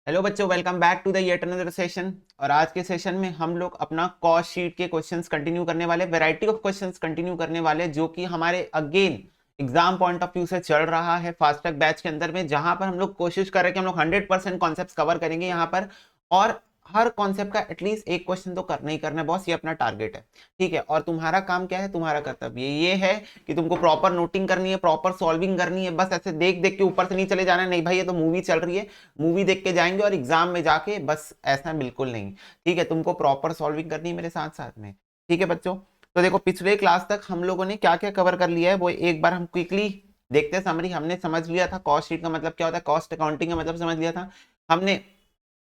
Hello बच्चों, welcome back to the yet another session. और आज के सेशन में हम लोग अपना कॉस्ट शीट के क्वेश्चंस कंटिन्यू करने वाले, वैरायटी ऑफ क्वेश्चंस कंटिन्यू करने वाले, जो कि हमारे again exam point of view से चल रहा है फास्ट ट्रैक बैच के अंदर में, जहां पर हम लोग कोशिश कर रहे हैं कि हम लोग 100% कॉन्सेप्ट कवर करेंगे यहाँ पर। और हर कॉन्सेप्ट का एटलीस्ट एक क्वेश्चन तो करना ही करना है बॉस, ये अपना टारगेट है। ठीक है, और तुम्हारा काम क्या है, तुम्हारा कर्तव्य ये है कि तुमको प्रॉपर नोटिंग करनी है, प्रॉपर सॉल्विंग करनी है। बस ऐसे देख देख के ऊपर से नहीं चले जाना है, नहीं भाई ये तो मूवी चल रही है, मूवी देख के जाएंगे और एग्जाम में जाके बस, ऐसा बिल्कुल नहीं। ठीक है, तुमको प्रॉपर सॉल्विंग करनी है मेरे साथ साथ में। ठीक है बच्चों, तो देखो पिछले क्लास तक हम लोगों ने क्या क्या कवर कर लिया है वो एक बार हम क्विकली देखते हैं। समरी हमने समझ लिया था, कॉस्ट शीट का मतलब क्या होता है, कॉस्ट अकाउंटिंग का मतलब समझ लिया था हमने।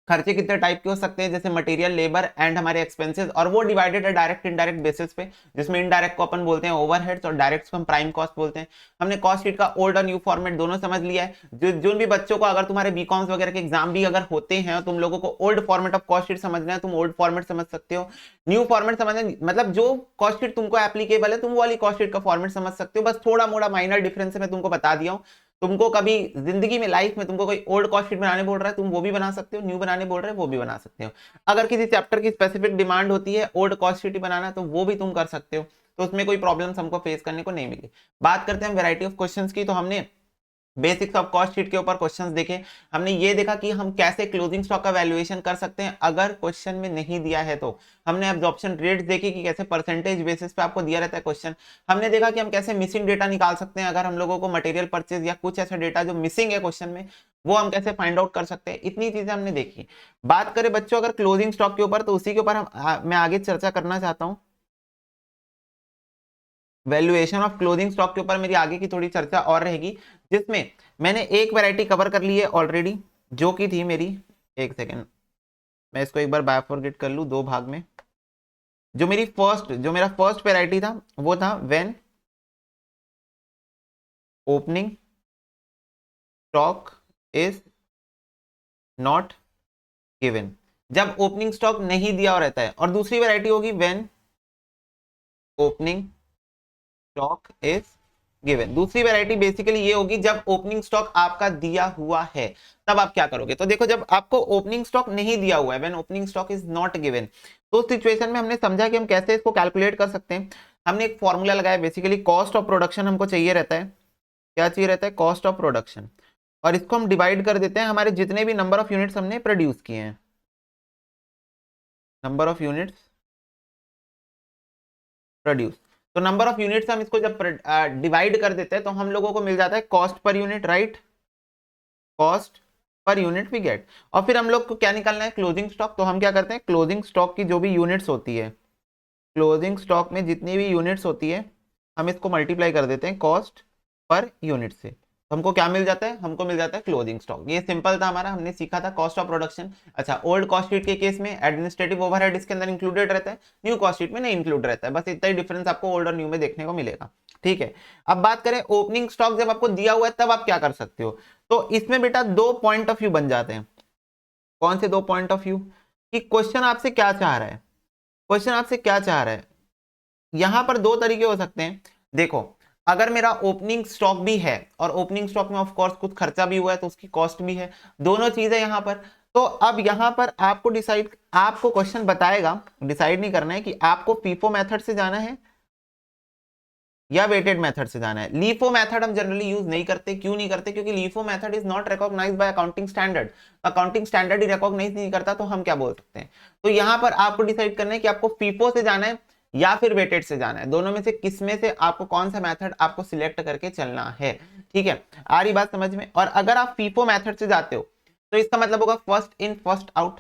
खर्चे कितने टाइप के हो सकते हैं, जैसे मटेरियल, लेबर एंड हमारे एक्सपेंसेस, और वो डिवाइडेड है डायरेक्ट इनडायरेक्ट बेसिस पे, जिसमें इनडायरेक्ट को अपन बोलते हैं ओवरहेड्स और डायरेक्ट को हम प्राइम कॉस्ट बोलते हैं। हमने कॉस्ट शीट का ओल्ड और न्यू फॉर्मेट दोनों समझ लिया है। जो भी बच्चों को, अगर तुम्हारे बीकॉम्स वगैरह के एग्जाम भी अगर होते हैं और तुम लोगों को old format of cost sheet समझना है, तुम ओल्ड फॉर्मेट समझ सकते हो। न्यू फॉर्मेट समझना मतलब जो कॉस्ट शीट तुमको एप्लीकेबल है, तुम वो वाली कॉस्ट शीट का फॉर्मेट समझ सकते हो। बस थोड़ा मोड़ा माइनर डिफरेंस है, मैं तुमको बता दिया हूँ। तुमको कभी जिंदगी में, लाइफ में तुमको कोई ओल्ड कॉस्ट शीट बनाने बोल रहा है, तुम वो भी बना सकते हो, न्यू बनाने बोल रहे हैं वो भी बना सकते हो। अगर किसी चैप्टर की स्पेसिफिक डिमांड होती है ओल्ड कॉस्ट शीट बनाना, तो वो भी तुम कर सकते हो। तो उसमें कोई प्रॉब्लम्स हमको फेस करने को नहीं मिली। बात करते हैं वैरायटी ऑफ क्वेश्चंस की, तो हमने बेसिक्स ऑफ कॉस्ट शीट के ऊपर क्वेश्चंस देखे। हमने ये देखा कि हम कैसे क्लोजिंग स्टॉक का वैल्यूएशन कर सकते हैं अगर क्वेश्चन में नहीं दिया है तो। हमने एब्जॉर्प्शन रेट्स देखी कि कैसे परसेंटेज बेसिस पे आपको दिया रहता है क्वेश्चन। हमने देखा कि हम कैसे मिसिंग डेटा निकाल सकते हैं, अगर हम लोगों को मटेरियल परचेज या कुछ ऐसा डेटा जो मिसिंग है क्वेश्चन में, वो हम कैसे फाइंड आउट कर सकते हैं। इतनी चीजें हमने देखी। बात करें बच्चों अगर क्लोजिंग स्टॉक के ऊपर, तो उसी के ऊपर मैं आगे चर्चा करना चाहता हूँ। वैल्यूएशन ऑफ क्लोजिंग स्टॉक के ऊपर मेरी आगे की थोड़ी चर्चा और रहेगी, जिसमें मैंने एक वैरायटी कवर कर ली है ऑलरेडी, जो की थी मेरी, एक सेकेंड मैं इसको एक बार बायफॉरगेट कर लूं दो भाग में। जो मेरा फर्स्ट वैरायटी था वो था when opening stock is not given, जब ओपनिंग स्टॉक नहीं दिया रहता है। और दूसरी वैरायटी होगी when opening stock is given. दूसरी वैरायटी बेसिकली ये होगी जब ओपनिंग स्टॉक आपका दिया हुआ है, तब आप क्या करोगे। तो देखो, जब आपको ओपनिंग स्टॉक नहीं दिया हुआ है, when opening stock is not given, तो उस सिचुएशन में हमने समझा कि हम कैसे इसको कैलकुलेट कर सकते हैं। हमने एक फॉर्मूला लगाया, बेसिकली कॉस्ट ऑफ प्रोडक्शन हमको चाहिए रहता है। क्या चाहिए रहता है, कॉस्ट ऑफ प्रोडक्शन। और इसको हम डिवाइड कर देते हैं हमारे जितने भी नंबर ऑफ यूनिट्स हमने प्रोड्यूस किए हैं, नंबर ऑफ यूनिट्स प्रोड्यूस। तो नंबर ऑफ यूनिट्स हम इसको जब डिवाइड कर देते हैं, तो हम लोगों को मिल जाता है cost per unit, right, cost per unit we get. और फिर हम लोग को क्या निकालना है, क्लोजिंग स्टॉक। तो हम क्या करते हैं, क्लोजिंग स्टॉक की जो भी यूनिट्स होती है, क्लोजिंग स्टॉक में जितनी भी यूनिट्स होती है, हम इसको मल्टीप्लाई कर देते हैं कॉस्ट पर यूनिट से। तो हमको क्या मिल जाता है, हमको मिल जाता है क्लोजिंग स्टॉक। ये सिंपल था हमारा, हमने सीखा था कॉस्ट ऑफ प्रोडक्शन। अच्छा, ओल्ड कॉस्ट शीट के केस में एडमिनिस्ट्रेटिव ओवरहेड इसके अंदर इंक्लूडेड रहता है, न्यू कॉस्ट शीट में नहीं इंक्लूड रहता है। बस इतना ही डिफरेंस आपको ओल्ड और न्यू में देखने को मिलेगा। ठीक है, अब बात करें ओपनिंग स्टॉक जब आपको दिया हुआ है तब आप क्या कर सकते हो। तो इसमें बेटा दो पॉइंट ऑफ व्यू बन जाते हैं। कौन से दो पॉइंट ऑफ व्यू, कि क्वेश्चन आपसे क्या चाह रहा है, क्वेश्चन आपसे क्या चाह रहा है। यहां पर दो तरीके हो सकते हैं। देखो, अगर मेरा ओपनिंग स्टॉक भी है और ओपनिंग स्टॉक में ऑफ कोर्स कुछ खर्चा भी हुआ है, तो उसकी कॉस्ट भी है, दोनों चीजें यहां पर। तो अब यहां पर आपको डिसाइड, आपको क्वेश्चन बताएगा, डिसाइड नहीं करना है कि आपको फीफो मेथड से जाना है या वेटेड मेथड से जाना है। लीफो मेथड हम जनरली यूज नहीं करते। क्यों नहीं करते, क्योंकि LIFO method is not recognised by accounting standard. Accounting standard ही रिकॉग्नाइज नहीं करता, तो हम क्या बोल सकते हैं। तो यहां पर आपको डिसाइड करना है कि आपको फीफो से जाना है या फिर वेटेड से जाना है। दोनों में से किस में से आपको, कौन सा मेथड आपको सिलेक्ट करके चलना है। ठीक है, आ रही बात समझ में। और अगर आप फीफो मेथड से जाते हो, तो इसका मतलब होगा फर्स्ट इन फर्स्ट आउट।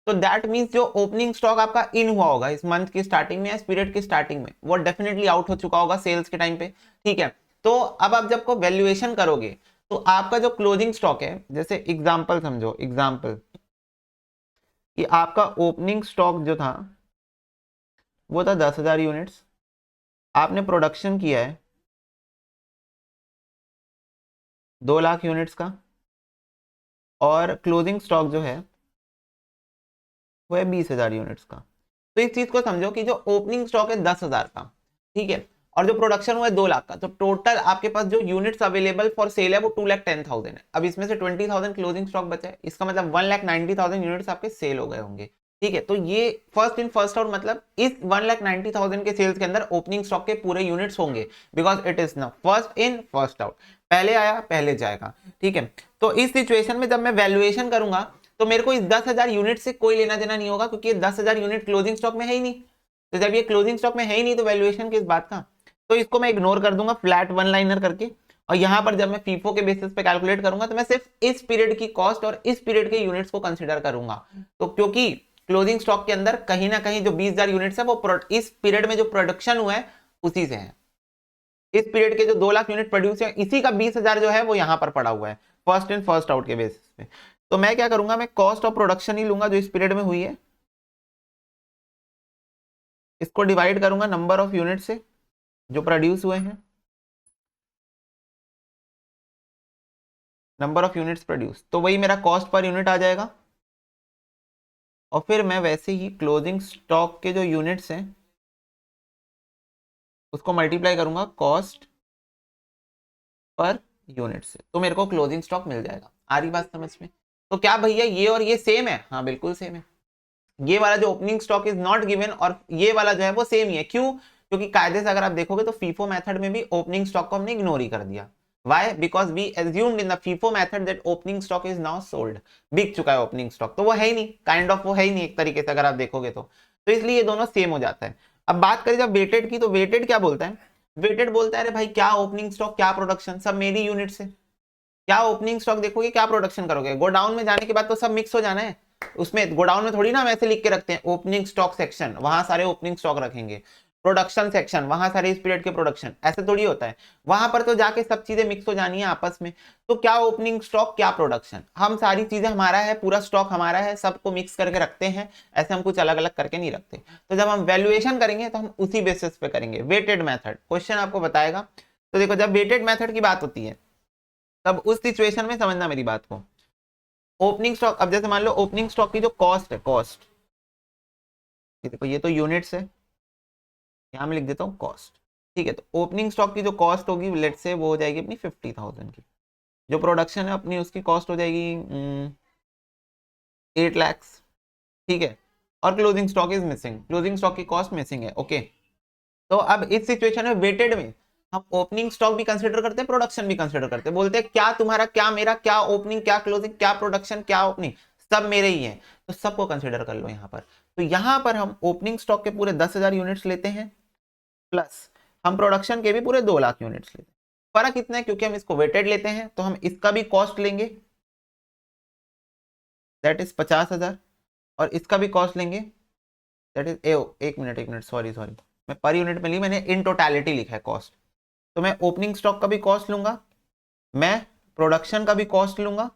तो दैट मींस जो ओपनिंग स्टॉक आपका इन हुआ होगा इस मंथ की स्टार्टिंग में या इस पीरियड की स्टार्टिंग में, वो डेफिनेटली आउट हो चुका होगा सेल्स के टाइम पे। ठीक है, तो अब आप जब को वैल्यूएशन करोगे, तो आपका जो क्लोजिंग स्टॉक है, जैसे एग्जांपल समझो, एग्जांपल कि आपका ओपनिंग स्टॉक जो था वो था 10,000 यूनिट्स, आपने प्रोडक्शन किया है 2 लाख यूनिट्स का, और क्लोजिंग स्टॉक जो है वो है 20,000 यूनिट्स का। तो इस चीज को समझो कि जो ओपनिंग स्टॉक है 10,000 का, ठीक है, और जो प्रोडक्शन हुआ है 2 लाख का, तो टोटल आपके पास जो यूनिट्स अवेलेबल फॉर सेल है वो 2,10,000 है। अब इसमें से 20,000 क्लोजिंग स्टॉक बचा है, इसका मतलब 1,90,000 यूनिट्स आपके सेल हो गए होंगे। ठीक है, तो ये फर्स्ट इन फर्स्ट आउट, मतलब इस 1,90,000 के सेल्स के अंदर ओपनिंग स्टॉक के पूरे यूनिट्स होंगे, बिकॉज इट इज ना फर्स्ट इन फर्स्ट आउट, पहले आया पहले जाएगा। ठीक है, तो इस सिचुएशन में जब मैं वैल्यूएशन करूंगा तो मेरे को इस 10,000 यूनिट से कोई लेना देना नहीं होगा, क्योंकि ये 10,000 यूनिट क्लोजिंग स्टॉक में है ही नहीं। तो जब ये क्लोजिंग स्टॉक में है ही नहीं तो वैल्यूएशन किस बात का, तो इसको मैं इग्नोर कर दूंगा फ्लैट वन लाइनर करके। और यहां पर जब मैं फीफो के बेसिस पे कैलकुलेट करूंगा तो मैं सिर्फ इस पीरियड की कॉस्ट और इस पीरियड के यूनिट्स को कंसीडर करूंगा। तो क्योंकि क्लोजिंग स्टॉक के अंदर कहीं ना कहीं जो 20,000 यूनिट्स है वो इस पीरियड में जो प्रोडक्शन हुआ है उसी से है। इस पीरियड के जो 2 लाख यूनिट प्रोड्यूस है इसी का 20,000 जो है वो यहां पर पड़ा हुआ है फर्स्ट इन फर्स्ट आउट के बेसिस पे। तो मैं क्या करूंगा, मैं कॉस्ट ऑफ प्रोडक्शन ही लूंगा जो इस पीरियड में हुई है, इसको डिवाइड करूंगा नंबर ऑफ यूनिट से जो प्रोड्यूस हुए हैं, नंबर ऑफ यूनिट्स प्रोड्यूस, तो वही मेरा कॉस्ट पर यूनिट आ जाएगा। और फिर मैं वैसे ही क्लोजिंग स्टॉक के जो यूनिट्स हैं उसको मल्टीप्लाई करूंगा कॉस्ट पर यूनिट से, तो मेरे को क्लोजिंग स्टॉक मिल जाएगा। आ रही बात समझ में? तो क्या भैया ये और ये सेम है? हाँ बिल्कुल सेम है। ये वाला जो opening stock is not given और ये वाला जो है वो सेम ही है। क्यों? क्योंकि कायदे से अगर आप देखोगे तो फीफो मेथड में भी ओपनिंग स्टॉक को हमने इग्नोर ही कर दिया। Why? Because we assumed in the FIFO method that opening stock is now sold, बिक चुका है ओपनिंग स्टॉक, तो वो है ही नहीं, काइंड ऑफ वो है ही नहीं एक तरीके से अगर आप देखोगे तो इसलिए ये दोनों सेम हो जाता है। अब बात करें जब वेटेड की, तो वेटेड क्या बोलता है? वेटेड बोलता है अरे भाई क्या ओपनिंग स्टॉक क्या प्रोडक्शन सब मेरी यूनिट से, क्या ओपनिंग स्टॉक देखोगे क्या प्रोडक्शन करोगे, गोडाउन में जाने के बाद तो सब मिक्स हो जाना है। उसमें गोडाउन में थोड़ी ना हम ऐसे लिख के रखते हैं ओपनिंग स्टॉक सेक्शन, वहां सारे ओपनिंग स्टॉक रखेंगे, प्रोडक्शन सेक्शन वहां सारे इस पीरियड के प्रोडक्शन, ऐसे थोड़ी होता है। वहां पर तो जाके सब चीजें मिक्स हो जानी है आपस में। तो क्या ओपनिंग स्टॉक क्या प्रोडक्शन, हम सारी चीजें हमारा है, पूरा स्टॉक हमारा है, सबको मिक्स करके रखते हैं, ऐसे हम कुछ अलग अलग करके नहीं रखते। तो जब हम वैल्यूएशन करेंगे तो हम उसी बेसिस पे करेंगे, वेटेड मेथड क्वेश्चन आपको बताएगा। तो देखो जब वेटेड मेथड की बात होती है तब उस सिचुएशन में समझना मेरी बात को, ओपनिंग स्टॉक, अब जैसे मान लो ओपनिंग स्टॉक की जो कॉस्ट है, कॉस्ट, ये देखो ये तो यूनिट्स है, यहां मैं लिख देता हूँ कॉस्ट। ठीक है, तो ओपनिंग स्टॉक की जो कॉस्ट होगी लेट से वो हो जाएगी अपनी 50,000 की, जो प्रोडक्शन है अपनी उसकी कॉस्ट हो जाएगी 8 lakhs। ठीक है, और closing stock is missing, closing stock की कॉस्ट मिसिंग है। ओके, तो अब इस सिचुएशन में वेटेड में हम ओपनिंग स्टॉक भी कंसीडर करते हैं, प्रोडक्शन भी कंसीडर करते हैं, बोलते हैं क्या तुम्हारा क्या मेरा, क्या ओपनिंग क्या क्लोजिंग क्या प्रोडक्शन क्या ओपनिंग, सब मेरे ही है, तो सबको कंसीडर कर लो यहाँ पर। तो यहाँ पर हम ओपनिंग स्टॉक के पूरे 10,000 यूनिट्स लेते हैं, प्लस हम प्रोडक्शन के भी पूरे 2 लाख यूनिट्स लेते हैं। फर्क इतना है क्योंकि हम इसको वेटेड लेते हैं तो हम इसका भी कॉस्ट लेंगे, दैट इज 50,000, और इसका भी कॉस्ट लेंगे, दैट इज एक मिनट सॉरी सॉरी, मैं पर यूनिट में ली, मैंने इन टोटलिटी लिखा है कॉस्ट। तो मैं ओपनिंग स्टॉक का भी कॉस्ट लूंगा, मैं प्रोडक्शन का भी कॉस्ट लूंगा,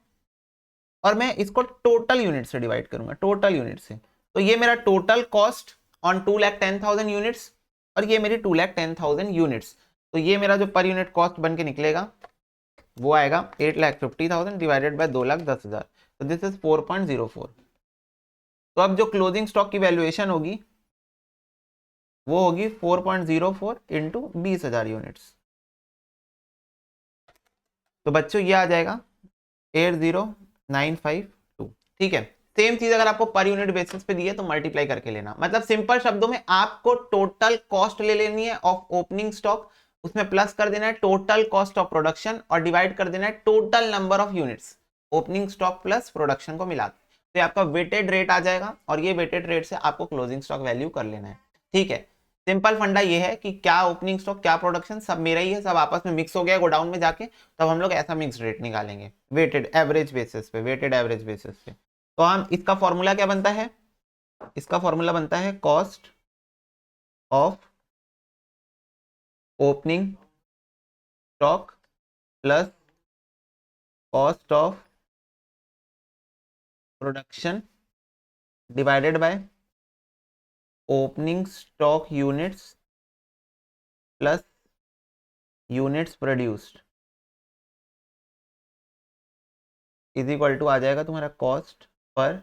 और मैं इसको टोटल यूनिट से डिवाइड करूंगा, टोटल यूनिट से। तो ये मेरा टोटल कॉस्ट ऑन 2,10,000 यूनिट्स, और ये मेरी 2,10,000 यूनिट्स। तो ये मेरा जो पर यूनिट कॉस्ट बन के निकलेगा वो आएगा 8,50,000 डिवाइडेड बाय 2,10,000, तो दिस इज 4.04। तो अब जो क्लोजिंग स्टॉक की वैल्यूएशन होगी वो होगी 4.04 इंटू 20,000 यूनिट्स। तो बच्चों ये आ जाएगा 80,952। ठीक है, सेम चीज अगर आपको पर यूनिट बेसिस पे दी है तो मल्टीप्लाई करके लेना, मतलब सिंपल शब्दों में आपको टोटल कॉस्ट ले लेनी है ऑफ ओपनिंग स्टॉक, उसमें प्लस कर देना है टोटल कॉस्ट ऑफ प्रोडक्शन और डिवाइड कर देना है total number of units, opening stock plus production को मिला तो आपका वेटेड रेट आ जाएगा, और ये वेटेड रेट से आपको क्लोजिंग स्टॉक वैल्यू कर लेना है। ठीक है, सिंपल फंडा ये है कि क्या ओपनिंग स्टॉक क्या प्रोडक्शन सब मेरा ही है, सब आपस में मिक्स हो गया गोडाउन में जाके, तब हम लोग ऐसा मिक्स रेट निकालेंगे वेटेड एवरेज बेसिस पे, वेटेड एवरेज बेसिस पे। तो हम इसका फॉर्मूला क्या बनता है, इसका फॉर्मूला बनता है cost of opening stock plus cost of production divided by opening stock units plus units produced is equal to आ जाएगा तुम्हारा कॉस्ट पर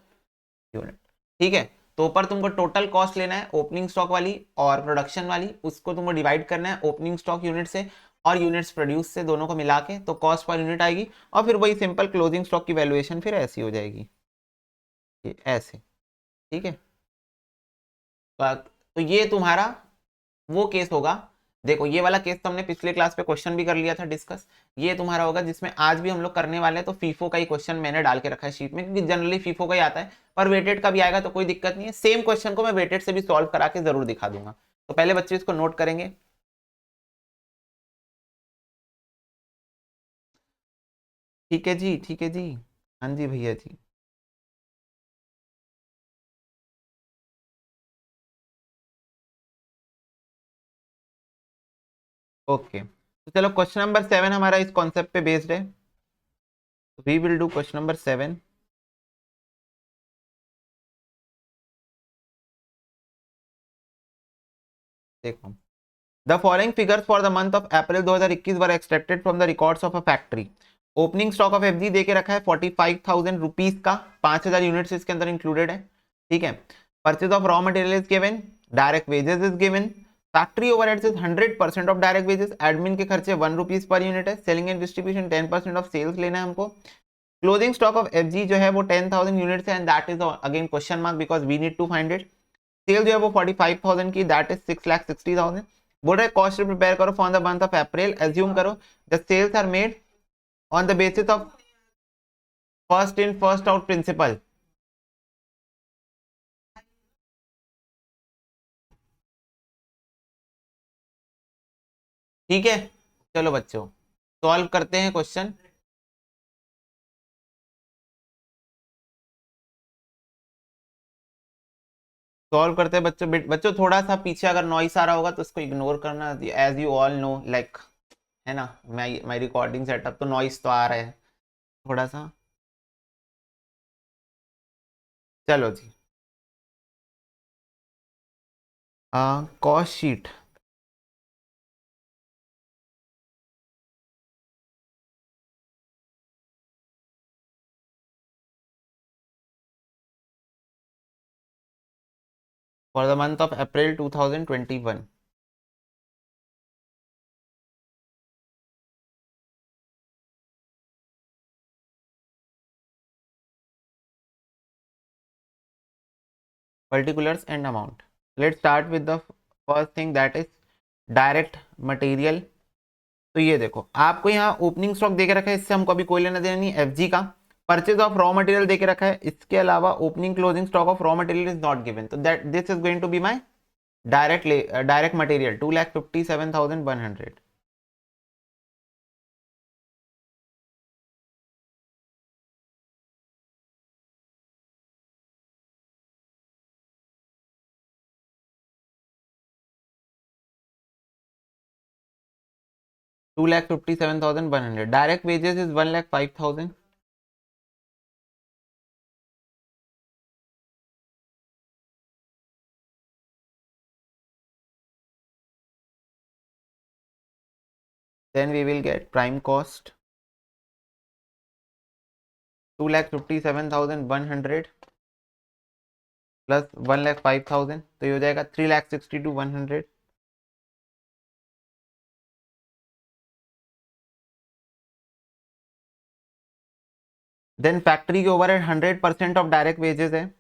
यूनिट। ठीक है, तो ऊपर तुमको टोटल कॉस्ट लेना है ओपनिंग स्टॉक वाली और प्रोडक्शन वाली, उसको तुमको डिवाइड करना है ओपनिंग स्टॉक यूनिट से और यूनिट्स प्रोड्यूस से, दोनों को मिला के तो कॉस्ट पर यूनिट आएगी, और फिर वही सिंपल क्लोजिंग स्टॉक की वैल्यूएशन फिर ऐसी हो जाएगी, ये ऐसे। ठीक है, तो ये तुम्हारा वो केस होगा। देखो ये वाला केस तो हमने पिछले क्लास पे क्वेश्चन भी कर लिया था डिस्कस, ये तुम्हारा होगा जिसमें आज भी हम लोग करने वाले हैं। तो फीफो का ही क्वेश्चन मैंने डाल के रखा है शीट में, क्योंकि जनरली फीफो का ही आता है, पर वेटेड का भी आएगा तो कोई दिक्कत नहीं है। सेम क्वेश्चन को मैं वेटेड से भी सॉल्व करा के जरूर दिखा दूंगा। तो पहले बच्चे इसको नोट करेंगे। ठीक है जी, ठीक है जी, हाँ जी भैया जी। ओके, तो चलो क्वेश्चन नंबर 7 हमारा इस कॉन्सेप्ट पे बेस्ड है। We will do question number 7। देखो, the following figures for the month of April 2021 were extracted from the records of a factory. Opening stock of FG दे के रखा है 45,000 रुपीज का, 5,000 यूनिट्स इसके अंदर इंक्लूडेड है। ठीक है, purchase of raw material is given, direct wages is given, factory overheads is 100% of direct wages, admin के खर्चे 1 रुपीज पर यूनिट है, selling and distribution 10% of sales लेना है हमको। क्लोजिंग स्टॉक ऑफ एफजी जो है वो 10,000 यूनिट्स है, and that is again question mark because we need to find it. Sale जो है वो 45,000 की, दैट इज 6,60,000। बोल रहे कॉस्ट प्रिपेयर करो for the month of April, assume करो the sales are made on the basis of first in first out principle. ठीक है, चलो बच्चों सॉल्व करते हैं क्वेश्चन। सॉल्व करते हैं बच्चों। बच्चों थोड़ा सा पीछे अगर नॉइस आ रहा होगा तो उसको इग्नोर करना, as you all know like, है ना, माई रिकॉर्डिंग सेटअप तो नॉइस तो आ रहा है थोड़ा सा। चलो जी, cost sheet for the month of April 2021। particulars and amount. Let's start with the first thing, that is direct material। तो ये देखो आपको यहाँ ओपनिंग स्टॉक देके रखा है, इससे हमको अभी कोई लेना देना नहीं, एफजी का। परचेज ऑफ रॉ मटेरियल देके रखा है, इसके अलावा opening closing stock of raw material is not given, तो that this is going to be my direct material 2,57,100। 2,57,100। Direct wages is 1,05,000। Then we will get prime cost 2,57,100 plus 1,05,000, तो ये हो जाएगा 3,62,100। देन फैक्ट्री के ओवरहेड 100% ऑफ डायरेक्ट वेजेस है,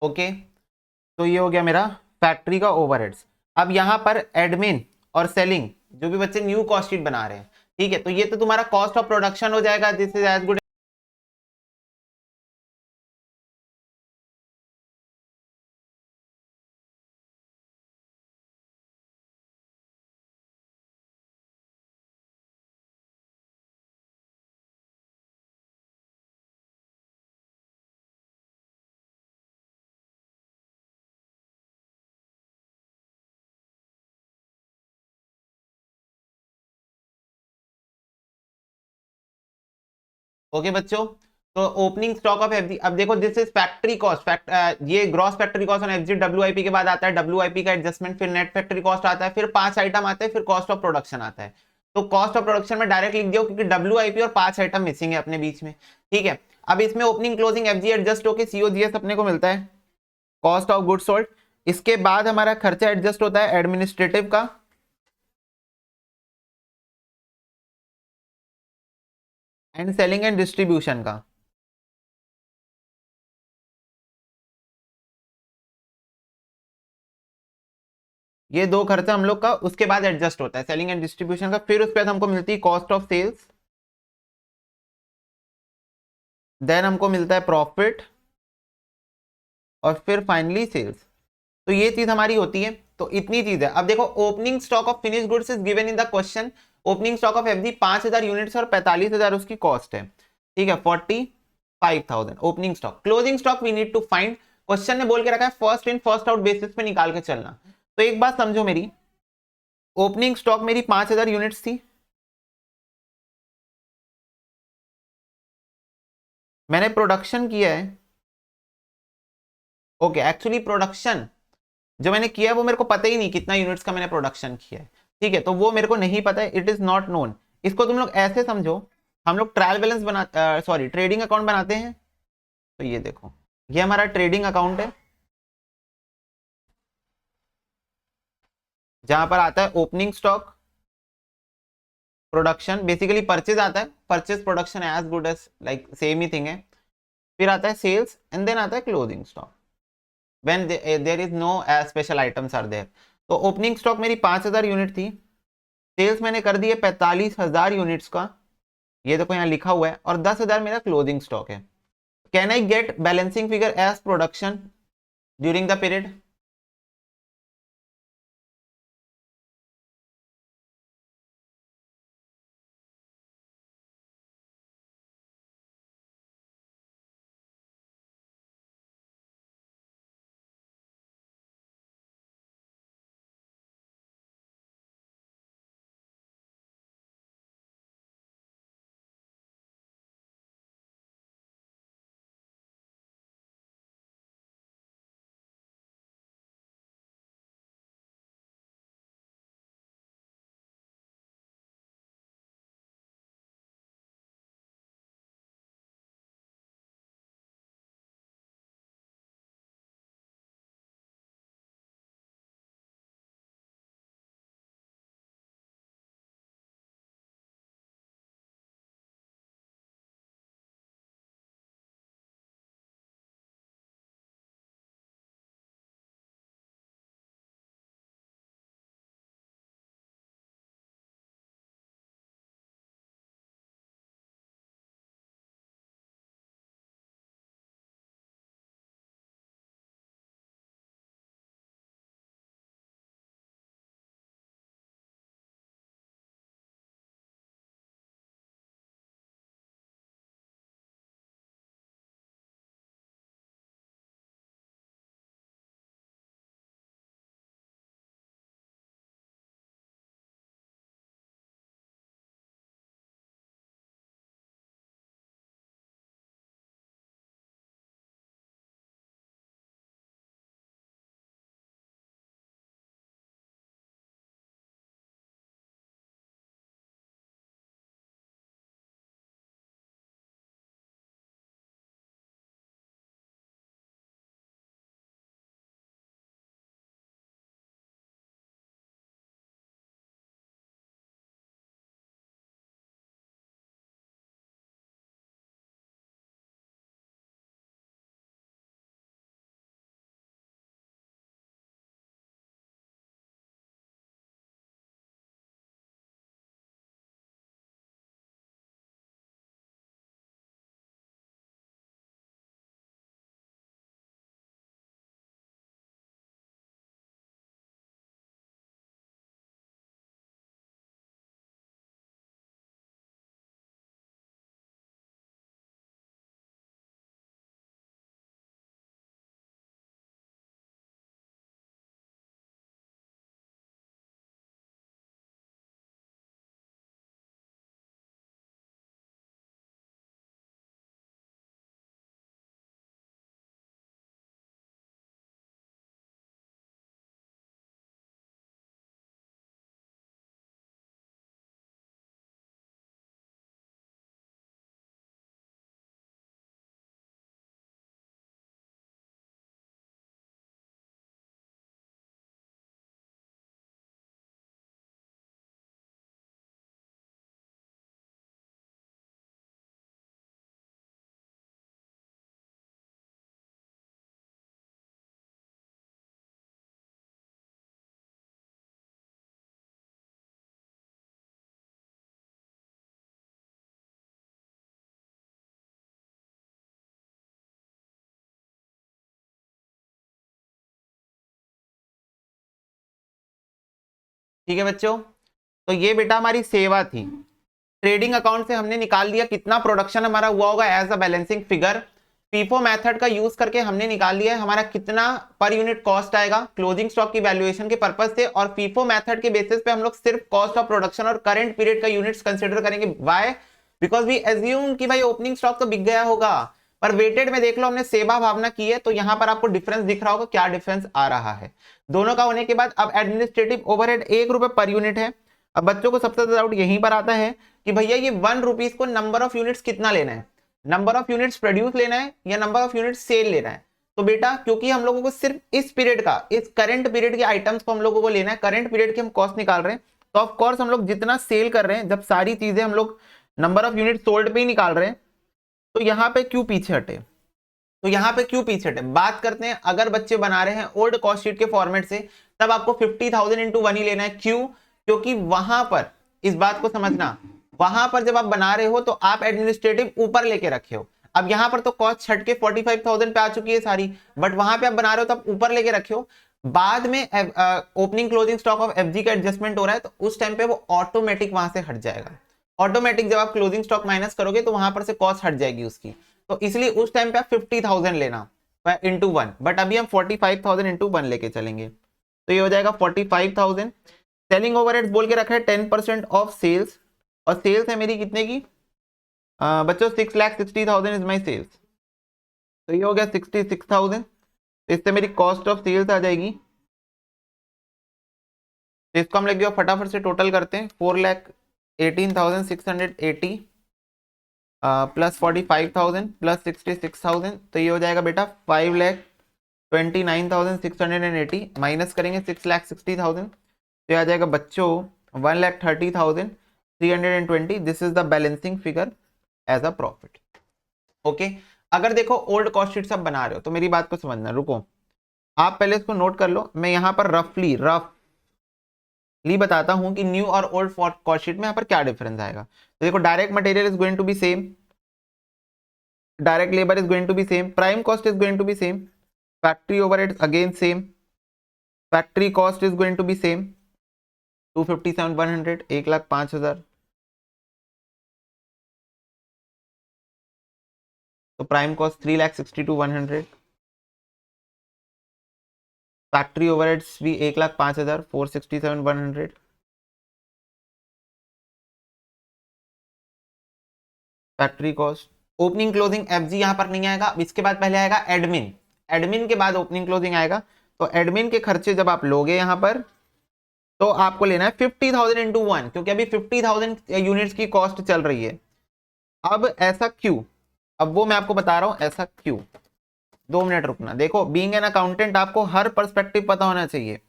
okay. तो ये हो गया मेरा फैक्ट्री का ओवरहेड्स। अब यहाँ पर एडमिन और सेलिंग जो भी बच्चे न्यू कॉस्ट शीट बना रहे हैं, ठीक है। तो ये तो तुम्हारा कॉस्ट ऑफ प्रोडक्शन हो जाएगा, this is as good. Okay बच्चों, तो ओपनिंग स्टॉक ऑफ एफजी, अब देखो दिस इज फैक्ट्री कॉस्ट, ये gross factory cost on FG WIP के बाद आता है डब्ल्यूआईपी का एडजस्टमेंट, फिर नेट फैक्ट्री कॉस्ट आता है, फिर 5 आइटम आते हैं, फिर कॉस्ट ऑफ प्रोडक्शन आता है। तो कॉस्ट ऑफ प्रोडक्शन में डायरेक्ट लिख दियो क्योंकि डब्ल्यूआईपी और 5 आइटम मिसिंग है अपने बीच में, ठीक है। अब इसमें ओपनिंग क्लोजिंग एफजी एडजस्ट होकर सीओजीएस अपने को मिलता है, कॉस्ट ऑफ गुड्स सोल्ड। इसके बाद हमारा खर्चा एडजस्ट होता है एडमिनिस्ट्रेटिव का, एंड सेलिंग एंड डिस्ट्रीब्यूशन का। ये दो खर्चा हम लोग का उसके बाद एडजस्ट होता है, सेलिंग एंड डिस्ट्रीब्यूशन का। फिर उसके बाद हमको मिलती है कॉस्ट ऑफ सेल्स, देन हमको मिलता है प्रॉफिट, और फिर फाइनली सेल्स। तो ये चीज हमारी होती है। तो इतनी चीज है। अब देखो opening stock of finish goods is given in the question. Opening stock of FG 5,000 units और 45,000 उसकी कॉस्ट है, ठीक है, 45,000 opening stock. Closing stock we need to find, question ने बोल के रखा है first in first out basis पे निकाल के चलना। तो एक बात समझो मेरी, ओपनिंग स्टॉक मेरी 5,000 यूनिट्स थी, मैंने प्रोडक्शन किया है, ओके। एक्चुअली प्रोडक्शन जो मैंने किया है वो मेरे को पता ही नहीं कितना यूनिट्स का मैंने प्रोडक्शन किया है, ठीक है। तो वो मेरे को नहीं पता है, इट इज नॉट नोन। इसको तुम लोग ऐसे समझो, हम लोग ट्रायल बैलेंस बना सॉरी ट्रेडिंग अकाउंट बनाते हैं। तो ये देखो, ये हमारा ट्रेडिंग अकाउंट है, जहां पर आता है opening stock, production, basically purchase आता है, purchase production as good as like same ही थिंग है। फिर आता है सेल्स एंड देन आता है closing stock when there is no special items are there. तो ओपनिंग स्टॉक मेरी 5,000 यूनिट थी, सेल्स मैंने कर दी है 45,000 यूनिट्स का, ये देखो यहाँ लिखा हुआ है, और 10,000 मेरा क्लोजिंग स्टॉक है। Can I get balancing figure as production during the period? ठीक है बच्चों, तो ये बेटा हमारी सेवा थी। ट्रेडिंग अकाउंट से हमने निकाल दिया कितना प्रोडक्शन हमारा हुआ होगा as a balancing figure. FIFO method का यूज करके हमने निकाल लिया है हमारा कितना पर यूनिट कॉस्ट आएगा क्लोजिंग स्टॉक की वैल्यूएशन के पर्पज से, और फीफो मेथड के बेसिस पे हम लोग सिर्फ कॉस्ट ऑफ प्रोडक्शन और करंट पीरियड का यूनिट्स कंसीडर करेंगे। व्हाई? बिकॉज वी एज्यूम कि भाई ओपनिंग स्टॉक तो बिक गया होगा, पर वेटेड में देख लो हमने सेवा भावना की है, तो यहां पर आपको डिफरेंस दिख रहा होगा, क्या डिफरेंस आ रहा है दोनों का होने के बाद। अब एडमिनिस्ट्रेटिव ओवरहेड 1 रुपए पर यूनिट है। अब बच्चों को सबसे ज्यादा डाउट यहीं पर आता है कि भैया ये 1 रुपीज को नंबर ऑफ यूनिट्स कितना लेना है, नंबर ऑफ यूनिट्स प्रोड्यूस लेना है या नंबर ऑफ यूनिट्स सेल लेना है। तो बेटा क्योंकि हम लोगों को सिर्फ इस पीरियड का, इस करंट पीरियड के आइटम्स को हम लोगों को लेना है, करंट पीरियड की हम कॉस्ट निकाल रहे हैं, तो ऑफ कोर्स हम लोग जितना सेल कर रहे हैं, जब सारी चीजें हम लोग नंबर ऑफ यूनिट सोल्ड पे ही निकाल रहे हैं, तो यहाँ पे क्यों पीछे हटे, तो यहाँ पे क्यों पीछे हटे। बात करते हैं अगर बच्चे बना रहे हैं ओल्ड कॉस्ट शीट के फॉर्मेट से, तब आपको 50,000 इंटू 1 ही लेना है। क्यों? क्योंकि वहां पर इस बात को समझना, वहां पर जब आप बना रहे हो तो आप एडमिनिस्ट्रेटिव ऊपर लेके रखे हो। अब यहां पर तो कॉस्ट छट के 45,000 पे आ चुकी है सारी, बट वहां पे आप बना रहे हो तो आप ऊपर लेके रखे हो। बाद में opening closing stock of FG का एडजस्टमेंट हो रहा है, तो उस टाइम पे वो ऑटोमेटिक वहां से हट जाएगा। ऑटोमेटिक जब आप क्लोजिंग स्टॉक माइनस करोगे तो वहां पर से कॉस्ट हट जाएगी उसकी, तो इसलिए उस टाइम पे आप 50,000 लेना इंटू 1, बट अभी हम 45,000 इंटू 1 लेके चलेंगे, तो ये हो जाएगा 45,000। सेलिंग ओवरहेड्स बोल के रखा है 10% ऑफ सेल्स, और सेल्स है मेरी कितने की बच्चों 6,60,000 इज माई सेल्स, तो ये हो गया 66,000। तो इससे मेरी कॉस्ट ऑफ सेल्स आ जाएगी, तो इसको हम लिख दिया फटाफट से टोटल करते हैं 4,18,680 प्लस 45,000 प्लस 66,000, तो ये हो जाएगा बेटा 5,29,680 माइनस करेंगे 6,60,000, तो ये आ जाएगा बच्चों 1,30,320। This is the balancing figure as a profit. Okay, अगर देखो ओल्ड कॉस्ट शीट सब बना रहे हो तो मेरी बात को समझना, रुको आप पहले इसको नोट कर लो, मैं यहाँ पर रफली बताता हूं कि न्यू और ओल्ड कॉस्ट शीट में यहाँ पर क्या डिफरेंस आएगा। तो देखो direct material is going to be same, direct labour is going to be same, prime cost is going to be same, factory overhead again same, factory cost is going to be same 257,100 1,05,000, तो prime cost 3,62,100, factory overheads भी 1,05,000 467,100, factory cost. Opening closing FG यहां पर नहीं आएगा, इसके बाद पहले आएगा एडमिन, एडमिन के बाद ओपनिंग क्लोजिंग आएगा। तो एडमिन के खर्चे जब आप लोगे यहां पर, तो आपको लेना है 50,000 इंटू 1, क्योंकि अभी 50,000 यूनिट्स की कॉस्ट चल रही है। अब ऐसा क्यों, अब वो मैं आपको बता रहा हूं ऐसा क्यों। 2 मिनट रुकना। देखो बीइंग एन अकाउंटेंट आपको हर पर्सपेक्टिव पता होना चाहिए।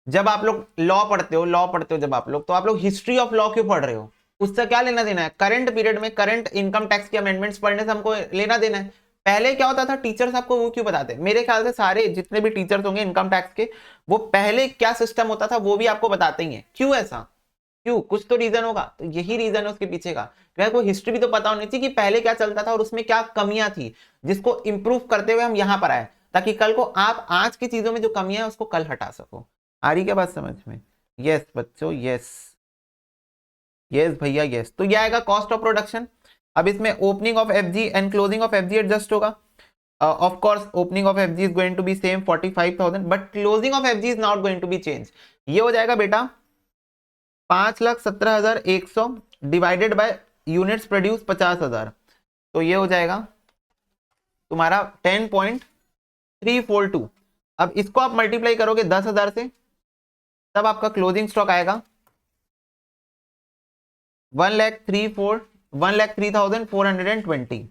जब आप लोग लॉ पढ़ते हो जब आप लोग, तो आप लोग हिस्ट्री ऑफ लॉ क्यों पढ़ रहे हो, उससे क्या लेना देना है। करंट पीरियड में करंट इनकम टैक्स के अमेंडमेंट्स पढ़ने से हमको लेना देना है। पहले क्या होता था, टीचर्स आपको वो क्यों बताते, मेरे ख्याल से सारे जितने भी टीचर्स होंगे इनकम टैक्स के, वो पहले क्या सिस्टम होता था वो भी आपको बताते ही है। क्यों ऐसा, क्यों, कुछ तो रीजन होगा, तो यही रीजन है उसके पीछे का। को हिस्ट्री भी तो पता होनी चाहिए कि पहले क्या चलता था और उसमें क्या कमियां थी, जिसको इंप्रूव करते हुए हम यहां पर आए, ताकि कल को आप आज की चीजों में जो कमियां है उसको कल हटा सको। आ रही क्या बात समझ में? यस बच्चों, यस यस भैया यस। तो यह आएगा कॉस्ट ऑफ प्रोडक्शन। अब इसमें opening of FG and closing of FG adjust होगा। Of course opening of FG is going to be same 45,000, but closing of FG is not going to be change. ये हो जाएगा बेटा 5,17,100 divided by units produce 50,000, तो ये हो जाएगा तुम्हारा 10.342। अब इसको आप मल्टीप्लाई करोगे 10,000 से, तब आपका क्लोजिंग स्टॉक आएगा 1,03,420,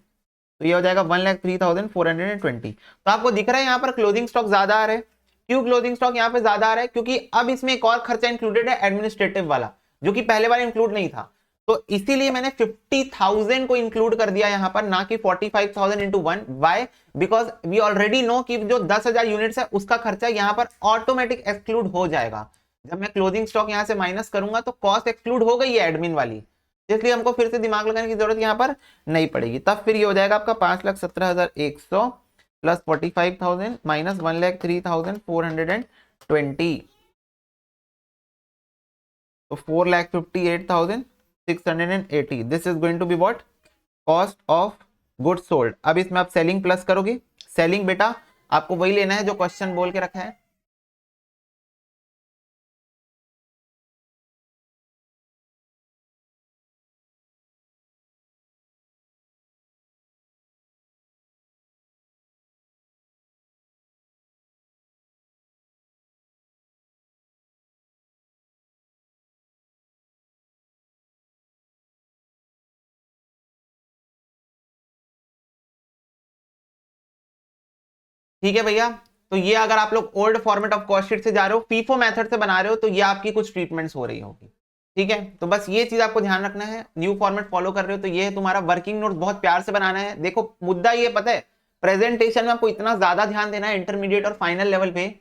तो ये हो जाएगा 1,03,420। तो आपको दिख रहा है यहाँ पर क्लोजिंग स्टॉक ज्यादा आ रहा है। क्यों क्लोजिंग स्टॉक यहाँ पे ज्यादा आ रहा है, क्योंकि अब इसमें एक और खर्चा इंक्लूडेड है एडमिनिस्ट्रेटिव वाला, जो कि पहले वाला इंक्लूड नहीं था। तो इसीलिए मैंने 50,000 को इंक्लूड कर दिया यहाँ पर, ना कि 45,000 into 1। Why? Because we already know कि जो 10,000 यूनिट्स है उसका खर्चा यहाँ पर ऑटोमेटिक एक्सक्लूड हो जाएगा। जब मैं क्लोजिंग स्टॉक यहाँ से माइनस करूंगा तो कॉस्ट एक्सक्लूड हो गई है एडमिन वाली, इसलिए हमको फिर से दिमाग लगाने की जरूरत यहाँ पर नहीं पड़ेगी। तब फिर ये हो जाएगा आपका 5,17,100 प्लस 45,000 माइनस 1,03,420। तो 4,58,680 this is going to be what, cost of goods sold. अब इसमें आप सेलिंग प्लस करोगे, सेलिंग बेटा आपको वही लेना है जो क्वेश्चन बोल के रखा है। ठीक है भैया, तो ये अगर आप लोग old format of cost sheet से जा रहे हो, फीफो मेथड से बना रहे हो, तो ये आपकी कुछ ट्रीटमेंट्स हो रही होगी। ठीक है, तो बस ये चीज आपको ध्यान रखना है। न्यू फॉर्मेट फॉलो कर रहे हो तो ये है तुम्हारा वर्किंग नोट्स, बहुत प्यार से बनाना है। देखो मुद्दा ये पता है, प्रेजेंटेशन में आपको इतना ज्यादा ध्यान देना है इंटरमीडिएट और फाइनल लेवल पे।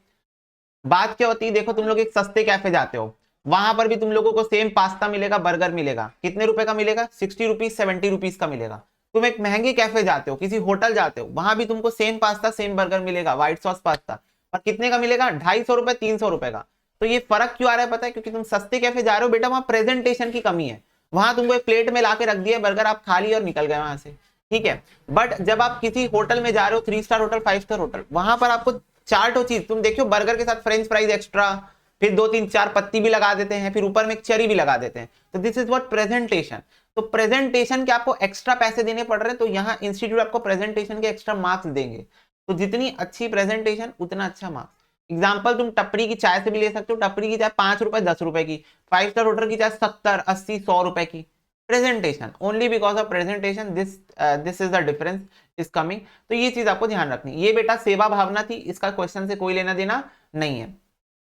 बात क्या होती है, देखो तुम लोग एक सस्ते कैफे जाते हो, वहां पर भी तुम लोगों को सेम पास्ता मिलेगा, बर्गर मिलेगा, कितने रुपए का मिलेगा, 60 रुपीज 70 रुपीज का मिलेगा। तुम एक महंगे कैफे जाते हो, किसी होटल जाते हो, वहां भी तुमको सेम पास्ता सेम बर्गर मिलेगा, व्हाइट सॉस पास्ता, और कितने का मिलेगा, 250 रुपए 300 रुपए का। तो ये फर्क क्यों आ रहा है पता है, क्योंकि तुम सस्ते कैफे जा रहे हो बेटा, वहां प्रेजेंटेशन की कमी है। वहां तुमको एक प्लेट में लाके रख दिया बर्गर, आप खा लिए और निकल गए वहां से। ठीक है, बट जब आप किसी होटल में जा रहे हो, 3 स्टार होटल 5 स्टार होटल, वहां पर आपको चार्ट चीज तुम देखियो, बर्गर के साथ फ्रेंच फ्राइज एक्स्ट्रा, फिर 2 3 4 पत्ती भी लगा देते हैं, फिर ऊपर में एक चेरी भी लगा देते हैं। तो दिस इज व्हाट प्रेजेंटेशन। तो प्रेजेंटेशन के आपको एक्स्ट्रा पैसे देने पड़ रहे हैं, तो यहाँ इंस्टीट्यूट आपको प्रेजेंटेशन के एक्स्ट्रा मार्क्स देंगे। तो जितनी अच्छी प्रेजेंटेशन उतना अच्छा मार्क्स। एग्जाम्पल तुम टपरी की चाय से भी ले सकते हो, टपरी की चाय 5 रुपए 10 रुपए की, 5 स्टार होटल की चाय 70 80 100 रुपए की। Presentation, only because of presentation this is the difference is coming. तो ये चीज आपको ध्यान रखनी। ये बेटा सेवा भावना थी, इसका क्वेश्चन से कोई लेना देना नहीं है।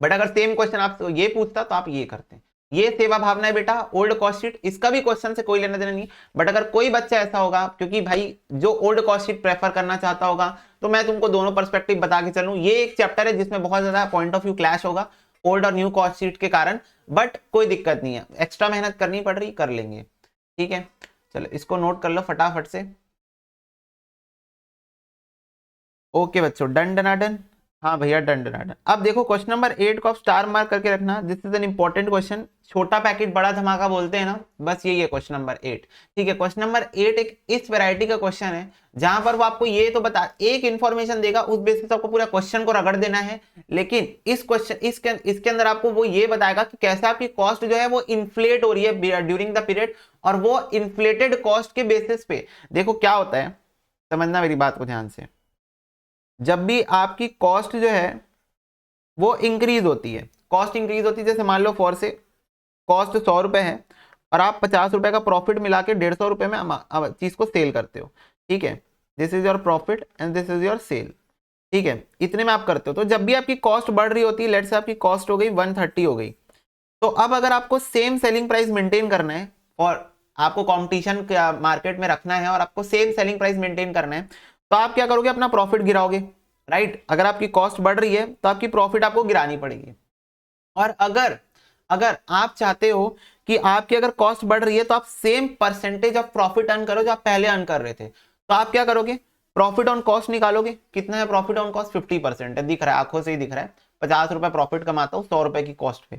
बट अगर सेम क्वेश्चन आप ये पूछता तो आप ये करते हैं। ये सेवा भावना है बेटा, ओल्ड कॉस्ट शीट, इसका भी क्वेश्चन से कोई लेना देना नहीं। बट अगर कोई बच्चा ऐसा होगा, क्योंकि भाई जो ओल्ड कॉस्ट शीट प्रेफर करना चाहता होगा, तो मैं तुमको दोनों पर्सपेक्टिव बता के चलूं। ये एक चैप्टर है जिसमें बहुत ज्यादा पॉइंट ऑफ व्यू क्लैश होगा ओल्ड और न्यू कॉस्ट शीट के कारण, बट कोई दिक्कत नहीं है, एक्स्ट्रा मेहनत करनी पड़ रही, कर लेंगे। ठीक है, चलो इसको नोट कर लो फटाफट से। ओके बच्चों, डन डनाडन। हाँ भैया डन डनाडन। अब देखो क्वेश्चन नंबर 8 को आप स्टार मार्क करके रखना, this is an important question. छोटा पैकेट बड़ा धमाका बोलते हैं ना, बस यही है क्वेश्चन नंबर 8। ठीक है, क्वेश्चन नंबर 8 एक इस वैरायटी का क्वेश्चन है जहां पर वो आपको ये तो बता, एक इंफॉर्मेशन देगा, उस बेसिस आपको पूरा क्वेश्चन को रगड़ देना है। लेकिन इस क्वेश्चन इसके अंदर आपको वो ये बताएगा कि कैसे आपकी कॉस्ट जो है वो इन्फ्लेट हो रही है ड्यूरिंग द पीरियड, और वो इन्फ्लेटेड कॉस्ट के बेसिस पे। देखो क्या होता है, समझना मेरी बात को ध्यान से। जब भी आपकी कॉस्ट जो है वो इंक्रीज होती है, कॉस्ट इंक्रीज होती है, जैसे मान लो फॉर से कॉस्ट 100 रुपए है और आप 50 रुपए का प्रॉफिट मिला के 150 रुपए में चीज को सेल करते हो। ठीक है, this is your profit and this is your sale. ठीक है, इतने में आप करते हो। तो जब भी आपकी कॉस्ट बढ़ रही होती है, लेट्स से आपकी कॉस्ट हो गई 130 हो गई, तो अब अगर आपको सेम सेलिंग प्राइस मेंटेन करना है और आपको कंपटीशन मार्केट में रखना है और आपको सेम सेलिंग प्राइस मेंटेन करना है, तो आप क्या करोगे, अपना प्रॉफिट गिराओगे। राइट, अगर आपकी कॉस्ट बढ़ रही है तो आपकी प्रॉफिट आपको गिरानी पड़ेगी। और अगर अगर आप चाहते हो कि आपकी अगर कॉस्ट बढ़ रही है तो आप same percentage of profit earn करो जो आप पहले अर्न कर रहे थे, तो आप क्या करोगे, प्रॉफिट ऑन कॉस्ट निकालोगे। कितना है प्रॉफिट ऑन कॉस्ट, 50% है, दिख रहा है, आंखों से ही दिख रहा है। 50 रुपए प्रॉफिट कमाता हूं 100 रुपए की कॉस्ट पे,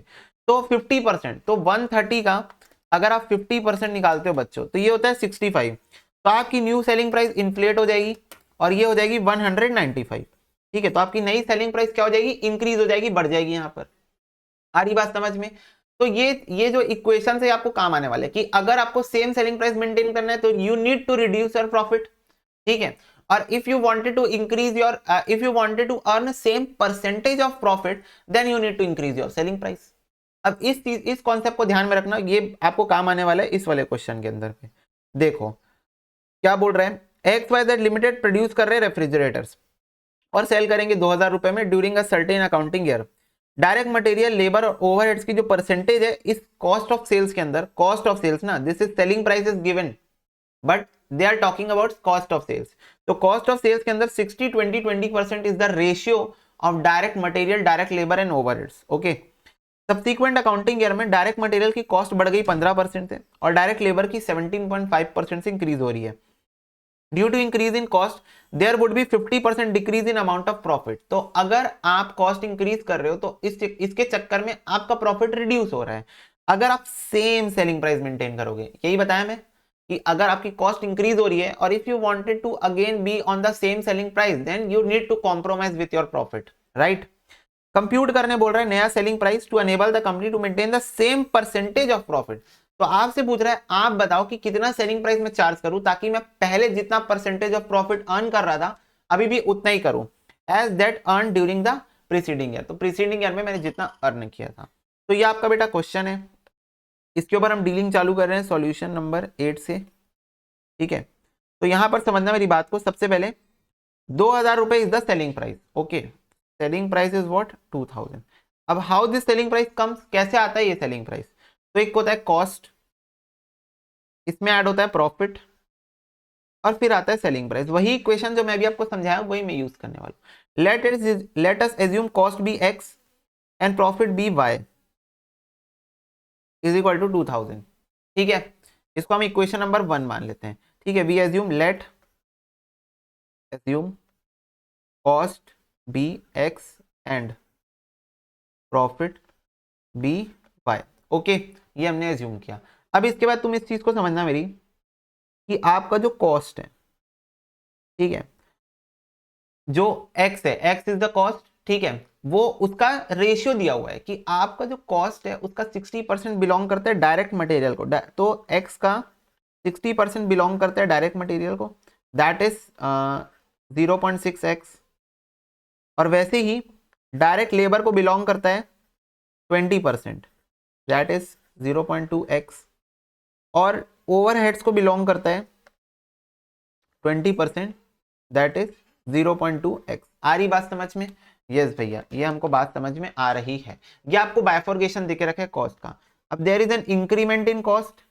तो 50%, तो 130 का अगर आप 50% निकालते हो बच्चों, तो ये होता है 65। तो आपकी न्यू सेलिंग प्राइस इन्फ्लेट हो जाएगी और ये हो जाएगी 195। ठीक है, तो आपकी नई सेलिंग प्राइस क्या हो जाएगी, इंक्रीज हो जाएगी, बढ़ जाएगी। यहाँ पर आ रही बात समझ में। तो ये जो इक्वेशन से आपको काम आने वाले कि अगर आपको सेम सेलिंग प्राइस मेंटेन करना है तो you need to reduce your profit. ठीक है, और if you wanted to increase your if you wanted to earn same percentage of profit, then you need to increase your selling price. अब इस concept को ध्यान में रखना, ये आपको काम आने वाला है इस वाले क्वेश्चन के अंदर पे। देखो क्या बोल रहे हैं, XYZ लिमिटेड प्रोड्यूस कर रहे हैं रेफ्रिजरेटर्स और सेल करेंगे 2000 रुपए में during a certain accounting year. Direct material, labour और ओवरहेड्स की जो परसेंटेज है इस कॉस्ट ऑफ सेल्स के अंदर, कॉस्ट ऑफ सेल्स ना, this is selling price is given but they are talking about cost of sales. तो कॉस्ट ऑफ सेल्स के अंदर 60-20-20% is the ratio of direct material, direct labour and overheads. Okay, subsequent accounting year में direct material की cost बढ़ गई 15% से और direct labour की 17.5% से इंक्रीज हो रही है। Due to increase in cost there would be 50% decrease in amount of profit. तो अगर आप कॉस्ट इंक्रीज कर रहे हो तो इसके चक्कर में आपका प्रॉफिट रिड्यूस हो रहा है। अगर आप सेम सेलिंग प्राइस मेंटेन करोगे, यही बताया मैं कि अगर आपकी कॉस्ट इंक्रीज हो रही है और if you wanted to again be on the same selling price then you need to compromise with your profit, right. Compute करने बोल रहा है नया selling price to enable the company to maintain the same percentage of profit. तो आपसे पूछ रहा है आप बताओ कि कितना सेलिंग प्राइस मैं चार्ज करूं ताकि मैं पहले जितना परसेंटेज ऑफ प्रॉफिट अर्न कर रहा था अभी भी उतना ही करूं as that earn during the preceding year. तो प्रीसीडिंग ईयर में मैंने जितना अर्न किया था। तो ये आपका बेटा क्वेश्चन है, इसके ऊपर हम डीलिंग चालू कर रहे हैं सॉल्यूशन नंबर 8 से, ठीक है। तो यहां पर समझना मेरी बात को, सबसे पहले 2000 रुपए is the selling price, okay. Selling price is what 2000। अब how this selling price comes, कैसे आता है ये सेलिंग प्राइस? तो एक होता है कॉस्ट, इसमें ऐड होता है प्रॉफिट और फिर आता है सेलिंग प्राइस। वही इक्वेशन जो मैं भी आपको समझाया वही मैं यूज करने वाला हूं। Let us assume cost be x and profit be y is equal to 2000, ठीक है। इसको हम इक्वेशन नंबर 1 मान लेते हैं, ठीक है। We assume, let assume cost be x and profit be y, okay. ये हमने एज्यूम किया। अब इसके बाद तुम इस चीज को समझना मेरी कि आपका जो कॉस्ट है, ठीक है, जो x है, x इज द कॉस्ट, ठीक है, वो उसका रेशियो दिया हुआ है कि आपका जो कॉस्ट है उसका 60% बिलोंग करता है डायरेक्ट मटेरियल को। तो x का 60% बिलोंग करता है डायरेक्ट मटेरियल को, दैट इज 0.6x। और वैसे ही डायरेक्ट लेबर को बिलोंग करता है 20%, दैट इज 0.2x। और ओवरहेड्स को बिलोंग करता है 20%, दैट इज 0.2x। आ रही बात समझ में? यस भैया, ये हमको बात समझ में आ रही है। ये आपको बाइफॉर्केशन देके रखे कॉस्ट का। अब there is an increment in cost,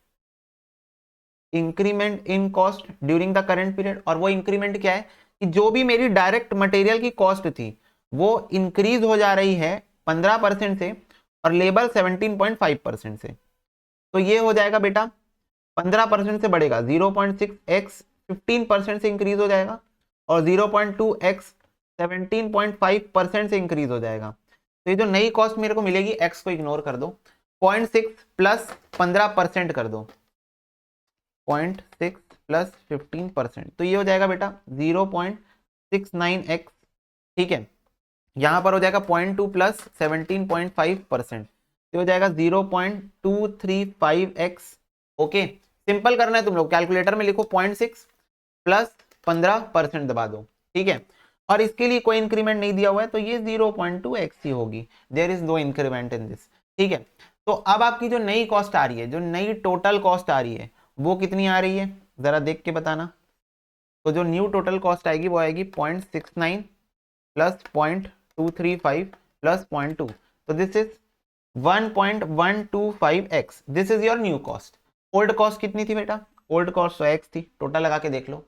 increment in cost during the current period. और वो इंक्रीमेंट क्या है कि जो भी मेरी डायरेक्ट मटेरियल की कॉस्ट थी वो इंक्रीज हो जा रही है 15% से और लेबर 17.5% से। तो ये हो जाएगा बेटा 15% से बढ़ेगा 0.6x 15% से इंक्रीज हो जाएगा और 0.2x 17.5% से इंक्रीज हो जाएगा। तो ये जो नई कॉस्ट मेरे को मिलेगी, x को इग्नोर कर दो, 0.6 प्लस 15% कर दो, 0.6 प्लस 15%, तो ये हो जाएगा बेटा 0.69x, ठीक है। यहां पर हो जाएगा 0.2 प्लस 17.5%, तो हो जाएगा 0.235x, ओके। सिंपल करना है तुम लोग, कैलकुलेटर में लिखो 0.6 प्लस 15% दबा दो, ठीक है। और इसके लिए कोई इंक्रीमेंट नहीं दिया हुआ है तो ये 0.2x ही होगी, there is no increment in this, ठीक है। तो अब आपकी जो नई कॉस्ट आ रही है, जो नई टोटल कॉस्ट आ रही है वो कितनी आ रही है जरा देख के बताना। तो जो न्यू टोटल कॉस्ट आएगी वो आएगी 0.69 प्लस 0.235 प्लस 0.2, तो this is 1.125x, this is your new cost. Old cost कितनी थी बेटा? ओल्ड कॉस्ट तो x थी, टोटल लगा के देख लो,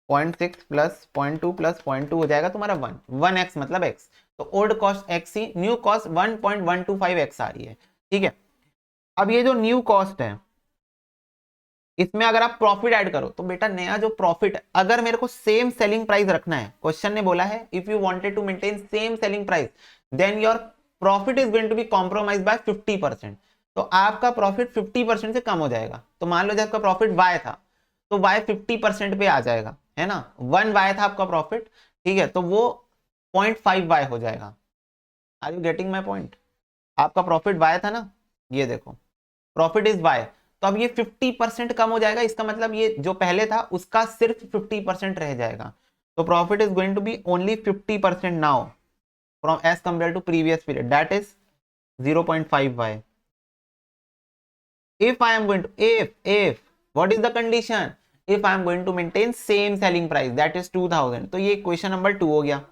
0.6 प्लस 0.2 प्लस 0.2 हो जाएगा तुम्हारा 1x मतलब x। तो ओल्ड कॉस्ट x ही, न्यू कॉस्ट 1.125x आ रही है, ठीक है। अब ये जो न्यू कॉस्ट है इसमें अगर आप प्रॉफिट ऐड करो तो बेटा नया जो प्रॉफिट है, अगर मेरे को सेम सेलिंग प्राइस रखना है, क्वेश्चन ने बोला है if you wanted to maintain same selling price then your profit is going to be compromise by 50%। तो आपका प्रॉफिट 50% से कम हो जाएगा। तो मान लो जब आपका प्रॉफिट y था तो y 50% पे आ जाएगा, है ना। 1y था आपका प्रॉफिट, ठीक है, तो वो 0.5y हो जाएगा। Are you getting my point? आपका प्रॉफिट y था ना, ये देखो प्रॉफिट इज y, तो अब ये 50% कम हो जाएगा, इसका मतलब ये जो पहले था उसका सिर्फ 50% रह जाएगा। तो profit is going to be only 50% now from as compare to previous period, that is 0.5y। if I am going to, if what is the condition, if I am going to maintain same selling price that is 2000, तो ये question number 2 हो गया,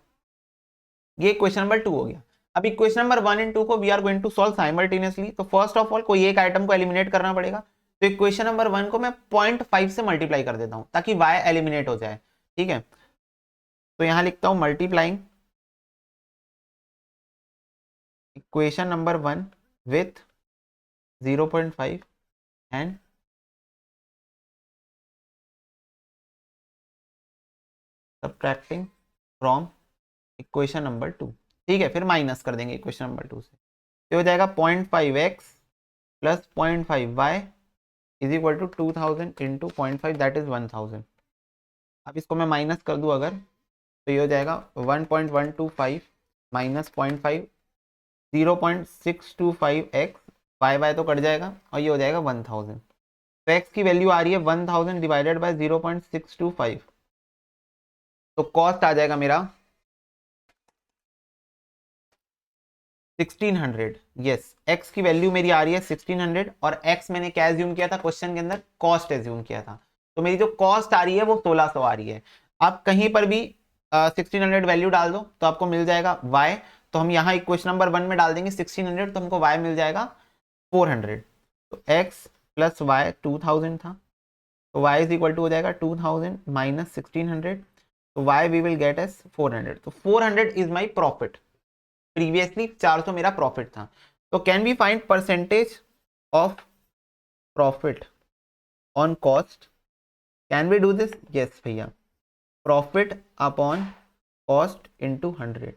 ये question number 2 हो गया। अब equation number 1 and 2 को we are going to solve simultaneously. तो फर्स्ट ऑफ ऑल कोई एक आइटम को एलिमिनेट करना पड़ेगा, तो इक्वेशन नंबर 1 को मैं 0.5 से मल्टीप्लाई कर देता हूं ताकि y एलिमिनेट हो जाए, ठीक है। तो यहां लिखता हूं multiplying equation number 1 with 0.5 and subtracting from equation number 2, ठीक है। फिर माइनस कर देंगे इक्वेशन नंबर 2 से, तो हो जाएगा 0.5x plus 0.5 y is equal to 2000 into 0.5 that is 1000। अब इसको मैं माइनस कर दूं अगर, तो ये हो जाएगा 1.125 माइनस 0.5 0.625 x, y तो कट जाएगा और ये हो जाएगा 1000। तो x की वैल्यू आ रही है 1000 डिवाइडेड बाय 0.625, तो कॉस्ट आ जाएगा मेरा 1600। यस, x की वैल्यू मेरी आ रही है 1600 और x मैंने क्या एज्यूम किया था क्वेश्चन के अंदर, कॉस्ट एज्यूम किया था, तो मेरी जो कॉस्ट आ रही है वो 1600 आ रही है। आप कहीं पर भी 1600 वैल्यू डाल दो तो आपको मिल जाएगा y, तो हम यहाँ इक्वेशन नंबर 1 में डाल देंगे 1600, तो हमको y मिल जाएगा 400। तो x प्लस वाई 2000 था, तो y इज इक्वल टू हो जाएगा 2000 माइनस 1600, तो y we will get as 400। तो 400 इज माई प्रॉफिट, प्रीवियसली 400 मेरा प्रॉफिट था। तो can we find percentage of profit on cost, can we do this? Yes भैया, प्रॉफिट अपॉन कॉस्ट इंटू 100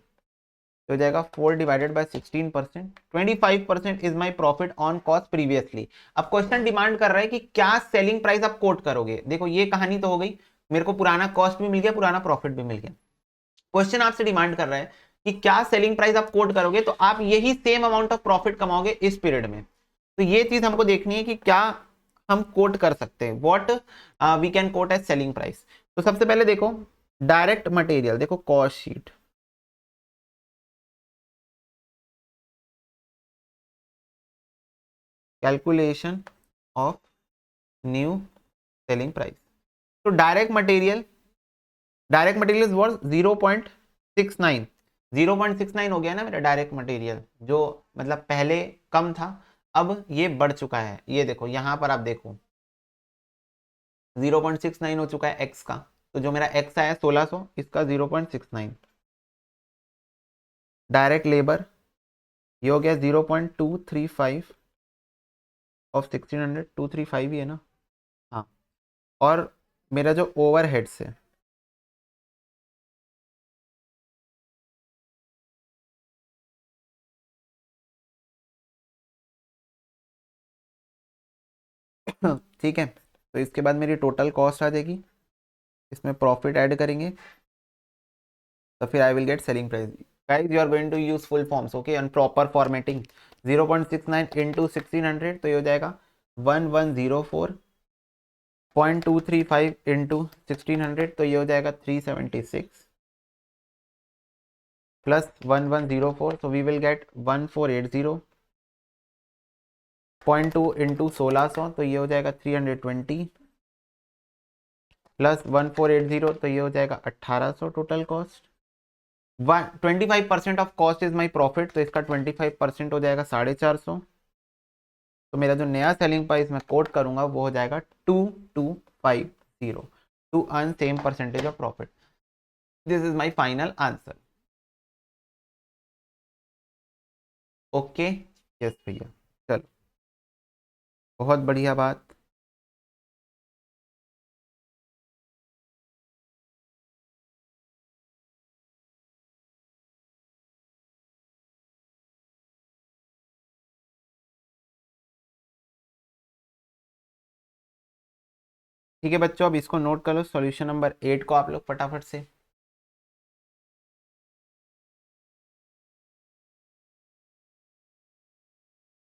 हो जाएगा 4 divided by 16%, 25% is my profit on cost previously. अब question demand कर रहा है कि क्या सेलिंग प्राइस आप कोट करोगे। देखो ये कहानी तो हो गई, मेरे को पुराना कॉस्ट भी मिल गया, पुराना प्रॉफिट भी मिल गया। क्वेश्चन आपसे डिमांड कर रहा है कि क्या सेलिंग प्राइस आप कोट करोगे, तो आप यही सेम अमाउंट ऑफ प्रॉफिट कमाओगे इस पीरियड में। तो ये चीज हमको देखनी है कि क्या हम कोट कर सकते हैं, what we can quote as selling price. तो सबसे पहले देखो डायरेक्ट मटेरियल, देखो cost sheet, calculation of new selling price. तो डायरेक्ट मटेरियल इज वर्थ 0.69, 0.69 हो गया ना मेरा डायरेक्ट मटेरियल, जो मतलब पहले कम था अब ये बढ़ चुका है। ये देखो यहां पर आप देखो 0.69 हो चुका है x का, तो जो मेरा x आया 1600, इसका 0.69। डायरेक्ट लेबर ये हो गया 0.235 ऑफ 1600, 235 ही है ना, हाँ। और मेरा जो ओवरहेड्स है ठीक है, तो इसके बाद मेरी टोटल कॉस्ट आ जाएगी, इसमें प्रॉफिट ऐड करेंगे, तो फिर I will get selling price. Guys you are going to use full forms, okay, and proper formatting. 0.69 into 1600 तो ये हो जाएगा 1104, 0.235 इंटू 1600 तो ये हो जाएगा 376, प्लस 1104, तो वी विल गेट 1480, 0.2 इंटू 1600 तो ये हो जाएगा 320, प्लस 1480 तो ये हो जाएगा 1800 total cost. 25% of cost is my profit, तो इसका 25% हो जाएगा 450। तो मेरा जो नया सेलिंग प्राइस मैं कोट करूंगा वो हो जाएगा 2250 to earn same percentage of profit. This is my final answer. Okay, yes भैया, चलो बहुत बढ़िया बात। ठीक है बच्चों, अब इसको नोट कर लो, सॉल्यूशन नंबर 8 को आप लोग फटाफट से।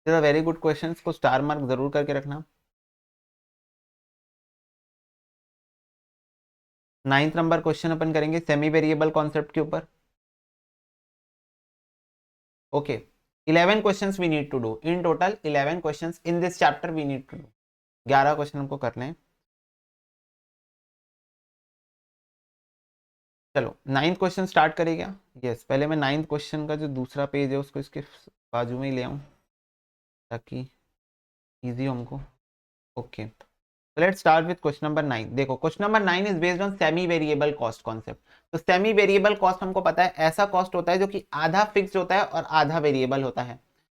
वेरी गुड क्वेश्चन को स्टार मार्क जरूर करके रखना। 9th नंबर क्वेश्चन अपन करेंगे सेमी वेरिएबल कॉन्सेप्ट के ऊपर। Okay, 11 questions we need to do in total, 11 questions in this chapter we need to do. 11 question हमको करने हैं। चलो 9th क्वेश्चन स्टार्ट करेगा। यस, पहले मैं 9th क्वेश्चन का जो दूसरा पेज है उसको इसके बाजू में ही ले आऊं ताकि इजी हो हमको। Okay, let's start with question number 9। देखो question number 9 is based on semi variable cost concept. तो सेमी वेरिएबल कॉस्ट हमको पता है ऐसा कॉस्ट होता है जो कि आधा फिक्स होता है और आधा वेरिएबल होता है।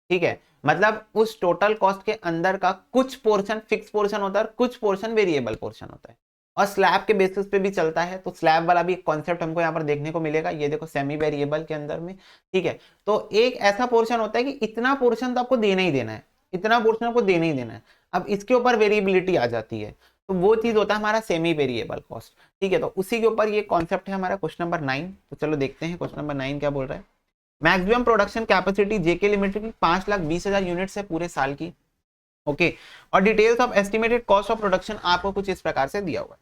ठीक है, मतलब उस टोटल कॉस्ट के अंदर का कुछ पोर्शन फिक्स पोर्शन होता है और कुछ पोर्शन वेरिएबल पोर्शन होता है, और स्लैब के बेसिस पे भी चलता है। तो स्लैब वाला भी एक कॉन्सेप्ट हमको यहाँ पर देखने को मिलेगा, ये देखो सेमी वेरिएबल के अंदर में। ठीक है, तो एक ऐसा पोर्शन होता है कि इतना पोर्शन तो आपको देना ही देना है, इतना पोर्शन आपको देना ही देना है। अब इसके ऊपर वेरिएबिलिटी आ जाती है, तो वो चीज होता है हमारा सेमी वेरिएबल कॉस्ट। ठीक है, तो उसी के ऊपर ये कॉन्सेप्ट है हमारा क्वेश्चन नंबर 9। तो चलो देखते हैं क्वेश्चन नंबर 9 क्या बोल रहा है। मैक्सिमम प्रोडक्शन कैपेसिटी जेके लिमिटेड की 5,20,000 यूनिट्स है पूरे साल की। ओके, और details of estimated cost of production आपको कुछ इस प्रकार से दिया हुआ है।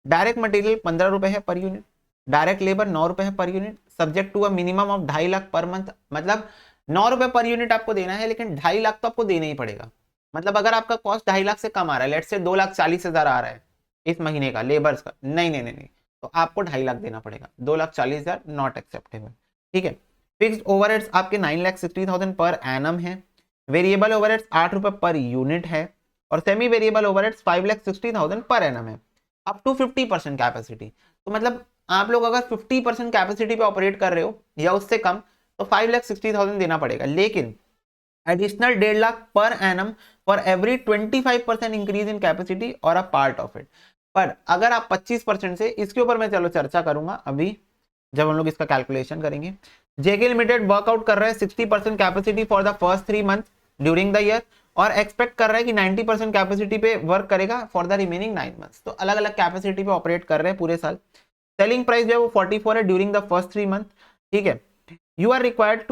डायरेक्ट मटेरियल 15 रुपए है पर यूनिट, डायरेक्ट लेबर 9 रुपए है per unit, subject to a minimum of 2.5 lakh per month. मतलब 9 रुपए पर यूनिट आपको देना है, लेकिन 2.5 लाख तो आपको देना ही पड़ेगा। मतलब अगर आपका कॉस्ट 2.5 लाख से कम आ रहा है, लेट से 2,40,000 आ रहा है इस महीने का लेबर्स का, नहीं नहीं नहीं नहीं, तो आपको 2.5 लाख देना पड़ेगा। 2,40,000 नॉट एक्सेप्टेबल। ठीक है, फिक्स्ड ओवरहेड्स आपके 9,60,000 पर एनम है, वेरिएबल ओवरहेड्स 8 रुपए पर यूनिट है, और semi variable overheads 5,60,000 per annum है, अप टू 50% कैपेसिटी। तो मतलब आप लोग अगर 50% कैपेसिटी पे ऑपरेट कर रहे हो या उससे कम, तो 5,60,000 देना पड़ेगा। लेकिन additional 1.5 lakh per annum for every 25% increase in capacity और अ पार्ट ऑफ इट। पर अगर आप 25% से, इसके ऊपर मैं चलो चर्चा करूंगा अभी जब हम लोग इसका कैलकुलेशन करेंगे। जेके लिमिटेड वर्कआउट कर रहा है 60% capacity for the first 3 month during the year, और एक्सपेक्ट कर रहा है कि 90% कैपेसिटी पे वर्क करेगा फॉर द रिमेनिंग 9 मंथ्स। तो अलग अलग कैपेसिटी पे ऑपरेट कर रहे हैं पूरे साल। सेलिंग प्राइस जो है वो 44 है ड्यूरिंग द फर्स्ट 3 मंथ। ठीक है, you are required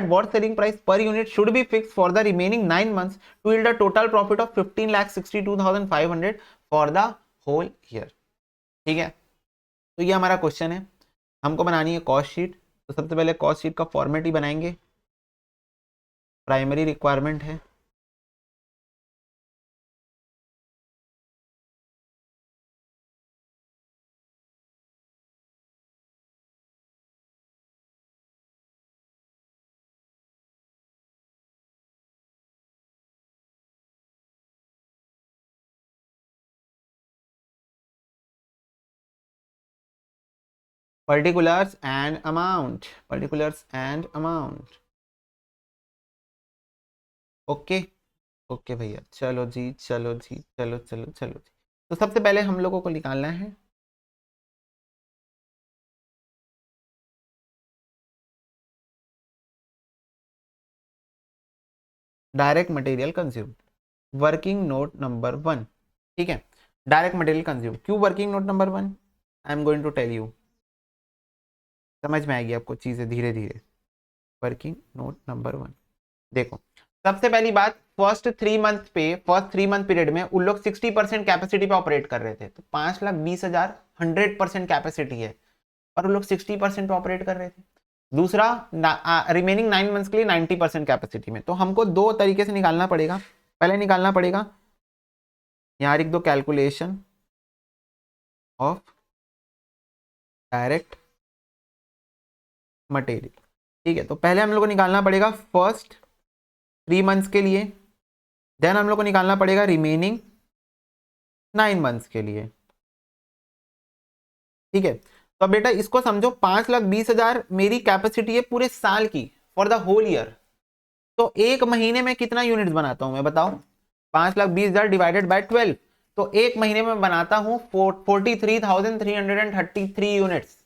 what selling price per unit should be fixed for the remaining 9 months to yield a total profit of 15,62,500 for the whole year। ठीक है, तो ये हमारा क्वेश्चन है, हमको बनानी है कॉस्ट शीट। तो सबसे पहले कॉस्ट शीट का फॉर्मेट ही बनाएंगे, प्राइमरी रिक्वायरमेंट है। particulars and amount। Okay okay भैया, चलो जी चलो जी चलो चलो चलो जी। तो सबसे पहले हम लोगों को निकालना है direct material consume, working note number 1। ठीक है, डायरेक्ट मटेरियल कंज्यूम, क्यों working note number 1, I am going to tell you. समझ में आएगी आपको चीजें धीरे धीरे। वर्किंग नोट नंबर 1, देखो सबसे पहली बात, फर्स्ट 3 मंथ पीरियड में उन लोग 60% कैपेसिटी पे ऑपरेट कर रहे थे। तो 5,20,000 100% कैपेसिटी है, और उन लोग 60% पे ऑपरेट कर रहे थे। दूसरा, रिमेनिंग 9 मंथ्स के लिए 90% कैपेसिटी में। तो हमको दो तरीके से निकालना पड़ेगा। पहले निकालना पड़ेगा, यहाँ लिख दो कैलकुलेशन ऑफ डायरेक्ट मटेरियल। ठीक है, तो पहले हम लोग को निकालना पड़ेगा फर्स्ट 3 मंथ्स के लिए, देन हम लोग को निकालना पड़ेगा रिमेनिंग 9 मंथ्स के लिए। ठीक है, तो अब बेटा इसको समझो, 5,20,000 मेरी कैपेसिटी है पूरे साल की, फॉर द होल ईयर। तो एक महीने में कितना यूनिट्स बनाता हूं मैं, बताओ। 5,20,000 डिवाइडेड बाय 12, तो एक महीने में बनाता हूं 43,333 यूनिट्स।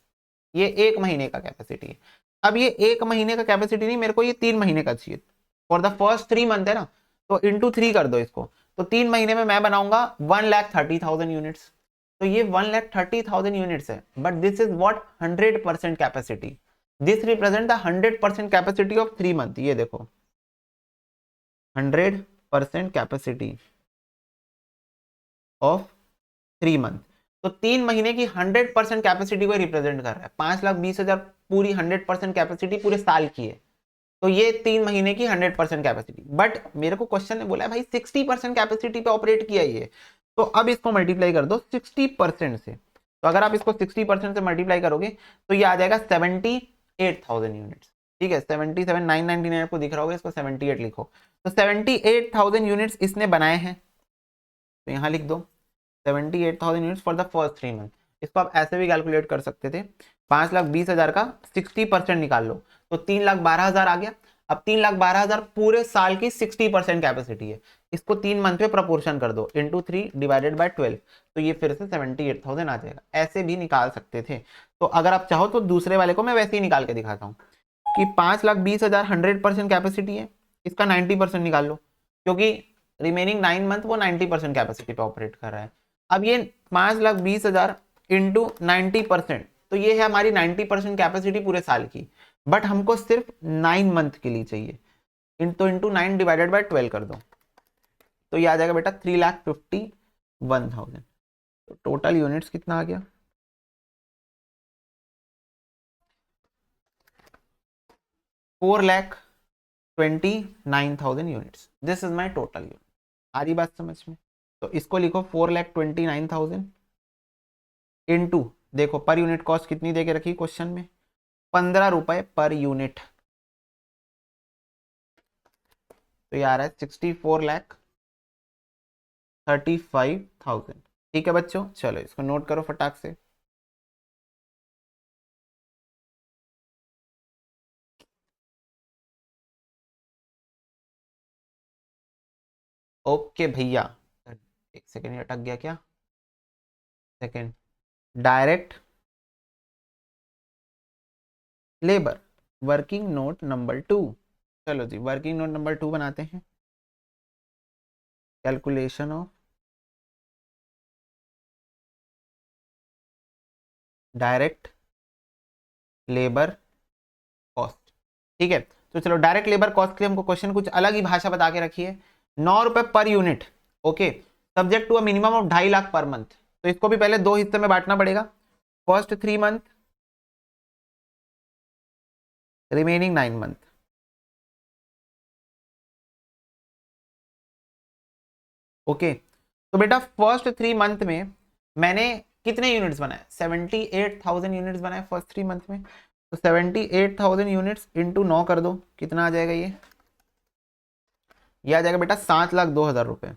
ये एक महीने का कैपेसिटी है। अब ये एक महीने का कैपेसिटी नहीं, मेरे को ये 3 महीने का चाहिए फॉर द फर्स्ट 3 मंथ है ना, तो इंटू 3 कर दो इसको। तो 3 महीने में मैं बनाऊंगा 1,30,000 यूनिट्स। तो ये 1,30,000 यूनिट्स है, but this is what 100% capacity. This represent the 100% capacity of 3 month. ये देखो 100% कैपेसिटी ऑफ 3 मंथ। तो 3 महीने की 100% कैपेसिटी को रिप्रेजेंट कर रहा है। 5,20,000 पूरी 100% कैपेसिटी पूरे साल की है, तो ये 3 महीने की 100% कैपेसिटी। बट मेरे को क्वेश्चन ने बोला है भाई 60% कैपेसिटी पे ऑपरेट किया ये, तो अब इसको मल्टीप्लाई कर दो 60% से। तो अगर आप इसको 60% से मल्टीप्लाई करोगे तो ये आ जाएगा 78,000 यूनिट्स। ठीक है, 77,999 आपको दिख रहा होगा, इसको 78 लिखो। तो 78,000 यूनिट्स इसने बनाए हैं, तो यहाँ लिख दो 78,000 units for the first 3 month. इसको आप ऐसे भी कैलकुलेट कर सकते थे, 5,20,000 का 60% निकाल लो तो 3,12,000 आ गया। अब 3,12,000 पूरे साल की 60% कैपेसिटी है, इसको 3 मंथ में प्रपोर्शन कर दो, इंटू 3 डिवाइडेड बाय 12, तो ये फिर से 78,000 आ जाएगा। ऐसे भी निकाल सकते थे। तो अगर आप चाहो तो दूसरे वाले को मैं वैसे ही निकाल के दिखाता हूँ कि 5,20,000 100% कैपेसिटी है, इसका 90% निकाल लो, क्योंकि रिमेनिंग 9 मंथ वो 90% कैपेसिटी पे ऑपरेट कर रहा है। अब ये 5,20,000 इंटू 90%, तो ये है हमारी 90% कैपेसिटी पूरे साल की, बट हमको सिर्फ 9 मंथ के लिए चाहिए। इंटू 9 डिवाइडेड बाय 12 कर दो, तो ये आ जाएगा बेटा 3,51,000। तो टोटल यूनिट्स कितना आ गया? 4,29,000 units. This is my total unit. आ रही बात समझ में? तो इसको लिखो 4,29,000 इंटू, देखो पर यूनिट कॉस्ट कितनी दे के रखी क्वेश्चन में, 15 रुपए पर यूनिट। तो ये आ रहा है 64,35,000। ठीक है बच्चों, चलो इसको नोट करो फटाक से। ओके भैया, एक सेकेंड, अटक गया क्या? Second, direct labour working note number 2। चलो जी, वर्किंग नोट नंबर 2 बनाते हैं। Calculation of direct labour cost. ठीक है, तो चलो डायरेक्ट लेबर कॉस्ट के लिए हमको क्वेश्चन कुछ अलग ही भाषा बता के रखी है। 9 रुपए per unit, okay, subject to a minimum of 2.5 lakh per month. तो इसको भी पहले 2 हिस्से में बांटना पड़ेगा, first 3 month, remaining 9 month. Okay, तो बेटा फर्स्ट 3 मंथ में मैंने कितने यूनिट्स बनाए? 78,000 यूनिट्स बनाए फर्स्ट 3 मंथ में। तो 78,000 यूनिट्स इंटू 9 कर दो, कितना आ जाएगा ये आ जाएगा बेटा 7,02,000 रुपये।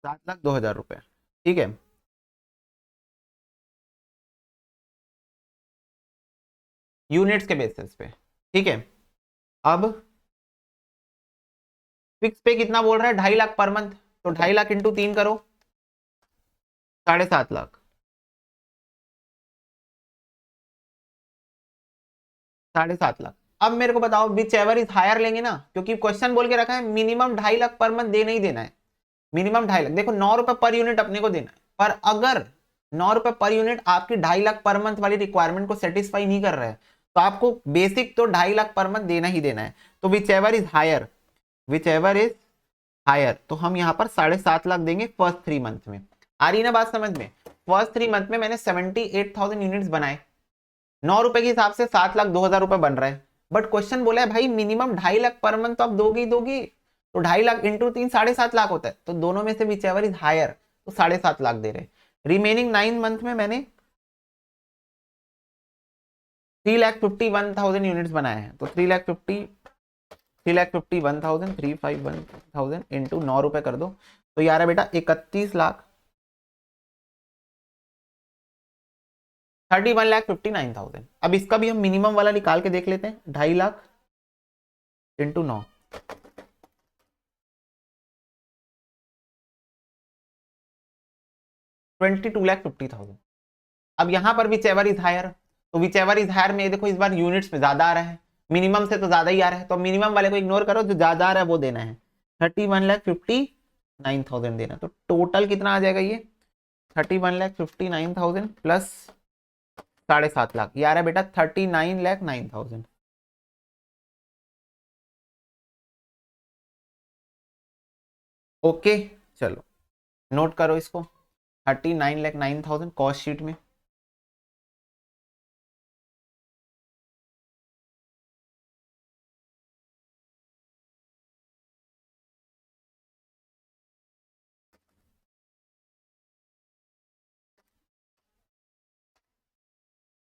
7,02,000 रुपये, ठीक है। यूनिट्स के बेसिस पे, ठीक है। अब फिक्स पे कितना बोल रहा है? 2.5 लाख पर मंथ। तो 2.5 लाख इंटू 3 करो, 7.5 लाख। 7.5 लाख। अब मेरे को बताओ विच एवर इज हायर लेंगे ना, क्योंकि क्वेश्चन बोल के रखा है मिनिमम 2.5 लाख पर मंथ देना ही देना है। मिनिमम 2.5 लाख, देखो 9 रुपए पर यूनिट अपने को देना है, पर अगर 9 रुपए पर यूनिट आपकी 2.5 लाख पर मंथ वाली रिक्वायरमेंट को सेटिस्फाई नहीं कर रहा है, तो आपको बेसिक तो 2.5 लाख पर मंथ देना ही देना है। तो whichever is higher, whichever is higher, तो हम यहाँ पर 7.5 लाख देंगे फर्स्ट 3 मंथ में। आ रही ना बात समझ में? फर्स्ट 3 मंथ में मैंने 78,000 यूनिट्स बनाए, 9 रुपए के हिसाब से 7,02,000 रुपए बन रहा है। बट क्वेश्चन बोला है भाई मिनिमम 2.5 लाख पर मंथ तो आप दोगे ही दोगे, तो 2.5 लाख इंटू 3 7.5 लाख होता है। तो दोनों में से विच एवर इज हायर, तो 7.5 लाख दे रहे। रिमेनिंग 9 मंथ में मैंने 3,51,000 यूनिट्स बनाए हैं। तो 3,51,000 इंटू 9 रुपए कर दो, तो यार है बेटा 31,00,000 31,59,000। अब इसका भी हम मिनिमम वाला निकाल के देख लेते हैं। 2.5 लाख इंटू 9, 22,50,000। अब यहां पर विच एवर इज हायर, तो विच एवर इज हायर में देखो इस बार यूनिट्स में ज्यादा आ रहा है, मिनिमम से तो ज्यादा ही आ रहा है, तो मिनिमम वाले को इग्नोर करो, जो ज्यादा आ रहा है वो देना है। 31,59,000 देना, तो टोटल कितना आ जाएगा ये? 31,59,000 प्लस 7.5 लाख, ये आ रहा है बेटा 39,09,000। ओके, चलो नोट करो इसको, 39,09,000 कॉस्ट शीट में।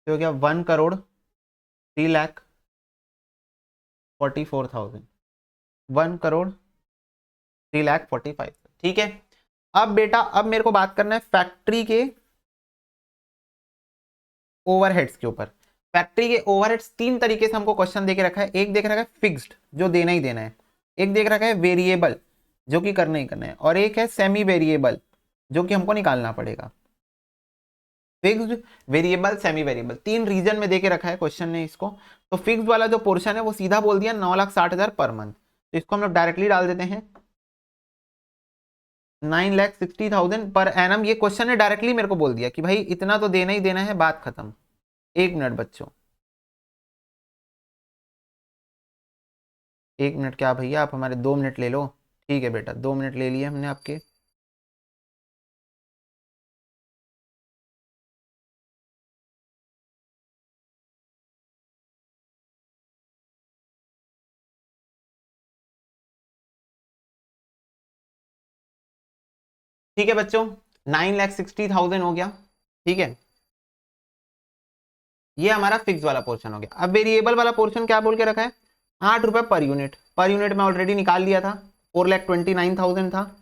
तो हो गया 1,03,44,000, 1,03,45,000, ठीक है। अब बेटा अब मेरे को बात करना है फैक्ट्री के ओवरहेड्स के ऊपर। फैक्ट्री के ओवरहेड्स 3 तरीके से हमको क्वेश्चन देके रखा है। एक देख रखा है फिक्स्ड, जो देना ही देना है, एक देख रखा है वेरिएबल, जो कि करना ही करना है, और एक है सेमी वेरिएबल, जो कि हमको निकालना पड़ेगा। फिक्स्ड, वेरिएबल, सेमी वेरिएबल, तीन रीजन में देके रखा है क्वेश्चन ने इसको। तो फिक्स्ड वाला जो पोर्शन है वो सीधा बोल दिया 9,60,000 पर मंथ, तो इसको हम लोग डायरेक्टली डाल देते हैं 9,60,000 पर एनम। ये क्वेश्चन ने डायरेक्टली मेरे को बोल दिया कि भाई इतना तो देना ही देना है, बात खत्म। एक मिनट बच्चों, एक मिनट क्या भैया, आप हमारे 2 मिनट ले लो। ठीक है बेटा, 2 मिनट ले लिए हमने आपके। ठीक है बच्चों, 9,60,000 हो गया। ठीक है, ये हमारा फिक्स वाला पोर्शन हो गया। अब वेरिएबल वाला पोर्शन क्या बोल के रखा है, 8 रुपए पर यूनिट। पर यूनिट में ऑलरेडी निकाल लिया था, 4,29,000 था,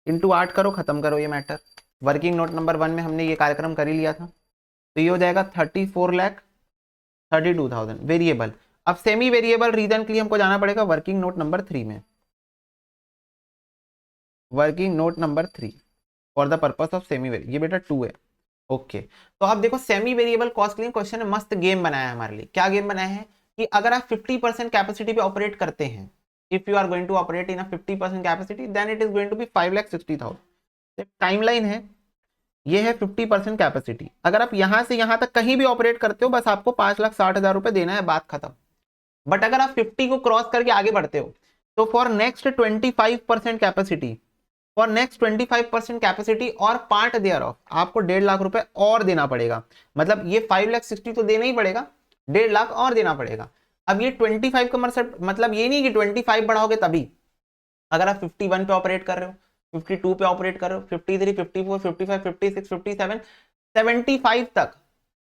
इंटू 8 करो, खत्म करो ये मैटर। वर्किंग नोट नंबर 1 में हमने ये कार्यक्रम कर ही लिया था, तो ये हो जाएगा 34,32,000 वेरिएबल। अब सेमी वेरिएबल रीजन के लिए हमको जाना पड़ेगा वर्किंग नोट नंबर 3 में, working note number 3 for the purpose of semi variable, ये बेटा 2 है। ओके, तो आप देखो सेमी वेरिएबल कॉस्ट के लिए क्वेश्चन ने मस्त गेम बनाया है हमारे लिए। क्या गेम बनाया है कि अगर आप 50% कैपेसिटी पे ऑपरेट करते हैं, if you are going to operate in a 50% capacity, then it is going to be 5,60,000। Timeline है, ये है 50% कैपेसिटी। अगर आप यहां से यहां तक कहीं भी ऑपरेट करते हो, बस आपको 5,60,000 रुपए देना है, बात खत्म। बट अगर आप 50 को क्रॉस करके आगे बढ़ते हो, तो for next 25% capacity, for next 25% capacity और पार्ट देयर ऑफ, आपको 1.5 लाख रुपए और देना पड़ेगा। मतलब ये 5,60,000 तो देना ही पड़ेगा, 1.5 लाख और देना पड़ेगा। अब ये 25 का मतलब ये नहीं कि 25 बढ़ाओगे तभी। अगर आप 51 पे ऑपरेट कर रहे हो, 52 पे ऑपरेट कर रहे हो, 53, 54, 55, 56, 57, 75 तक,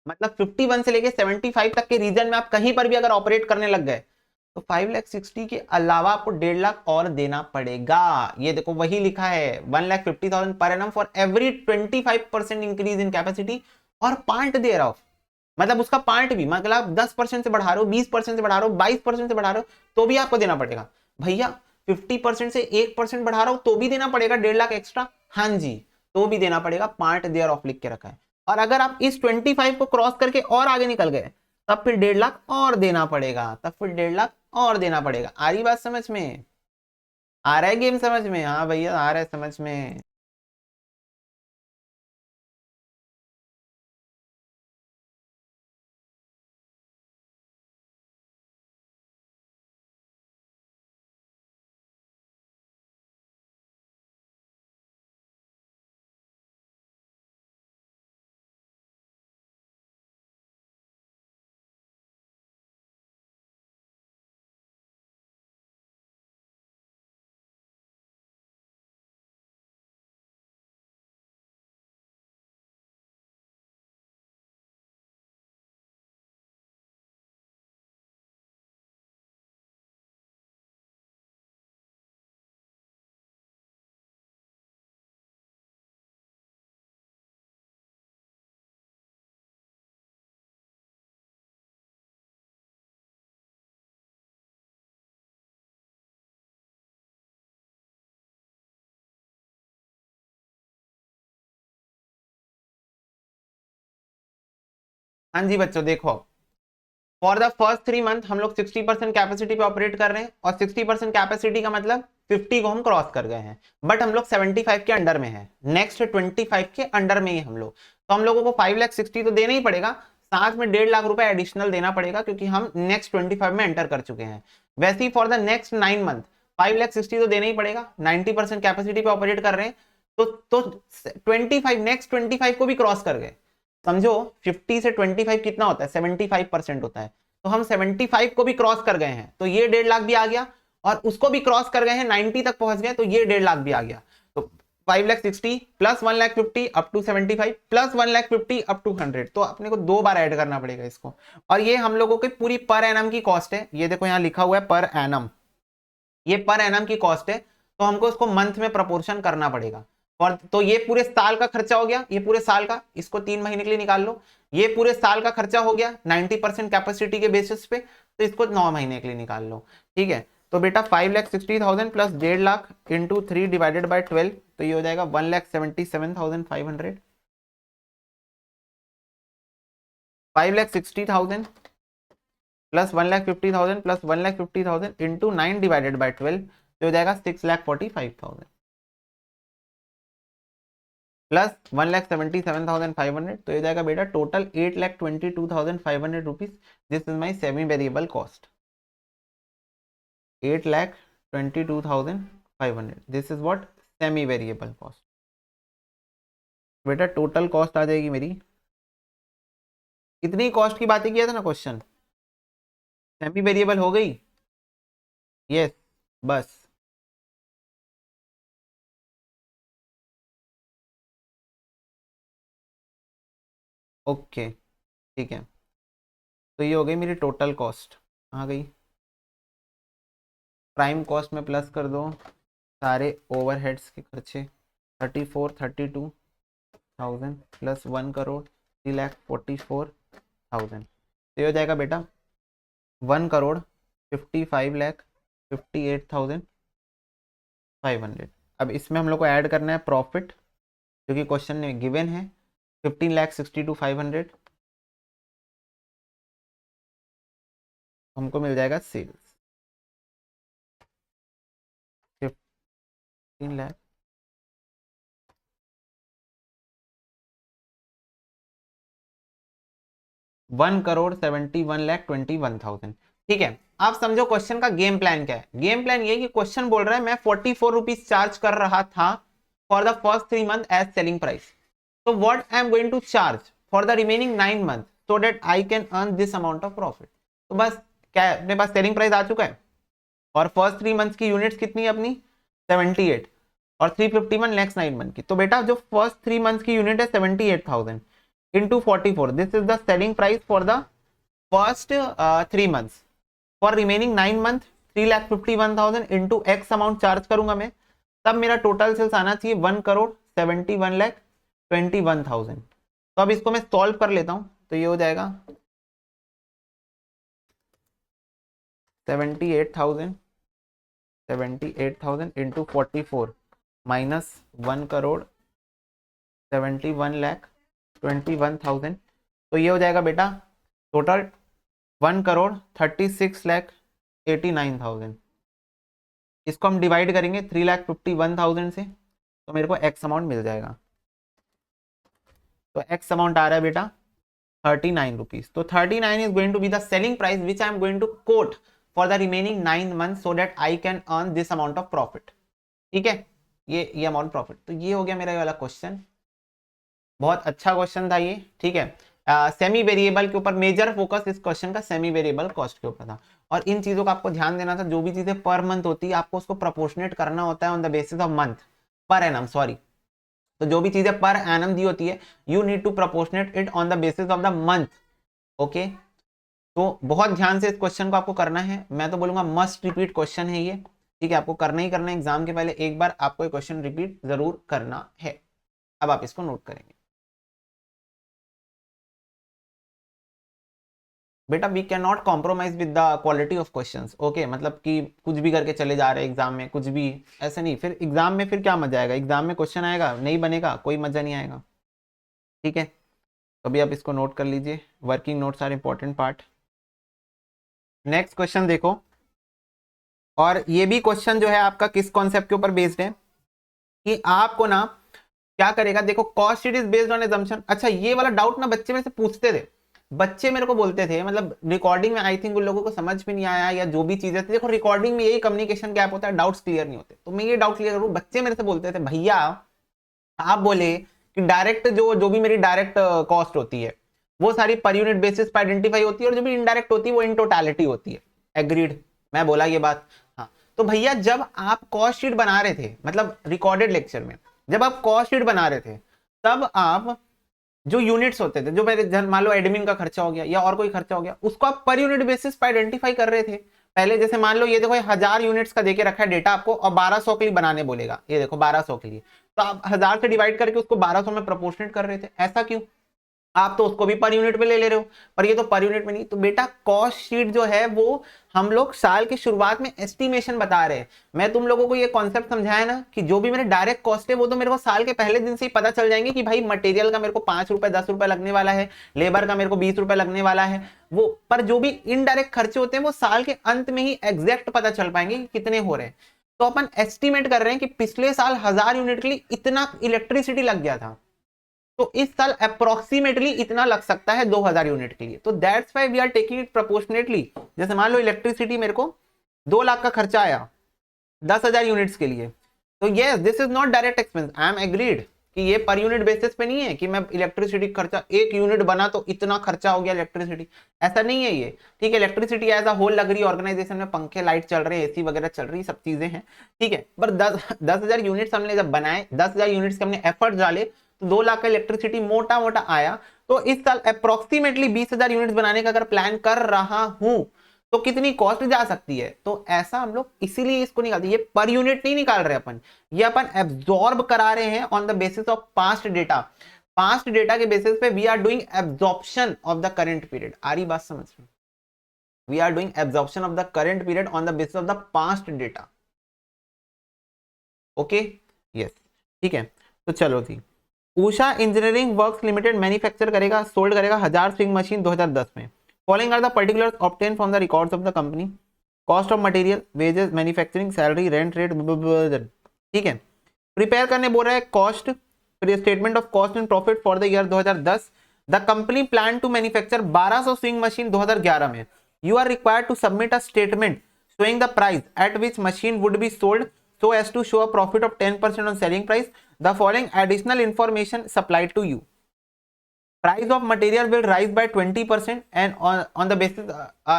मतलब 51 से लेके 75 तक के रीजन में आप कहीं पर भी अगर ऑपरेट करने लग गए, तो 5,60,000 के अलावा आपको 1.5 लाख और देना पड़ेगा। ये देखो वही लिखा है, 1,50,000 per annum for every 25% increase in capacity और पार्ट देयर ऑफ, मतलब उसका पार्ट भी, मतलब 10% से बढ़ा रहे हो, 20% से बढ़ा रहे हो, 22% से बढ़ा रहे हो, तो भी आपको देना पड़ेगा। भैया 50% से 1% बढ़ा रहा हो तो भी देना पड़ेगा 1.5 लाख एक्स्ट्रा, हाँ जी, तो भी देना पड़ेगा, पार्ट देयर ऑफ लिख के रखा है। और अगर आप इस 25 को क्रॉस करके और आगे निकल गए, तब फिर 1.5 लाख और देना पड़ेगा, तब फिर 1.5 लाख और देना पड़ेगा। आ रही बात समझ में, आ रहा है गेम समझ में? हाँ भैया आ रहा है समझ में। हाँ जी बच्चों देखो, फॉर द फर्स्ट 3 मंथ हम लोग 60% कैपेसिटी पे ऑपरेट कर रहे हैं, और 60% कैपेसिटी का मतलब 50 को हम क्रॉस कर गए हैं, बट हम लोग 75 के अंडर में है, नेक्स्ट 25 के अंडर में ही हम लोग। तो हम लोगों को 5,60,000 तो देना ही पड़ेगा, साथ में 1.5 लाख रुपए एडिशनल देना पड़ेगा, क्योंकि हम नेक्स्ट 25 में एंटर कर चुके हैं। वैसे ही फॉर द नेक्स्ट 9 मंथ 5,60,000 तो देना ही पड़ेगा, 90% कैपेसिटी पे ऑपरेट कर रहे हैं, तो 25 नेक्स्ट 25 को भी क्रॉस कर गए। समझो 50 से 25 कितना होता है, 75% होता है, तो हम 75 को भी क्रॉस कर गए हैं, तो ये 1.5 लाख भी आ गया, और उसको भी क्रॉस कर गए हैं, 90 तक पहुंच गए, तो ये 1.5 लाख भी आ गया। तो 5,60,000 plus 1,50,000 up to 75 plus 1,50,000 up to 100, तो अपने को 2 बार ऐड करना पड़ेगा इसको। और ये हम लोगों की पूरी पर एनम की कॉस्ट है, ये देखो यहाँ लिखा हुआ है पर एनम, ये पर एनम की कॉस्ट है, तो हमको इसको मंथ में प्रपोर्शन करना पड़ेगा। और तो ये पूरे साल का खर्चा हो गया, ये पूरे साल का, इसको 3 महीने के लिए निकाल लो, ये पूरे साल का खर्चा हो गया 90% कैपेसिटी के बेसिस पे, तो इसको 9 महीने के लिए निकाल लो। ठीक है, तो बेटा 5,60,000 plus 1.5 lakh into 3 divided by 12, तो ये हो जाएगा 1,77,500। 5,60,000 plus 1,50,000 plus 1,50,000 into 9 divided by 12 तो हो जाएगा 6,45,000 प्लस 1,77,500 तो ये जाएगा बेटा total 8,22,500 rupees. This is my semi variable cost 8,22,500 this is what semi variable cost. बेटा टोटल कॉस्ट आ जाएगी मेरी इतनी कॉस्ट की बात ही किया था ना क्वेश्चन, सेमी वेरिएबल हो गई। यस बस ओके ठीक है। तो ये हो गई मेरी टोटल कॉस्ट आ गई। प्राइम कॉस्ट में प्लस कर दो सारे ओवरहेड्स के खर्चे 32,000 प्लस 1,44,000 तो ये हो जाएगा बेटा 1,55,58,500। अब इसमें हम लोग को ऐड करना है प्रॉफिट जो कि क्वेश्चन में गिवन है 15,62,500 हमको मिल जाएगा सेल्स 15 लाख 1,71,21,000। ठीक है आप समझो क्वेश्चन का गेम प्लान क्या है। गेम प्लान ये कि क्वेश्चन बोल रहा है मैं 44 रुपीज चार्ज कर रहा था for the first 3 month as selling price, so what I am going to charge for the remaining 9 months so that I can earn this amount of profit। तो बस क्या है अपने पास सेलिंग प्राइस आ चुका है और फर्स्ट 3 मंथ्स की units कितनी है अपनी 78 और 351 नेक्स्ट 9 मंथ की। तो बेटा जो फर्स्ट 3 मंथ्स की यूनिट है 78,000 into 44 this is the selling price for the first 3 months for remaining 9 month 3,51,000 into x amount charge करूंगा मैं तब मेरा टोटल सेल्स आना चाहिए 1,71,21,000। तो अब इसको मैं सॉल्व कर लेता हूं तो ये हो जाएगा 78,000 इंटू 44 माइनस 1,71,21,000 तो ये हो जाएगा बेटा टोटल 1,36,89,000। इसको हम डिवाइड करेंगे 3,51,000 से तो मेरे को एक्स अमाउंट मिल जाएगा। तो एक्स अमाउंट आ रहा है बेटा 39 रुपीज। तो 39 is going to be the selling price which I am going to quote for the remaining 9 month so that I can earn this amount of profit. ठीक है ये amount profit. तो ये हो गया मेरा ये वाला क्वेश्चन, बहुत अच्छा क्वेश्चन था ये। ठीक है सेमी वेरिएबल के ऊपर मेजर फोकस इस क्वेश्चन का सेमी वेरिएबल कॉस्ट के ऊपर था और इन चीजों का आपको ध्यान देना था। जो भी चीजें पर मंथ होती है आपको उसको प्रोपोर्शनेट करना होता है on the basis of month per annum sorry. तो जो भी चीजें पर एनम दी होती है you need to proportionate it on the basis of the month. Okay तो बहुत ध्यान से इस क्वेश्चन को आपको करना है। मैं तो बोलूंगा मस्ट रिपीट क्वेश्चन है ये। ठीक है आपको करना ही करना है एग्जाम के पहले एक बार आपको ये क्वेश्चन रिपीट जरूर करना है। अब आप इसको नोट करेंगे बेटा we can not compromise with the quality of questions. Okay मतलब कि कुछ भी करके चले जा रहे हैं एग्जाम में कुछ भी ऐसे नहीं, फिर एग्जाम में फिर क्या मजा आएगा। एग्जाम में क्वेश्चन आएगा नहीं बनेगा कोई मजा नहीं आएगा। ठीक है तो अभी आप इसको नोट कर लीजिए, working notes are important part. Next question देखो और ये भी क्वेश्चन जो है आपका किस कॉन्सेप्ट के ऊपर बेस्ड है कि आपको ना क्या करेगा। देखो cost sheet is based on assumption. अच्छा ये वाला डाउट ना बच्चे में से पूछते थे, बच्चे मेरे को बोलते थे मतलब रिकॉर्डिंग में आई थिंक उन लोगों को समझ में नहीं आया या जो भी चीजें थी। देखो रिकॉर्डिंग में यही कम्युनिकेशन गैप होता है, डाउट्स क्लियर नहीं होते। तो मैं ये डाउट क्लियर करूँ, बच्चे मेरे से बोलते थे भैया आप बोले कि डायरेक्ट जो भी मेरी डायरेक्ट कॉस्ट होती है वो सारी पर यूनिट बेसिस पर आइडेंटिफाई होती है और जो भी इनडायरेक्ट होती है वो इन टोटलिटी होती है। एग्रीड, मैं बोला ये बात। हाँ तो भैया जब आप कॉस्ट शीट बना रहे थे मतलब रिकॉर्डेड लेक्चर में जब आप कॉस्ट शीट बना रहे थे तब आप जो यूनिट्स होते थे जो मेरे मान लो एडमिन का खर्चा हो गया या और कोई खर्चा हो गया उसको आप पर यूनिट बेसिस पर आइडेंटिफाई कर रहे थे। पहले जैसे मान लो ये देखो 1000 यूनिट्स का देके रखा है डेटा आपको और 1200 के लिए बनाने बोलेगा। ये देखो 1200 के लिए तो आप 1000 से डिवाइड करके उसको 1200 में प्रोपोर्शनेट कर रहे थे। ऐसा क्यों? आप तो उसको भी पर यूनिट पे ले रहे हो, पर ये तो पर यूनिट में नहीं। तो बेटा कॉस्ट शीट जो है वो हम लोग साल की शुरुआत में एस्टिमेशन बता रहे हैं। मैं तुम लोगों को ये कॉन्सेप्ट समझाया ना कि जो भी मेरे डायरेक्ट कॉस्ट है वो तो मेरे को साल के पहले दिन से ही पता चल जाएंगे कि भाई मटेरियल का मेरे को 5 रुपए 10 रुपए लगने वाला है, लेबर का मेरे को 20 रुपए लगने वाला है वो। पर जो भी इनडायरेक्ट खर्चे होते हैं वो साल के अंत में ही एग्जैक्ट पता चल पाएंगे कि कितने हो रहे हैं। तो अपन एस्टिमेट कर रहे हैं कि पिछले साल 1000 यूनिट के लिए इतना इलेक्ट्रिसिटी लग गया था, तो इस साल अप्रोक्सीमेटली इतना लग सकता है 2000 यूनिट के लिए। तो that's why we are taking it proportionately. जैसे मान लो इलेक्ट्रिसिटी मेरे को 2 लाख का खर्चा आया 10,000 यूनिट्स के लिए, तो yes this is not direct expense, I am agreed कि ये पर यूनिट बेसिस पे नहीं है कि मैं इलेक्ट्रिसिटी खर्चा 1 यूनिट बना तो इतना खर्चा हो गया इलेक्ट्रिसिटी, ऐसा नहीं है ये। ठीक है, इलेक्ट्रिसिटी एज अ होल लग रही है ऑर्गेनाइजेशन में, पंखे लाइट चल रहे हैं, एसी वगैरह चल रही, सब चीजें हैं। ठीक है, पर 10,000 यूनिट्स हमने जब बनाए, 10,000 यूनिट्स के हमने एफर्ट डाले, तो 2 लाख का इलेक्ट्रिसिटी मोटा मोटा आया। तो इस साल अप्रोक्सीमेटली 20,000 यूनिट्स बनाने का अगर प्लान कर रहा हूं तो कितनी कॉस्ट जा सकती है। तो ऐसा हम लोग इसीलिए इसको निकालते हैं, ये पर यूनिट नहीं निकाल रहे अपन, ये अपन एब्जॉर्ब करा रहे हैं on the basis of past data. Past data के बेसिस पे we are doing absorption of the current period. आ रही बात समझ में? We are doing absorption of the current period on the basis of the past data. Okay, yes, ठीक है। तो चलो थी, Usha engineering works limited manufacture करेगा, सोल्ड करेगा 1000 स्विंग मशीन 2010 में। Following are the particulars obtain from the records of the company. Cost of material, wages, manufacturing, salary, rent, rate. ठीक है, प्रिपेयर करने बोल रहा है cost, statement of cost and profit for the year 2010। The company plan to manufacture 1200 sewing machine 2011 में। You are required to submit a statement showing the price at which machine would be sold so as to show a profit of 10% on selling price. The following additional information supplied to you. Price of material will rise by 20% and on the basis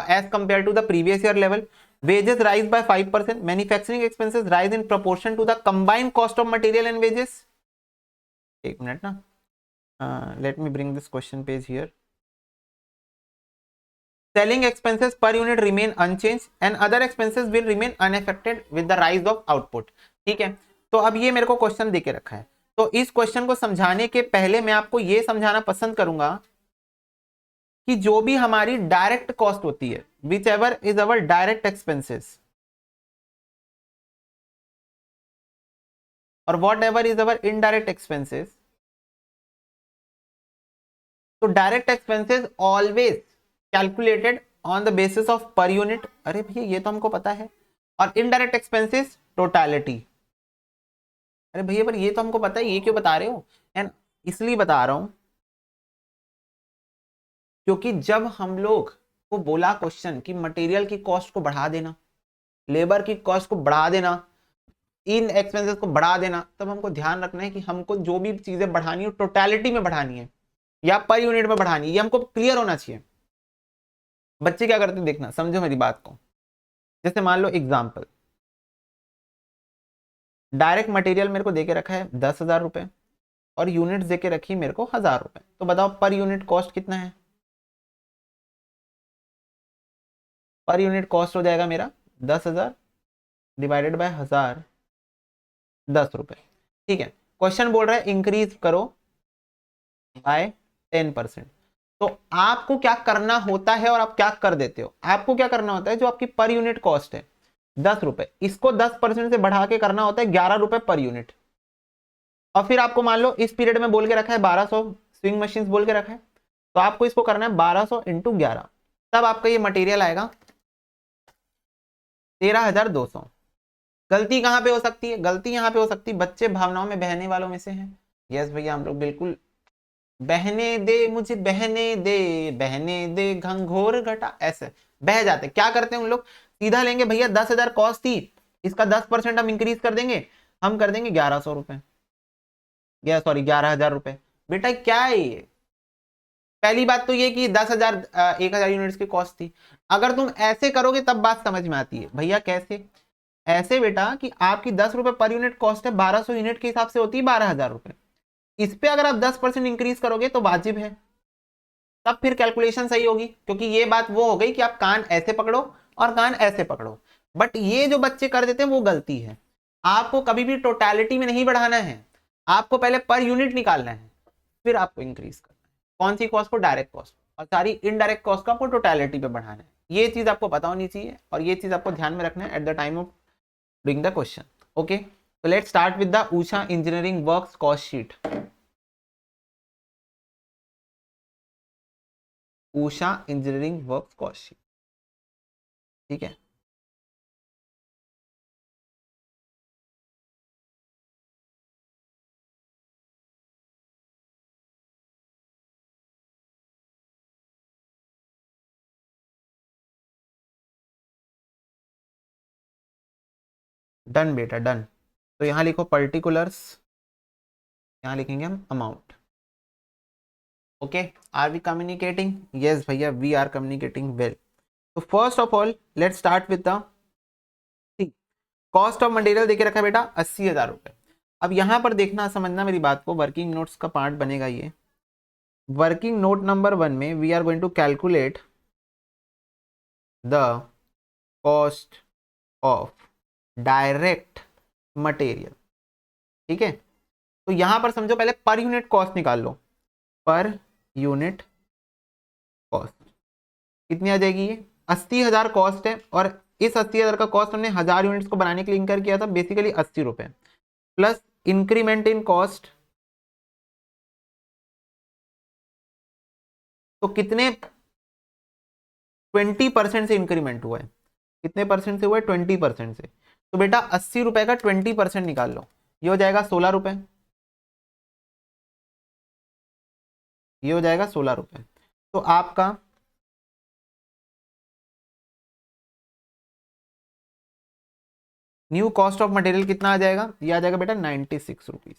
as compared to the previous year level. Wages rise by 5%. Manufacturing expenses rise in proportion to the combined cost of material and wages. एक minute ना, let me bring this question page here. Selling expenses per unit remain unchanged and other expenses will remain unaffected with the rise of output. ठीक है, तो अब ये मेरे को question देके रखा है, तो इस क्वेश्चन को समझाने के पहले मैं आपको ये समझाना पसंद करूंगा कि जो भी हमारी डायरेक्ट कॉस्ट होती है, whichever is our direct expenses और whatever is our indirect expenses, तो direct expenses always calculated on the basis of per unit. अरे भैया ये तो हमको पता है। और इनडायरेक्ट एक्सपेंसेस टोटलिटी। अरे भैया पर ये तो हमको पता है, ये क्यों बता रहे हो? एंड इसलिए बता रहा हूं क्योंकि जब हम लोग को बोला क्वेश्चन कि मटेरियल की कॉस्ट को बढ़ा देना, लेबर की कॉस्ट को बढ़ा देना, इन एक्सपेंसेस को बढ़ा देना, तब हमको ध्यान रखना है कि हमको जो भी चीजें बढ़ानी है टोटलिटी में बढ़ानी है या पर यूनिट में बढ़ानी है, ये हमको क्लियर होना चाहिए। बच्चे क्या करते हैं देखना, समझो मेरी बात को। जैसे मान लो एग्जाम्पल, डायरेक्ट मटेरियल मेरे को देके रखा है 10,000 रुपए और यूनिट देके रखी मेरे को 1000 रुपए, तो बताओ पर यूनिट कॉस्ट कितना है? पर यूनिट कॉस्ट हो जाएगा मेरा 10,000 डिवाइडेड बाय 1000, 10 रुपए। ठीक है, क्वेश्चन बोल रहा है इंक्रीज करो बाय 10%। तो आपको क्या करना होता है और आप क्या कर देते हो? आपको क्या करना होता है, जो आपकी पर यूनिट कॉस्ट है 10 रुपए, इसको 10% से बढ़ा के करना होता है 11 रुपए पर यूनिट। और फिर आपको मान लो इस पीरियड में बोल के रखा है 1200 स्विंग मशीन बोल के रखा है, तो आपको इसको करना है 1200 इंटू 11, तब आपका ये मटेरियल आएगा 13,200। गलती कहां पे हो सकती है? गलती यहां पे हो सकती है, बच्चे भावनाओं में बहने वालों में से हैं। यस भैया, हम लोग बिल्कुल बहने दे मुझे बहने दे घंघोर घटा, ऐसे बह जाते। क्या करते हैं उन लोग, सीधा लेंगे भैया 10,000 कॉस्ट थी, इसका 10% हम इंक्रीज कर देंगे, हम कर देंगे 1100 रुपए, या सॉरी 11,000 रुपए। बेटा क्या है ये? पहली बात तो ये कि 10,000 1,000 यूनिट्स की कॉस्ट थी। अगर तुम ऐसे करोगे तब बात समझ में आती है। भैया कैसे? ऐसे बेटा कि आपकी 10 रुपए पर यूनिट कॉस्ट है, 1200 यूनिट के हिसाब से होती है 12,000 रुपए। इस पे अगर आप 10% इंक्रीज करोगे तो वाजिब है, तब फिर कैलकुलेशन सही होगी। क्योंकि ये बात वो हो गई कि आप कान ऐसे पकड़ो और कान ऐसे पकड़ो, बट ये जो बच्चे कर देते हैं वो गलती है। आपको कभी भी टोटलिटी में नहीं बढ़ाना है, आपको पहले पर यूनिट निकालना है, फिर आपको इंक्रीज करना है। कौन सी कॉस्ट को? Direct cost. और सारी इनडायरेक्ट कॉस्ट को आपको टोटलिटी पे बढ़ाना है। ये चीज आपको पता होनी चाहिए और ये चीज आपको ध्यान में रखना है at the time of doing the question. Okay, तो let's start with the Usha engineering works cost sheet. Usha engineering works cost sheet, ठीक है। डन बेटा डन। तो यहां लिखो पर्टिकुलर्स, यहां लिखेंगे हम amount. Okay, are we communicating? Yes भैया, वी आर कम्युनिकेटिंग वेल। तो first of all let's start with the cost of material देके रखा है बेटा 80,000 रुपए। अब यहां पर देखना समझना मेरी बात को, वर्किंग नोट्स का पार्ट बनेगा ये। वर्किंग नोट नंबर 1 में we are going to calculate the cost of direct material, ठीक है। तो यहां पर समझो पहले पर यूनिट कॉस्ट निकाल लो। पर यूनिट कॉस्ट कितनी आ जाएगी? ये 80,000 कॉस्ट है और इस 80,000 का कॉस्ट हमने 1000 यूनिट्स को बनाने के लिए इंकर किया था, बेसिकली 80 रुपए प्लस इंक्रीमेंट इन कॉस्ट। तो कितने? 20% से इंक्रीमेंट हुआ है। कितने परसेंट से हुआ है? 20% से। तो बेटा 80 रुपए का 20% निकाल लो, ये हो जाएगा 16 रुपए। ये हो जाएगा 16 रुपए। तो आपका न्यू कॉस्ट ऑफ मटेरियल कितना आ जाएगा? ये आ जाएगा बेटा 96 rupees.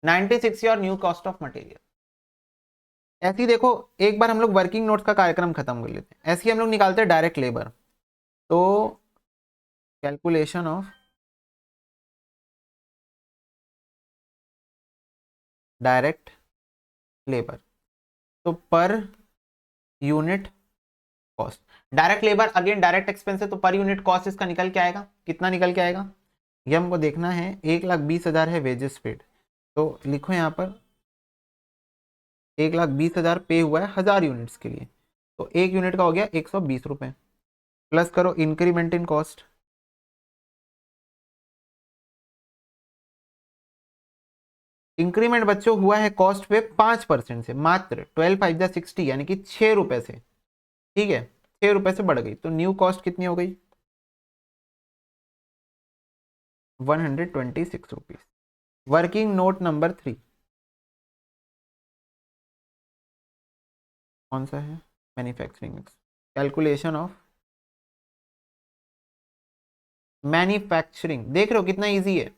96 your new cost of material. ऐसे ही देखो, एक बार हम लोग वर्किंग नोट्स का कार्यक्रम खत्म कर लेते हैं। ऐसे ही हम लोग निकालते हैं डायरेक्ट लेबर। तो कैलकुलेशन ऑफ डायरेक्ट लेबर, तो पर unit cost. Direct labour again direct expense है, तो पर यूनिट कॉस्ट इसका निकल के आएगा। कितना निकल के आएगा? ये हमको देखना है। 1,20,000 है वेजेस पेड, तो लिखो यहाँ पर 1,20,000 पे हुआ है 1000 यूनिट्स के लिए, तो एक यूनिट का हो गया 120 रुपए। प्लस करो इंक्रीमेंट इन कॉस्ट। इंक्रीमेंट बच्चों हुआ है कॉस्ट पे 5% से, मात्र 12 5 जा 60, यानी कि 6 रुपए से, ठीक है। 6 रुपए से बढ़ गई, तो न्यू कॉस्ट कितनी हो गई? 126 रुपीज। वर्किंग नोट नंबर 3 कौन सा है? मैन्युफैक्चरिंग। कैलकुलेशन ऑफ मैन्युफैक्चरिंग, देख रहे हो कितना इजी है?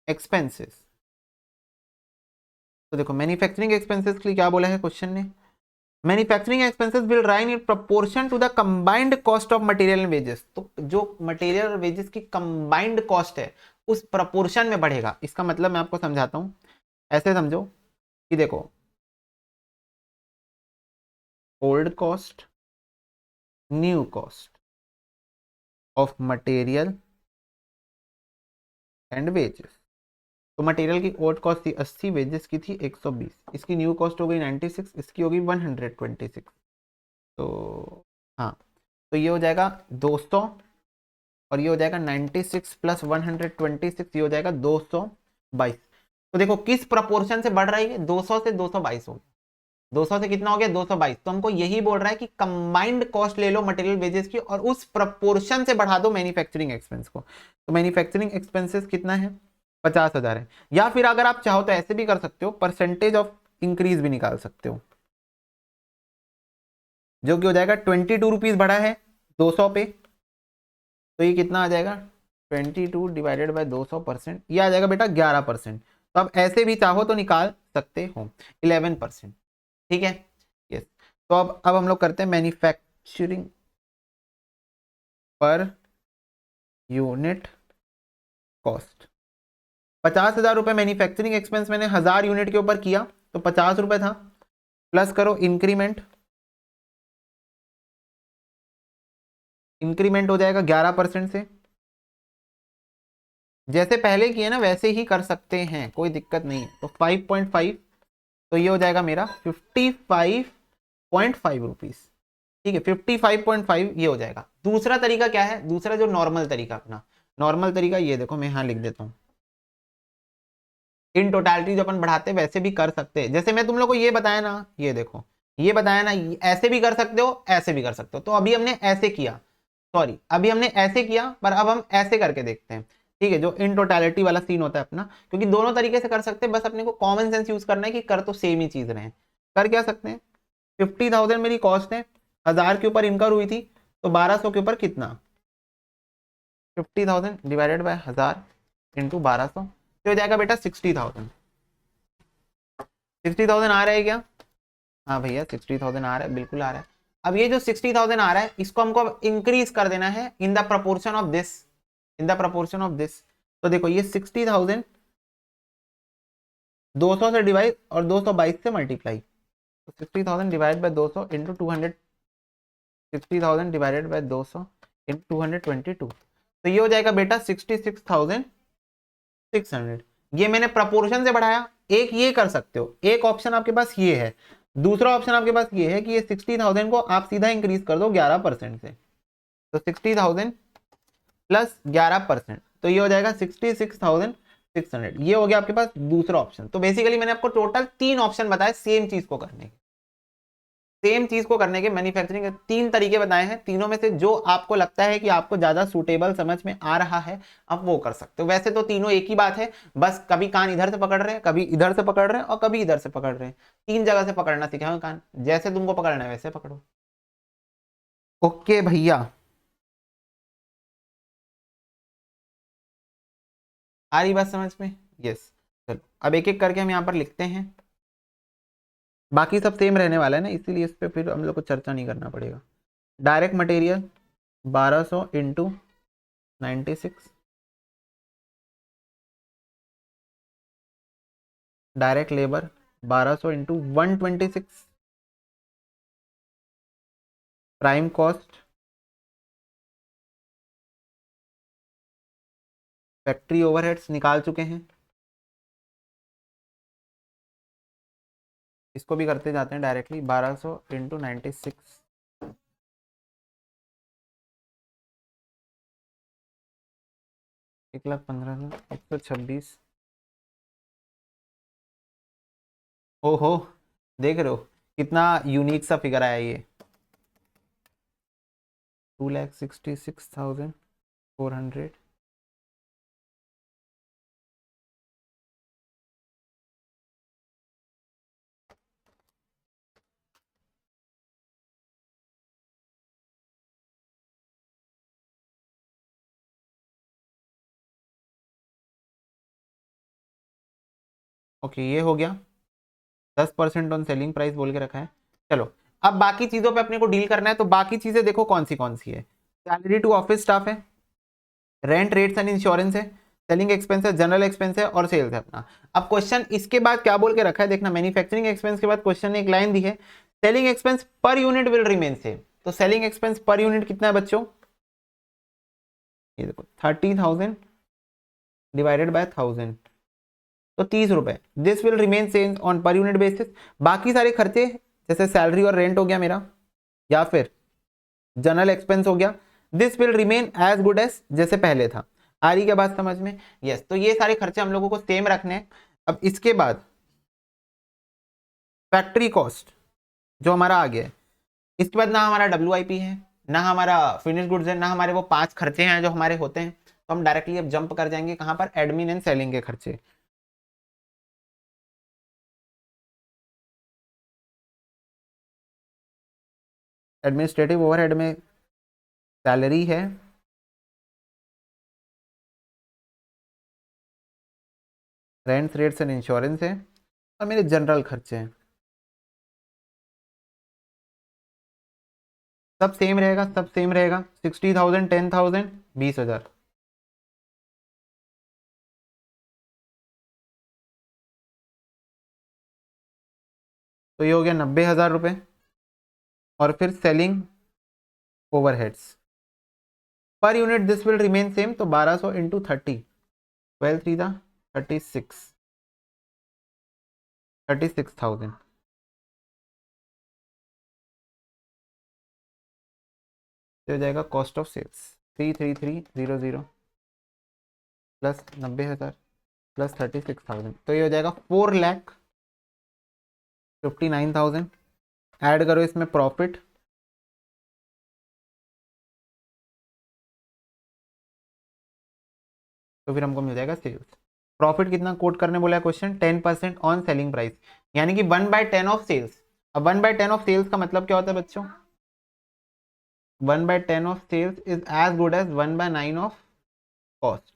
एक्सपेंसेस। तो देखो मैन्युफैक्चरिंग एक्सपेंसेस के लिए क्या बोला है क्वेश्चन ने? Manufacturing expenses will rise in proportion to the combined cost of material and wages. तो जो मटेरियल और वेजेस की कंबाइंड कॉस्ट है उस प्रपोर्शन में बढ़ेगा। इसका मतलब मैं आपको समझाता हूं, ऐसे समझो कि देखो old cost, new cost of material and wages. तो मटेरियल की ओल्ड कॉस्ट थी 80, वेजेस की थी 120, इसकी न्यू कॉस्ट हो गई 96, इसकी होगी 126। तो हाँ, तो ये हो जाएगा 200 और ये हो जाएगा 96 प्लस 126, ये हो जाएगा 222। तो देखो किस प्रपोर्शन से बढ़ रही है? 200 से 222 हो गया। 200 से कितना हो गया? 222। तो हमको यही बोल रहा है कि कंबाइंड कॉस्ट ले लो मटेरियल वेजेस की और उस प्रपोर्शन से बढ़ा दो मैन्युफैक्चरिंग एक्सपेंस को। तो मैन्युफैक्चरिंग एक्सपेंसेस कितना है? 50,000 है। या फिर अगर आप चाहो तो ऐसे भी कर सकते हो, परसेंटेज ऑफ इंक्रीज भी निकाल सकते हो, जो कि हो जाएगा 22 रुपीज बढ़ा है 200 पे। तो ये कितना आ जाएगा? 22 डिवाइडेड बाय 200%, ये आ जाएगा बेटा 11%। तो आप ऐसे भी चाहो तो निकाल सकते हो 11%, ठीक है। यस, तो अब हम लोग करते हैं मैन्युफैक्चरिंग पर यूनिट कॉस्ट। 50,000 रुपए मैन्युफैक्चरिंग एक्सपेंस मैंने 1000 यूनिट के ऊपर किया, तो 50 रुपए था। प्लस करो इंक्रीमेंट, इंक्रीमेंट हो जाएगा 11% से। जैसे पहले किए ना वैसे ही कर सकते हैं, कोई दिक्कत नहीं है। तो 5.5 तो ये हो जाएगा मेरा 55.5 रुपीज। ठीक है, 55.5 ये हो जाएगा। दूसरा तरीका क्या है, दूसरा जो नॉर्मल तरीका, अपना नॉर्मल तरीका ये देखो, मैं यहाँ लिख देता हूँ। इन टोटलिटी जो अपन बढ़ाते हैं वैसे भी कर सकते हैं, जैसे मैं तुम लोग को ये बताया ना, ये देखो ये बताया ना, ऐसे भी कर सकते हो, ऐसे भी कर सकते हो। तो अभी हमने ऐसे किया, सॉरी अभी हमने ऐसे किया, पर अब हम ऐसे करके देखते हैं। ठीक है, जो इन टोटलिटी वाला सीन होता है अपना, क्योंकि दोनों तरीके से कर सकते हैं, बस अपने को कॉमन सेंस यूज करना है कि कर तो सेम ही चीज रहे हैं। कर क्या सकते हैं, 50,000 मेरी कॉस्ट है, 1000 के ऊपर इनकर हुई थी, तो 1200 के ऊपर कितना, 50,000 डिवाइडेड बाय 1000 इंटू 1200, तो हो जाएगा बेटा 60,000। 60,000 आ रहा है क्या, हाँ भैया 60,000 आ रहा है, बिल्कुल आ रहा है। अब ये जो 60,000 आ रहा है, इसको हमको अब इंक्रीज कर देना है in the proportion of this, in the proportion of this. तो देखो ये 60,000 200 से डिवाइड और 222 से मल्टीप्लाई, तो 60,000 divide by 200 into 200, 60,000 divided by 200 into 222, तो ये हो जाएगा बेटा 66,600। ये मैंने प्रपोर्शन से बढ़ाया। एक ये कर सकते हो, एक ऑप्शन आपके पास ये है, दूसरा ऑप्शन आपके पास ये है कि ये 60,000 को आप सीधा इंक्रीज कर दो 11% से, तो 60,000 प्लस 11%, तो ये हो जाएगा 66,600। ये हो गया आपके पास दूसरा ऑप्शन। तो बेसिकली मैंने आपको टोटल 3 ऑप्शन बताए सेम चीज को करने के, सेम चीज को करने के मैन्युफैक्चरिंग के 3 तरीके बताए हैं। तीनों में से जो आपको लगता है कि आपको ज्यादा सूटेबल समझ में आ रहा है, आप वो कर सकते हो। वैसे तो तीनों एक ही बात है, बस कभी कान इधर से पकड़ रहे हैं, कभी इधर से पकड़ रहे हैं, और कभी इधर से पकड़ रहे हैं। 3 जगह से पकड़ना सीखा है कान, जैसे तुमको पकड़ना है वैसे पकड़ो। ओके भैया, आ रही बात समझ में, यस। चलो अब एक एक करके हम यहाँ पर लिखते हैं। बाकी सब सेम रहने वाला है ना, इसीलिए इस पे फिर हम लोग को चर्चा नहीं करना पड़ेगा। Direct material 1200 into 96, direct labour 1200 into 126, prime cost, factory overheads निकाल चुके हैं, इसको भी करते जाते हैं डायरेक्टली। 1200 इंटू 96, 1,15,126। ओहो, देख रहे हो कितना यूनिक सा फिगर आया ये, 2,66,400। ओके ये हो गया, 10% ऑन सेलिंग प्राइस बोल के रखा है। चलो अब बाकी चीजों पे अपने को डील करना है, तो बाकी चीजें देखो कौन सी है। सैलरी टू ऑफिस स्टाफ है, रेंट रेट्स एंड इंश्योरेंस है, सेलिंग एक्सपेंस है, जनरल एक्सपेंस है, और सेल्स है अपना। अब क्वेश्चन इसके बाद क्या बोल के रखा है देखना, मैन्युफैक्चरिंग एक्सपेंस के बाद क्वेश्चन ने एक लाइन दी है, selling expense per unit will remain same. तो सेलिंग एक्सपेंस पर यूनिट कितना है बच्चों, ये देखो 30,000 डिवाइडेड बाय 1000, तो 30 रुपए। This will remain same on per unit basis. बाकी सारे खर्चे जैसे सैलरी और रेंट हो गया मेरा, या फिर जनरल एक्सपेंस हो गया, this will remain as good as जैसे पहले था। आ रही क्या बात समझ में, यस। तो ये सारे खर्चे हम लोगों को सेम रखने हैं। अब इसके बाद फैक्ट्री कॉस्ट जो हमारा आ गया है, इसके बाद ना हमारा WIP है, ना हमारा फिनिश गुड्स है, ना हमारे वो 5 खर्चे हैं जो हमारे होते हैं। तो हम डायरेक्टली अब जंप कर जाएंगे कहां पर, एडमिन एंड सेलिंग के खर्चे। एडमिनिस्ट्रेटिव ओवरहेड में सैलरी है, रेंट्स रेट्स एंड इंश्योरेंस है, और मेरे जनरल खर्चे हैं। सब सेम रहेगा, सब सेम रहेगा। 60,000, 10,000, 20,000, तो ये हो गया 90,000 रुपये। और फिर selling overheads per unit this will remain same, तो 1200 इंटू 30, 12 3 36, 36,000। तो हो जाएगा cost of sales 33300 plus 90,000 plus 36,000, तो ये हो जाएगा 4,59,000। ऐड करो इसमें प्रॉफिट, तो फिर हमको मिल जाएगा सेल्स। प्रॉफिट कितना कोट करने बोला है क्वेश्चन, 10% ऑन सेलिंग प्राइस, यानी कि 1/10 ऑफ सेल्स। अब 1/10 ऑफ सेल्स का मतलब क्या होता है बच्चों, 1/10 of sales is as good as 1/9 of cost.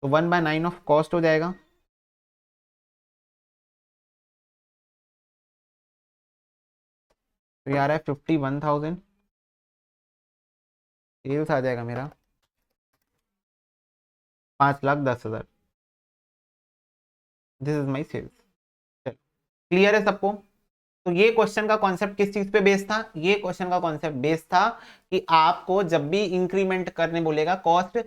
तो 1/9 ऑफ कॉस्ट हो जाएगा, तो ये आ रहा है 51,000। सेल्स आ जाएगा मेरा 5,10,000। This is my sales. Clear है सबको। तो ये क्वेश्चन का कॉन्सेप्ट किस चीज पे बेस्ड था, ये क्वेश्चन का कॉन्सेप्ट बेस्ड था कि आपको जब भी इंक्रीमेंट करने बोलेगा कॉस्ट,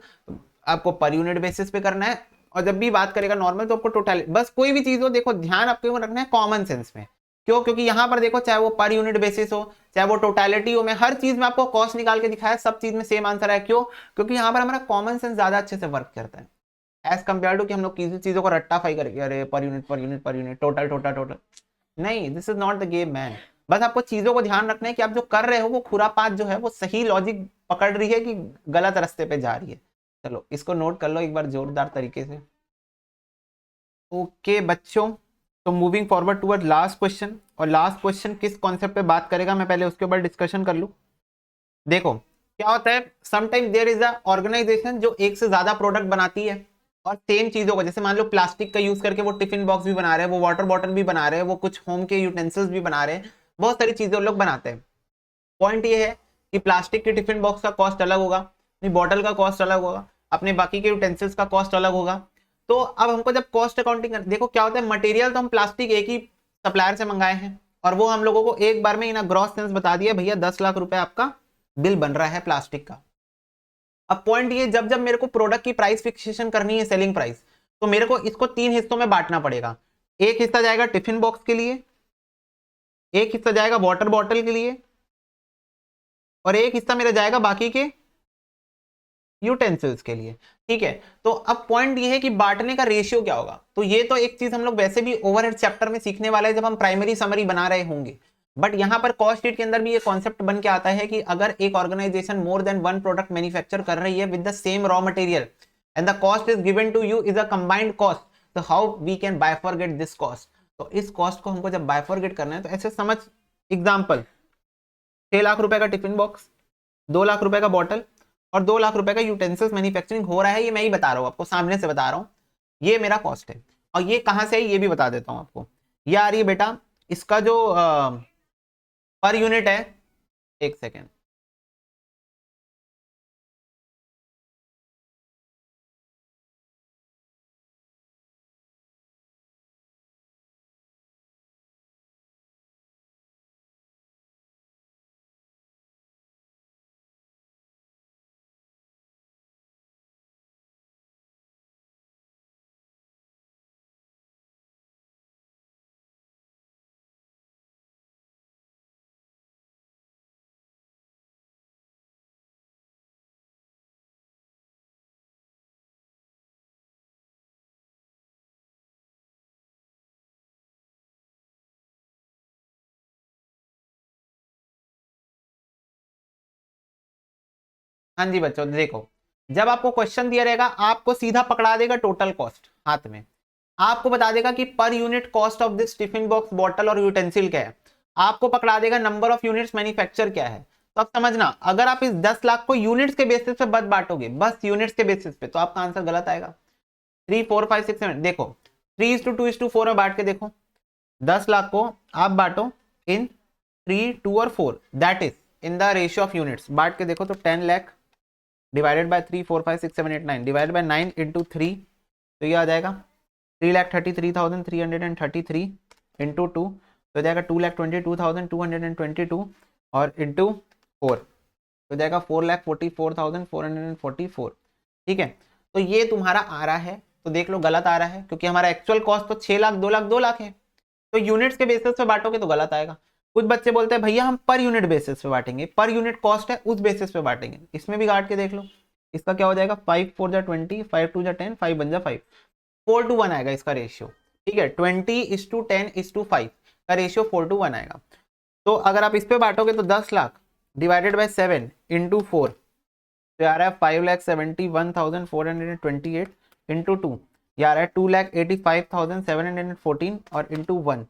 आपको पर यूनिट बेसिस पे करना है, और जब भी बात करेगा नॉर्मल तो आपको टोटल, बस कोई भी चीज हो देखो ध्यान आपको रखना है कॉमन सेंस में। क्यों, क्योंकि यहां पर देखो चाहे वो पर यूनिट बेसिस हो चाहे वो टोटलिटी हो, मैं हर चीज में आपको कॉस्ट निकाल के दिखाया, सब चीज में सेम आंसर है। क्यों, क्योंकि यहाँ पर हमारा कॉमन सेंस ज्यादा अच्छे से वर्क करता है एज कंपेयर टू कि हम लोग किसी चीजों को रट्टाफाई करके अरे पर unit per unit per unit total total total. नहीं, this is not the game man. बस आपको चीजों को ध्यान रखना है कि आप जो कर रहे हो वो खुरापात जो है वो सही लॉजिक पकड़ रही है कि गलत रास्ते पे जा रही है। चलो इसको नोट कर लो एक बार जोरदार तरीके से। ओके बच्चों, तो moving forward toward last question, और लास्ट क्वेश्चन किस कॉन्सेप्ट पे बात करेगा मैं पहले उसके ऊपर डिस्कशन कर लूं। देखो क्या होता है, sometime there is a organisation जो एक से ज्यादा प्रोडक्ट बनाती है और सेम चीजों को, जैसे मान लो प्लास्टिक का यूज करके वो टिफिन बॉक्स भी बना रहे हैं, वो वाटर बॉटल भी बना रहे हैं, वो कुछ होम के यूटेंसिल्स भी बना रहे हैं, बहुत सारी चीजें लोग बनाते हैं। पॉइंट ये है कि प्लास्टिक के टिफिन बॉक्स का कॉस्ट अलग होगा, अपनी बॉटल का कॉस्ट अलग होगा, अपने बाकी के यूटेंसिल्स का कॉस्ट अलग होगा। तो अब हमको जब कॉस्ट अकाउंटिंग देखो क्या होता है, मटेरियल तो हम प्लास्टिक एक ही सप्लायर से मंगाए हैं और वो हम लोगों को एक बार में इन ग्रॉस सेंस बता दिया भैया 10 लाख रुपए आपका बिल बन रहा है प्लास्टिक का। अब पॉइंट ये, जब जब मेरे को प्रोडक्ट की प्राइस फिक्सेशन करनी है, सेलिंग प्राइस, तो मेरे को इसको 3 हिस्सों में बांटना पड़ेगा। एक हिस्सा जाएगा टिफिन बॉक्स के लिए, एक हिस्सा जाएगा वाटर बॉटल के लिए, और एक हिस्सा मेरा जाएगा बाकी के यूटेंसिल्स के लिए। ठीक है, तो अब पॉइंट ये है कि बांटने का रेशियो क्या होगा। तो ये तो एक चीज हम लोग वैसे भी ओवरहेड चैप्टर में सीखने वाले हैं जब हम प्राइमरी समरी बना रहे होंगे, बट यहां पर कॉस्ट शीट के अंदर भी ये कॉन्सेप्ट बन के आता है कि अगर एक organization more than one product manufacture कर रही है with the same raw material and the cost is given to you is a combined cost, तो how we can bifurcate this cost. तो इस कॉस्ट को हमको जब बायफॉरगेट करना है तो ऐसे समझ, एग्जांपल 6 लाख रुपए का टिफिन बॉक्स, 2 लाख रुपए का बॉटल और 2 लाख रुपए का यूटेंसिल्स मैन्युफैक्चरिंग हो रहा है, ये मैं ही बता रहा हूँ आपको, सामने से बता रहा हूँ, ये मेरा कॉस्ट है। और ये कहां से है ये भी बता देता हूं आपको, ये आ रही है बेटा, इसका जो पर यूनिट है, एक सेकेंड, हाँ जी बच्चों देखो, जब आपको क्वेश्चन दिया रहेगा आपको सीधा पकड़ा देगा टोटल कॉस्ट हाथ में, आपको बता देगा कि पर unit cost of this tiffin box bottle और यूटेंसिल क्या है, आपको पकड़ा देगा नंबर ऑफ यूनिट्स मैन्युफैक्चर क्या है। तो अब समझना, अगर आप इस 10 लाख को यूनिट्स के बेसिस पे बस बांटोगे, बस यूनिट्स के बेसिस पे, तो आपका आंसर गलत आएगा। 3 4 5 6 7 देखो 3:2:4 में बांट के देखो, 10 लाख को आप बांटो इन 3 2 और 4, that is in the ratio of units, बांट के देखो तो 10 lakh divided by 3 4 5 6 7 8 9 divided by 9 into 3, तो ये आ जाएगा 3,33,333 इंटू 2, तो जाएगा 2,22,222 और इंटू 4, तो जाएगा 4,44,444। ठीक है, तो ये तुम्हारा आ रहा है, तो देख लो गलत आ रहा है क्योंकि हमारा एक्चुअल कॉस्ट तो 6 लाख 2 लाख 2 लाख है, तो यूनिट्स के बेसिस पे बांटोगे तो गलत आएगा। कुछ बच्चे बोलते हैं भैया हम पर यूनिट बेसिस पे बांटेंगे, पर यूनिट कॉस्ट है उस बेसिस पे बांटेंगे। इसमें भी काट के देख लो, इसका क्या हो जाएगा 5 4 जा 20, 5 2 जा 10, 5 1 जा 5, 4:1 आएगा इसका रेशियो। ठीक है, 20:10:5 का रेशियो 4:1 आएगा। तो अगर आप इस पे बांटोगे तो 10 लाख डिवाइडेड बाय 7 इंटू 4 तो आ रहा है 5,71,428 इंटू 2 ये आ रहा है 2,85,714 और इंटू 1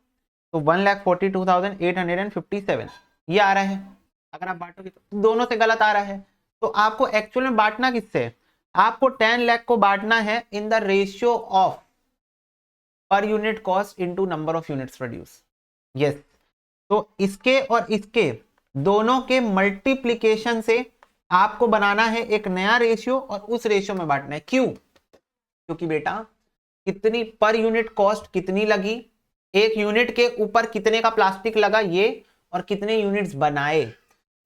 तो 1,42,857 ये आ रहा है। अगर आप बांटोगे तो दोनों से गलत आ रहा है। तो आपको एक्चुअल में बांटना किससे है, आपको 10 लाख को बांटना है in the ratio of per unit cost into number of units produce. Yes, तो इसके और इसके दोनों के मल्टीप्लीकेशन से आपको बनाना है एक नया रेशियो और उस रेशियो में बांटना है। क्यों? क्योंकि बेटा कितनी पर यूनिट कॉस्ट कितनी लगी, एक यूनिट के ऊपर कितने का प्लास्टिक लगा ये, और कितने यूनिट्स बनाए,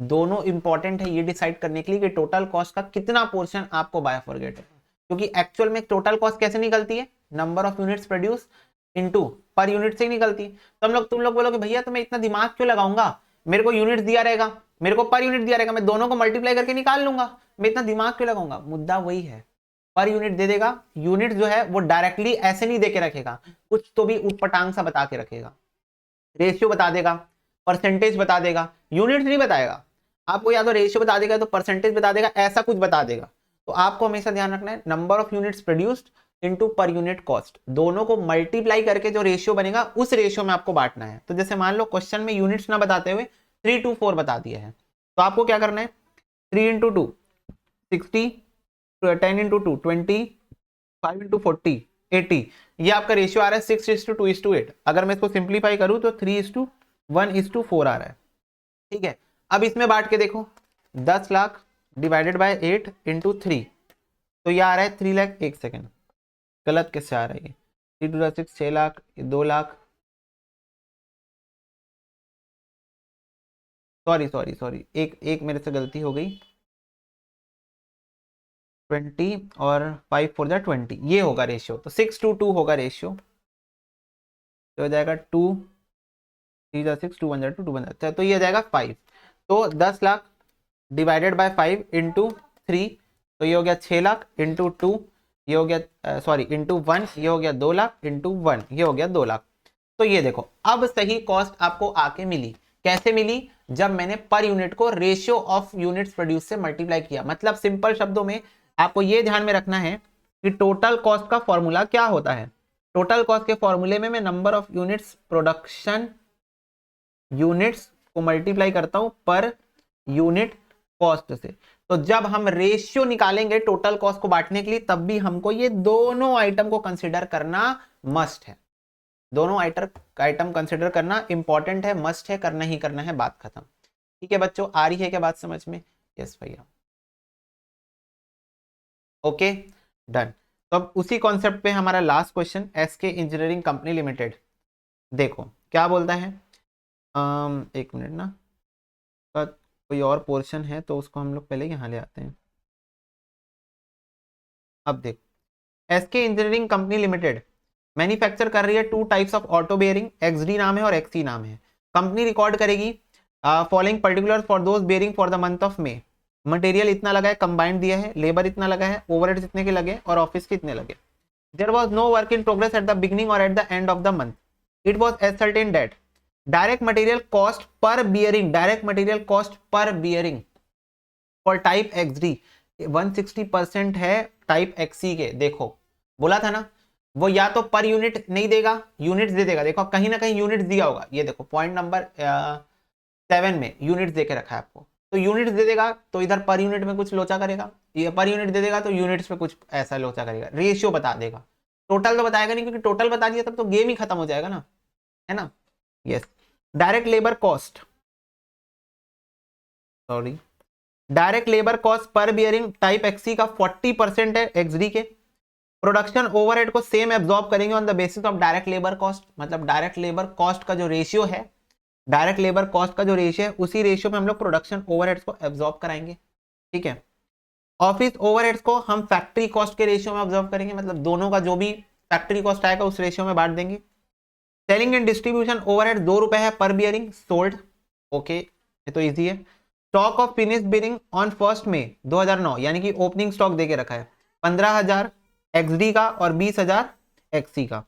दोनों इंपॉर्टेंट है ये डिसाइड करने के लिए कि टोटल कॉस्ट का कितना पोर्शन आपको बाय फॉरगेट है। क्योंकि एक्चुअल में टोटल कॉस्ट कैसे निकलती है, number of units produce into per unit से ही निकलती है। तो तुम लोग बोलोगे भैया तो मैं इतना दिमाग क्यों लगाऊंगा, मेरे को यूनिट दिया रहेगा, मेरे को पर यूनिट दिया रहेगा, मैं दोनों को मल्टीप्लाई करके निकाल लूंगा, मैं इतना दिमाग क्यों लगाऊंगा। मुद्दा वही है, पर यूनिट दे देगा, यूनिट जो है वो डायरेक्टली ऐसे नहीं देके रखेगा, कुछ तो भी उटपटांग सा बता के रखेगा, रेशियो बता देगा, परसेंटेज बता देगा, यूनिट नहीं बताएगा आपको, या तो रेशियो बता देगा तो परसेंटेज बता देगा, ऐसा कुछ बता देगा। तो आपको हमेशा ध्यान रखना है number of units produced into per unit cost, दोनों को मल्टीप्लाई करके जो रेशियो बनेगा उस रेशियो में आपको बांटना है। तो जैसे मान लो क्वेश्चन में यूनिट्स ना बताते हुए 3 to 4 बता दिया है, तो आपको क्या करना है 3 into 2 60, 10 into 2 20, 5 into 40 80, ये आपका रेशियो आ रहा है 6:2:8। अगर मैं इसको सिंप्लीफाई करूं तो 3:1:4 आ रहा है। ठीक है, अब इसमें बांट के देखो 10 लाख डिवाइडेड बाय 8 इंटू 3 तो ये आ रहा है 3 लाख। एक सेकेंड, गलत किससे आ रहा है ये, 3 2 6 6 लाख, 2 लाख, सॉरी एक मेरे से गलती हो गई, 20 और 5 4 जा 20 ये होगा रेशियो, तो 6:2 होगा रेशियो, तो हो जाएगा 2 3 जा 6 2 1 जा 2 2 1 जा, तो ये हो जाएगा 5। तो 10 लाख डिवाइडेड बाय 5 इंटू 3 तो ये हो गया 6 लाख इंटू 2 ये हो गया सॉरी इंटू 1 ये हो गया 2 लाख इंटू 1 ये हो गया 2 लाख। तो ये देखो अब सही कॉस्ट आपको आके मिली। कैसे मिली? जब मैंने पर यूनिट को रेशियो ऑफ यूनिट्स प्रोड्यूस से मल्टीप्लाई किया। मतलब सिंपल शब्दों में आपको ये ध्यान में रखना है कि टोटल कॉस्ट का फॉर्मूला क्या होता है। टोटल कॉस्ट के फॉर्मूले में मैं number of units production units को मल्टीप्लाई करता हूं पर यूनिट कॉस्ट से। तो जब हम रेशियो निकालेंगे टोटल कॉस्ट को बांटने के लिए तब भी हमको ये दोनों आइटम को कंसीडर करना मस्ट है। दोनों आइटम कंसीडर करना इंपॉर्टेंट है, मस्ट है, करना ही करना है, बात खत्म। ठीक है बच्चों, आ रही है क्या बात समझ में? यस भैया, ओके डन। तो अब उसी कॉन्सेप्ट पे हमारा last question, SK engineering company limited. देखो क्या बोलता है, एक मिनट ना, कोई और पोर्शन है तो उसको हम लोग पहले यहाँ ले आते हैं। अब देखो SK engineering company limited manufacture कर रही है 2 types of auto bearing, XD नाम है और एक्सी नाम है। कंपनी रिकॉर्ड करेगी following particular for those bearing for the month of May. Material इतना लगा है, कंबाइंड दिया है, लेबर इतना लगा है, ओवरहेड्स इतने के लगे और ऑफिस के इतने लगे। There was no work in progress at the beginning और at the end of the month. It was ascertain that direct material cost per bearing, direct material cost per bearing for type XD 160% है type XC के। देखो बोला था ना, वो या तो पर यूनिट नहीं देगा, यूनिट्स दे देगा। देखो कहीं ना कहीं यूनिट्स दिया होगा, ये देखो पॉइंट नंबर 7 में यूनिट्स दे के रखा है आपको। तो यूनिट्स दे देगा तो इधर पर यूनिट में कुछ लोचा करेगा, ये पर यूनिट दे देगा तो यूनिट्स पे कुछ ऐसा लोचा करेगा, रेशियो बता देगा। टोटल तो बताएगा नहीं, क्योंकि टोटल बता दिया तब तो गेम ही खत्म हो जाएगा ना, है ना। Yes, direct labour cost, sorry direct labour cost per bearing type XE का 40% है एक्सडी के। प्रोडक्शन ओवरहेड को सेम एब्जॉर्ब करेंगे on the basis of direct labour cost. मतलब डायरेक्ट लेबर कॉस्ट का जो रेशियो है, डायरेक्ट लेबर कॉस्ट का जो रेशियो है उसी रेशियो में हम लोग प्रोडक्शन ओवरहेड्स को एब्जॉर्ब कराएंगे। ठीक है, ऑफिस ओवरहेड्स को हम फैक्ट्री कॉस्ट के रेशियो में ऑब्जर्व करेंगे। मतलब दोनों का जो भी फैक्ट्री कॉस्ट आएगा उस रेशियो में बांट देंगे। सेलिंग एंड डिस्ट्रीब्यूशन ओवरहेड 2 रुपए है पर बियरिंग सोल्ड। ओके, ये तो इजी है। Stock of finish bearing on 1 मई 2009, यानी कि ओपनिंग स्टॉक देके रखा है 15,000 XD का और 20,000 XC का।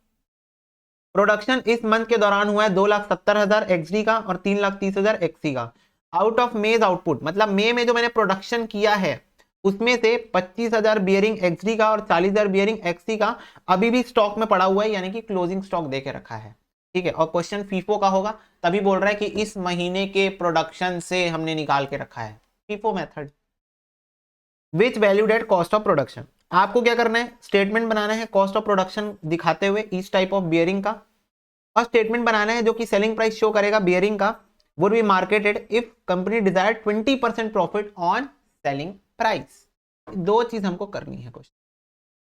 प्रोडक्शन इस मंथ के दौरान हुआ है 2,70,000 XD का और 3,30,000 XC का। आउट ऑफ मेज आउटपुट, मतलब मई में जो मैंने प्रोडक्शन किया है उसमें से 25,000 बियरिंग XD का और 40,000 बियरिंग XC का अभी भी स्टॉक में पड़ा हुआ है, यानी कि क्लोजिंग स्टॉक देके रखा है। ठीक है, और क्वेश्चन फीफो का होगा, तभी बोल रहा है कि इस महीने के प्रोडक्शन से हमने निकाल के रखा है, FIFO method. Which valued at cost of production, आपको क्या करना है, स्टेटमेंट बनाना है कॉस्ट ऑफ प्रोडक्शन दिखाते हुए ईच टाइप ऑफ बियरिंग का, और स्टेटमेंट बनाना है जो कि सेलिंग प्राइस शो करेगा बियरिंग का, would be marketed if company desire 20% profit on selling price. दो चीज हमको करनी है क्वेश्चन।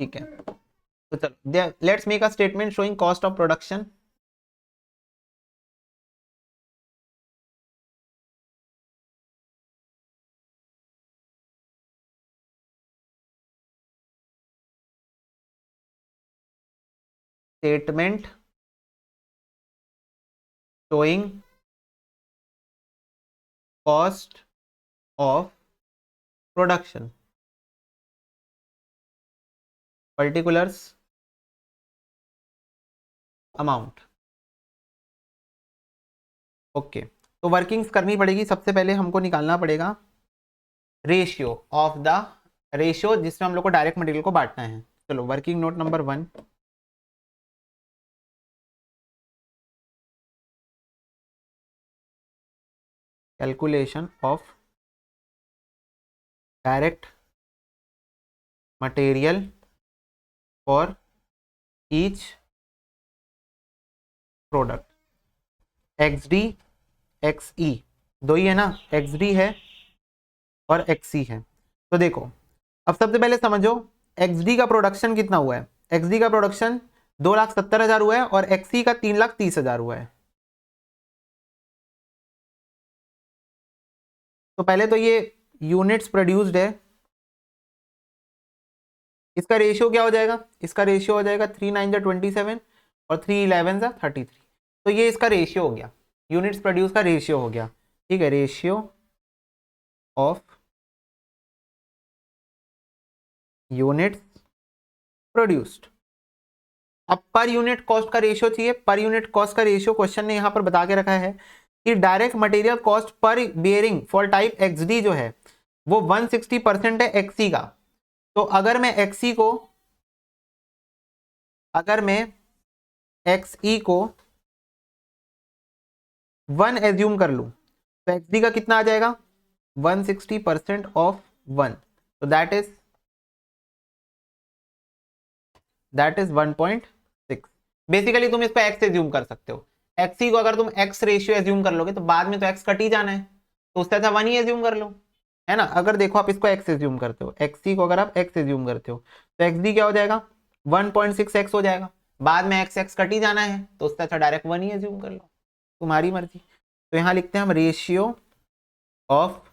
ठीक है, तो चलो let's make a statement showing cost of production. Statement showing cost of production, particulars, amount। Okay, तो वर्किंग्स करनी पड़ेगी। सबसे पहले हमको निकालना पड़ेगा रेशियो ऑफ द रेशियो जिसमें हम लोग को डायरेक्ट मटेरियल को बांटना है। चलो working note number 1, calculation of direct material for each product. XD XE दो ही है ना, XD है और XC है। तो देखो अब सबसे पहले समझो XD का प्रोडक्शन कितना हुआ है। XD का प्रोडक्शन 2,70,000 हुआ है और XC का 3,30,000 हुआ है। तो पहले तो ये यूनिट्स प्रोड्यूस्ड है, इसका रेशियो क्या हो जाएगा, इसका रेशियो हो जाएगा 3 9 27 और 3 11 33। तो ये इसका रेशियो हो गया, यूनिट्स प्रोड्यूस का रेशियो हो गया। ठीक है, रेशियो ऑफ यूनिट्स प्रोड्यूस्ड। अब पर यूनिट कॉस्ट का रेशियो चाहिए। पर यूनिट कॉस्ट का रेशियो क्वेश्चन ने यहां पर बता के रखा है कि direct material cost per bearing for type XD जो है वो 160% है XC का। तो अगर मैं XE को XE को 1 एज्यूम कर लूं तो XD का कितना आ जाएगा, 160% ऑफ 1, तो दैट इज 1.6। बेसिकली तुम इस पर x एज्यूम कर सकते हो। XC को अगर तुम x रेशियो एज्यूम कर लोगे तो बाद में तो x कट ही जाना है, तो उससे अच्छा 1 ही एज्यूम कर लो, है ना। अगर देखो आप इसको x एज्यूम करते हो, XC को अगर आप x एज्यूम करते हो तो XD क्या हो जाएगा, 1.6x हो जाएगा। बाद में x कट ही जाना है, तो उससे अच्छा डायरेक्ट 1 ही एज्यूम कर लो, तुम्हारी मर्जी। तो यहां लिखते हैं हम ratio of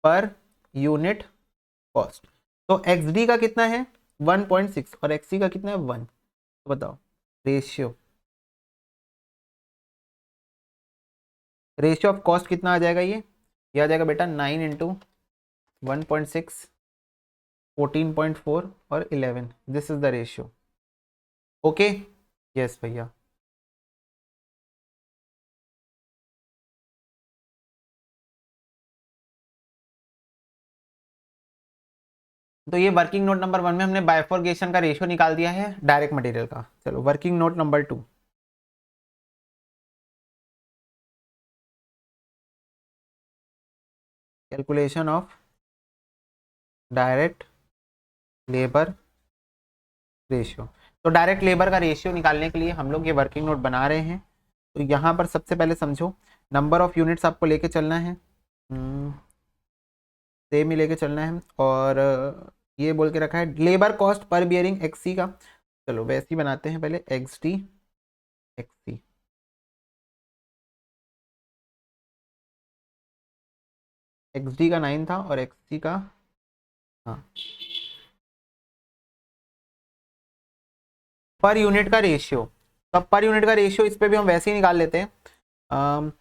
per unit cost. तो XD का कितना है 1.6 और XC का कितना है 1, तो बताओ रेशियो ऑफ कॉस्ट कितना आ जाएगा, ये आ जाएगा बेटा 9 इंटू 1.6 14.4 और 11, this is the ratio. Okay, yes भैया। तो ये वर्किंग नोट नंबर 1 में हमने बाइफॉर्केशन का रेशियो निकाल दिया है डायरेक्ट मटेरियल का। चलो working note number 2, calculation of direct labour ratio. तो डायरेक्ट लेबर का रेशियो निकालने के लिए हम लोग ये वर्किंग नोट बना रहे हैं। तो यहाँ पर सबसे पहले समझो नंबर ऑफ यूनिट्स आपको लेके चलना है, सेम ही लेके चलना है। और ये बोल के रखा है labour cost per bearing XC का। चलो वैसे ही बनाते हैं, पहले XD XC। XD का 9 था और XC का, हाँ, पर यूनिट का रेशियो। तो पर यूनिट का रेशियो इस पे भी हम वैसे ही निकाल लेते हैं।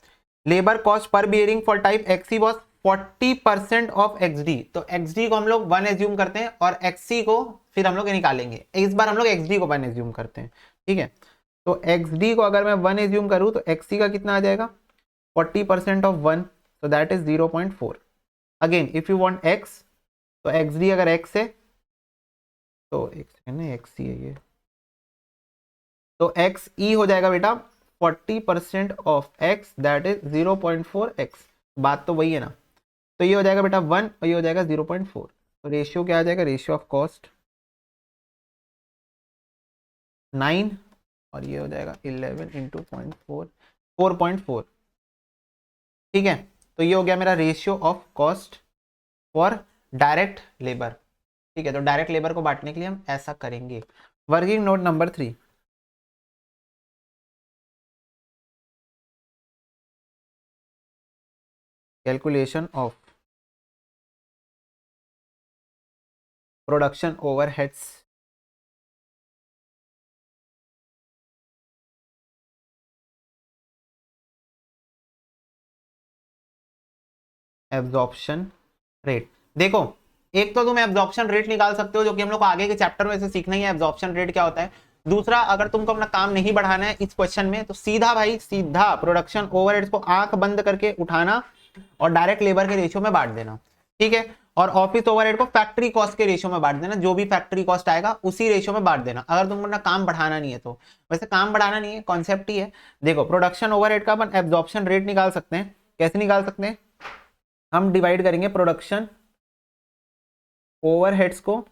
Labour cost per bearing for type XE was 40% of XD. तो एक्सडी को हम लोग 1 एज्यूम करते हैं और एक्सी को फिर हम लोग निकालेंगे। इस बार हम लोग एक्सडी को 1 एज्यूम करते हैं, ठीक है। तो एक्सडी को अगर मैं 1 एज्यूम करूं तो एक्सी का कितना आ जाएगा, 40% of 1, so that is 0.4. Again if you want x, तो xd अगर x है तो एक सेकंड है, x ही है ये, तो x e हो जाएगा बेटा 40% of x, that is 0.4x। बात तो वही है ना। तो ये हो जाएगा बेटा 1 और ये हो जाएगा 0.4। तो रेशियो क्या आ जाएगा, रेशियो ऑफ कॉस्ट 9 और ये हो जाएगा 11 इंटू 0.4, 4.4, ठीक है। तो ये हो गया मेरा ratio of cost for direct labour, ठीक है। तो डायरेक्ट लेबर को बांटने के लिए हम ऐसा करेंगे। Working note number 3, calculation of production overheads absorption rate. देखो, एक तो तुम एब्जॉर्प्शन रेट निकाल सकते हो, जो कि हम लोग को आगे के चैप्टर में से सीखना ही है, एब्जॉर्प्शन रेट क्या होता है। दूसरा, अगर तुमको अपना काम नहीं बढ़ाना है इस क्वेश्चन में, तो सीधा भाई सीधा प्रोडक्शन ओवरहेड्स को आंख बंद करके उठाना और डायरेक्ट लेबर के रेशियो में बांट देना, ठीक है। और ऑफिस ओवरहेड को फैक्ट्री कॉस्ट के रेशियो में बांट देना, जो भी फैक्ट्री कॉस्ट आएगा उसी रेशियो में बांट देना, अगर तुमको अपना काम बढ़ाना नहीं है तो। वैसे काम बढ़ाना नहीं है, कॉन्सेप्ट ही है। देखो, प्रोडक्शन ओवरहेड का अपन एब्जॉर्प्शन रेट निकाल सकते हैं। कैसे निकाल सकते हैं, हम डिवाइड करेंगे प्रोडक्शन ओवरहेड्स को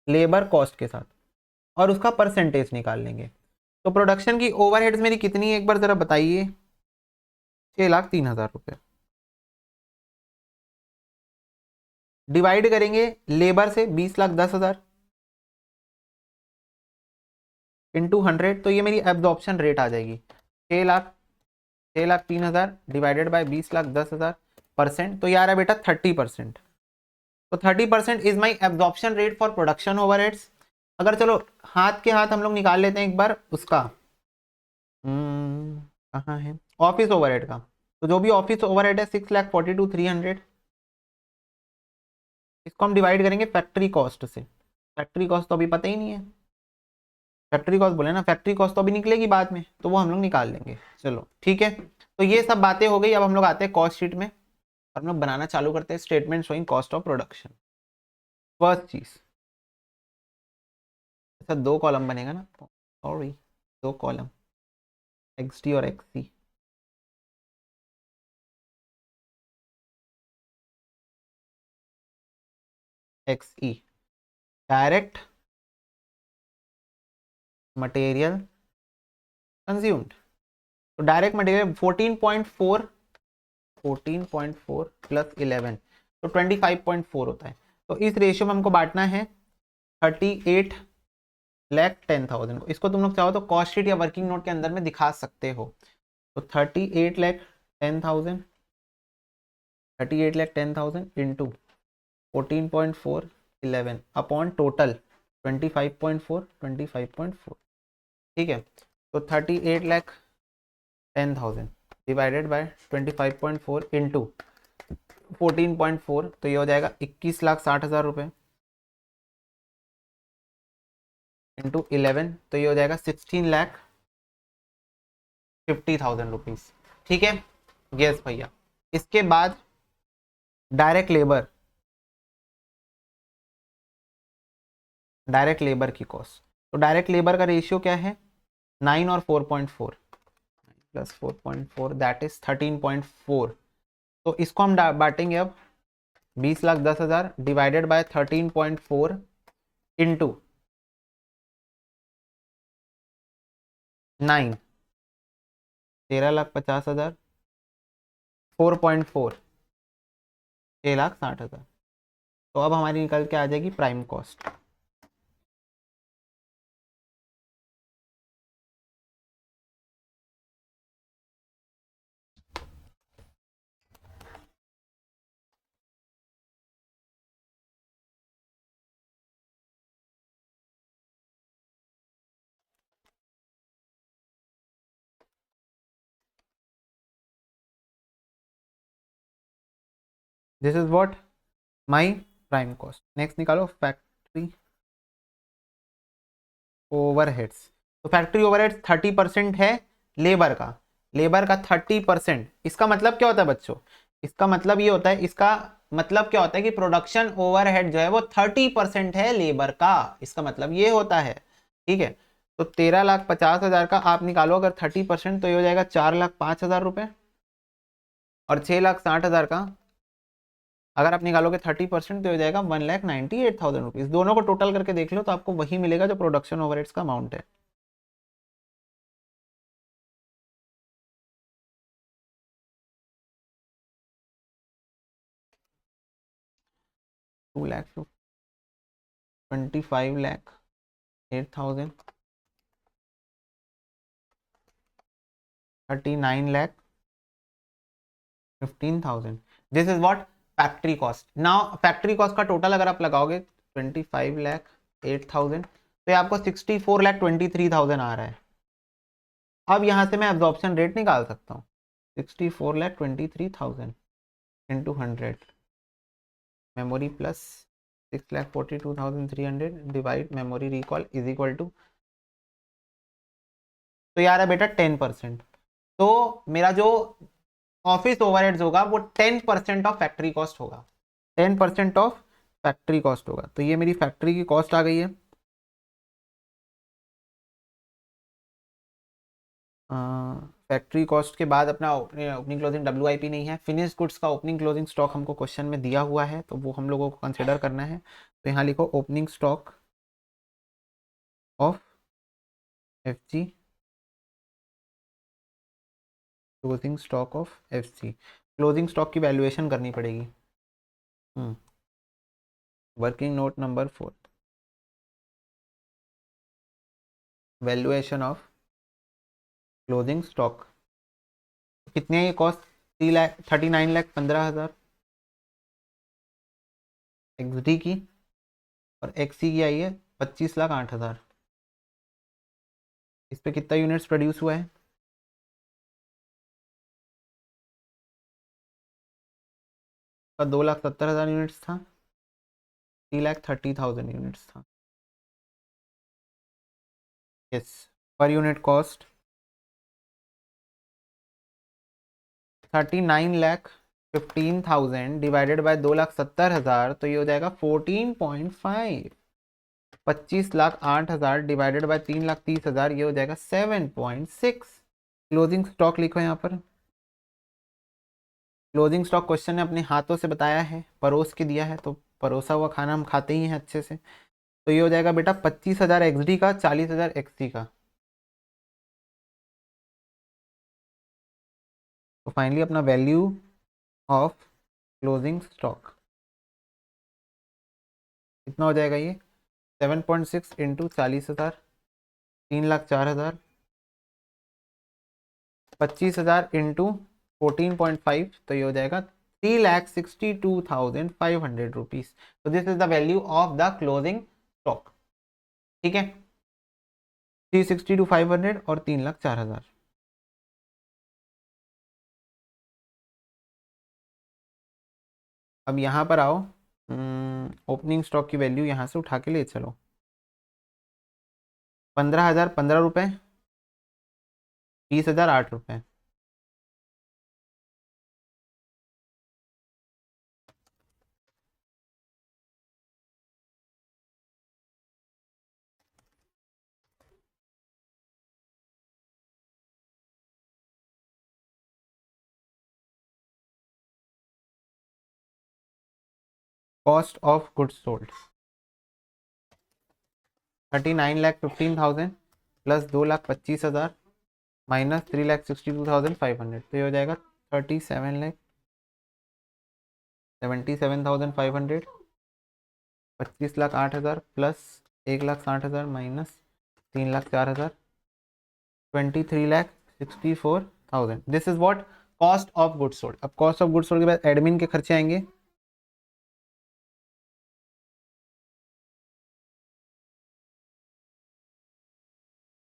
लेबर कॉस्ट के साथ और उसका परसेंटेज निकाल लेंगे। तो प्रोडक्शन की ओवरहेड्स मेरी कितनी है, एक बार जरा बताइए। 6,03,000 रुपये। डिवाइड करेंगे लेबर से 20,10,000 इंटू 100, तो ये मेरी एब्जॉर्प्शन रेट आ जाएगी 6,03,000 डिवाइडेड बाय 20,10,000 परसेंट, तो ये आ रहा है बेटा 30%। तो 30% is my absorption rate for production overheads. अगर चलो हाथ के हाथ हम लोग निकाल लेते हैं एक बार उसका, कहाँ है ऑफिस ओवरहेड का। तो जो भी ऑफिस ओवरहेड है 6,42,300, इसको हम डिवाइड करेंगे फैक्ट्री कॉस्ट से। फैक्ट्री कॉस्ट तो अभी पता ही नहीं है, फैक्ट्री कॉस्ट बोले ना, फैक्ट्री कॉस्ट तो अभी निकलेगी बाद में, तो वो हम लोग निकाल लेंगे। चलो ठीक है, तो ये सब बातें हो गई। अब हम लोग आते हैं कॉस्ट शीट में और हम लोग बनाना चालू करते हैं statement showing cost of production. First चीज, ऐसा 2 कॉलम बनेगा ना, सॉरी 2 कॉलम, एक्स और एक्स। एक्स ई डायरेक्ट मटेरियल कंज्यूम्ड। तो डायरेक्ट मटेरियल 14.4 प्लस 11, तो 25.4 होता है। तो इस रेशियो में हमको बांटना है 38,10,000 को। इसको तुम लोग चाहो तो कॉस्ट शीट या वर्किंग नोट के अंदर में दिखा सकते हो। तो 38,10,000 इंटू 14.4 11 अपॉन टोटल 25.4, ठीक है। तो 38,10,000 डिवाइडेड बाय 25.4 इंटू 14.4, तो ये हो जाएगा 21,60,000 रुपये इंटू 11, तो ये हो जाएगा 16,50,000 रुपीज, ठीक है। यस भैया। इसके बाद डायरेक्ट लेबर की कॉस्ट। तो डायरेक्ट लेबर का रेशियो क्या है, 9 और 4.4 प्लस 4.4 दैट इज 13.4। तो इसको हम बांटेंगे अब 20,10,000 डिवाइडेड बाय 13.4 इंटू 9, 13,50,000, 4.4 6,60,000। तो अब हमारी निकल के आ जाएगी prime cost. This is what my prime cost. Next निकालो फैक्ट्री ओवरहेड्स। तो फैक्ट्री ओवरहेड्स 30% है लेबर का, लेबर का 30%। इसका मतलब क्या होता है बच्चों, इसका मतलब ये होता है, इसका मतलब क्या होता है कि प्रोडक्शन ओवरहेड जो है वो 30% है लेबर का, इसका मतलब ये होता है। ठीक है, तो 13,50,000 का आप निकालो अगर 30%, तो ये हो जाएगा 4,05,000 रुपए। और 6,60,000 का अगर आप निकालोगे 30%, तो हो जाएगा 1,98,000 रुपीज। दोनों को टोटल करके देख लो तो आपको वही मिलेगा जो प्रोडक्शन ओवरहेड्स का अमाउंट है। 2 lakh 25,08,000 39,15,000। This is what factory cost. Now factory cost का टोटल अगर आप लगाओगे 25,08,000, तो ये आपको 64,23,000 आ रहा है। अब यहां से मैं एब्जॉर्प्शन रेट निकाल सकता हूँ। 64,23,000 into 100 memory plus 6,42,300 divide memory recall is equal to, तो यार है बेटा 10%। तो मेरा जो ऑफिस ओवरहेड्स होगा वो 10% ऑफ फैक्ट्री कॉस्ट होगा, 10% ऑफ फैक्ट्री कॉस्ट होगा। तो ये मेरी फैक्ट्री की कॉस्ट आ गई है। फैक्ट्री कॉस्ट के बाद अपना ओपनिंग क्लोजिंग WIP नहीं है, फिनिश गुड्स का ओपनिंग क्लोजिंग स्टॉक हमको क्वेश्चन में दिया हुआ है, तो वो हम लोगों को कंसिडर करना है। तो यहाँ लिखो opening stock of FG, closing stock of FC। Closing stock की वैल्यूएशन करनी पड़ेगी। Working note number 4, valuation of closing stock. कितने है ये कॉस्ट, 39,15,000 XD की, और XC की आई है 25,08,000। इस पे कितना यूनिट्स प्रोड्यूस हुआ है, का 2,70,000 यूनिट्स था, 3,30,000 यूनिट्स था। यस, पर यूनिट कॉस्ट 39,15,000 डिवाइडेड बाय 2,70,000, तो ये हो जाएगा 14.5। 25,08,000 डिवाइडेड बाय 3,30,000, ये हो जाएगा 7.6। क्लोजिंग स्टॉक लिखो यहाँ पर। क्लोजिंग स्टॉक क्वेश्चन ने अपने हाथों से बताया है, परोस के दिया है, तो परोसा हुआ खाना हम खाते ही हैं अच्छे से। तो ये हो जाएगा बेटा 25,000 XD का, 40,000 XC का। तो फाइनली अपना वैल्यू ऑफ क्लोजिंग स्टॉक कितना हो जाएगा, ये 7.6 इंटू 40,000, 3,04,000, 25,000 इंटू 14.5, तो ये हो जाएगा 3,62,500 रुपीज। तो this is the value of the closing stock. ठीक है, 362,500 और 3,04,000। अब यहाँ पर आओ, ओपनिंग स्टॉक की वैल्यू यहाँ से उठा के ले चलो। 15,000 15 रुपये, 20,000 8 रुपये। Cost of goods sold 39,15,000 plus 2,25,000 minus 3,62,500, तो ये हो जाएगा 37,77,500। 25,08,000 plus 1,60,000 minus 3,04,000, 23,64,000। This is what cost of goods sold. अब कॉस्ट ऑफ गुड्स सोल्ड के बाद एडमिन के खर्चे आएंगे,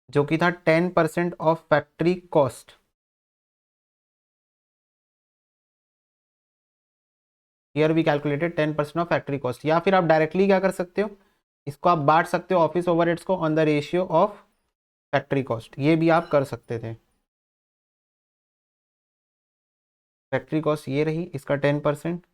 जो कि था 10% of factory cost. Here we calculated 10% of factory cost. या फिर आप डायरेक्टली क्या कर सकते हो, इसको आप बांट सकते हो ऑफिस ओवरहेड्स को on the ratio of factory cost, ये भी आप कर सकते थे। फैक्ट्री कॉस्ट ये रही, इसका 10%।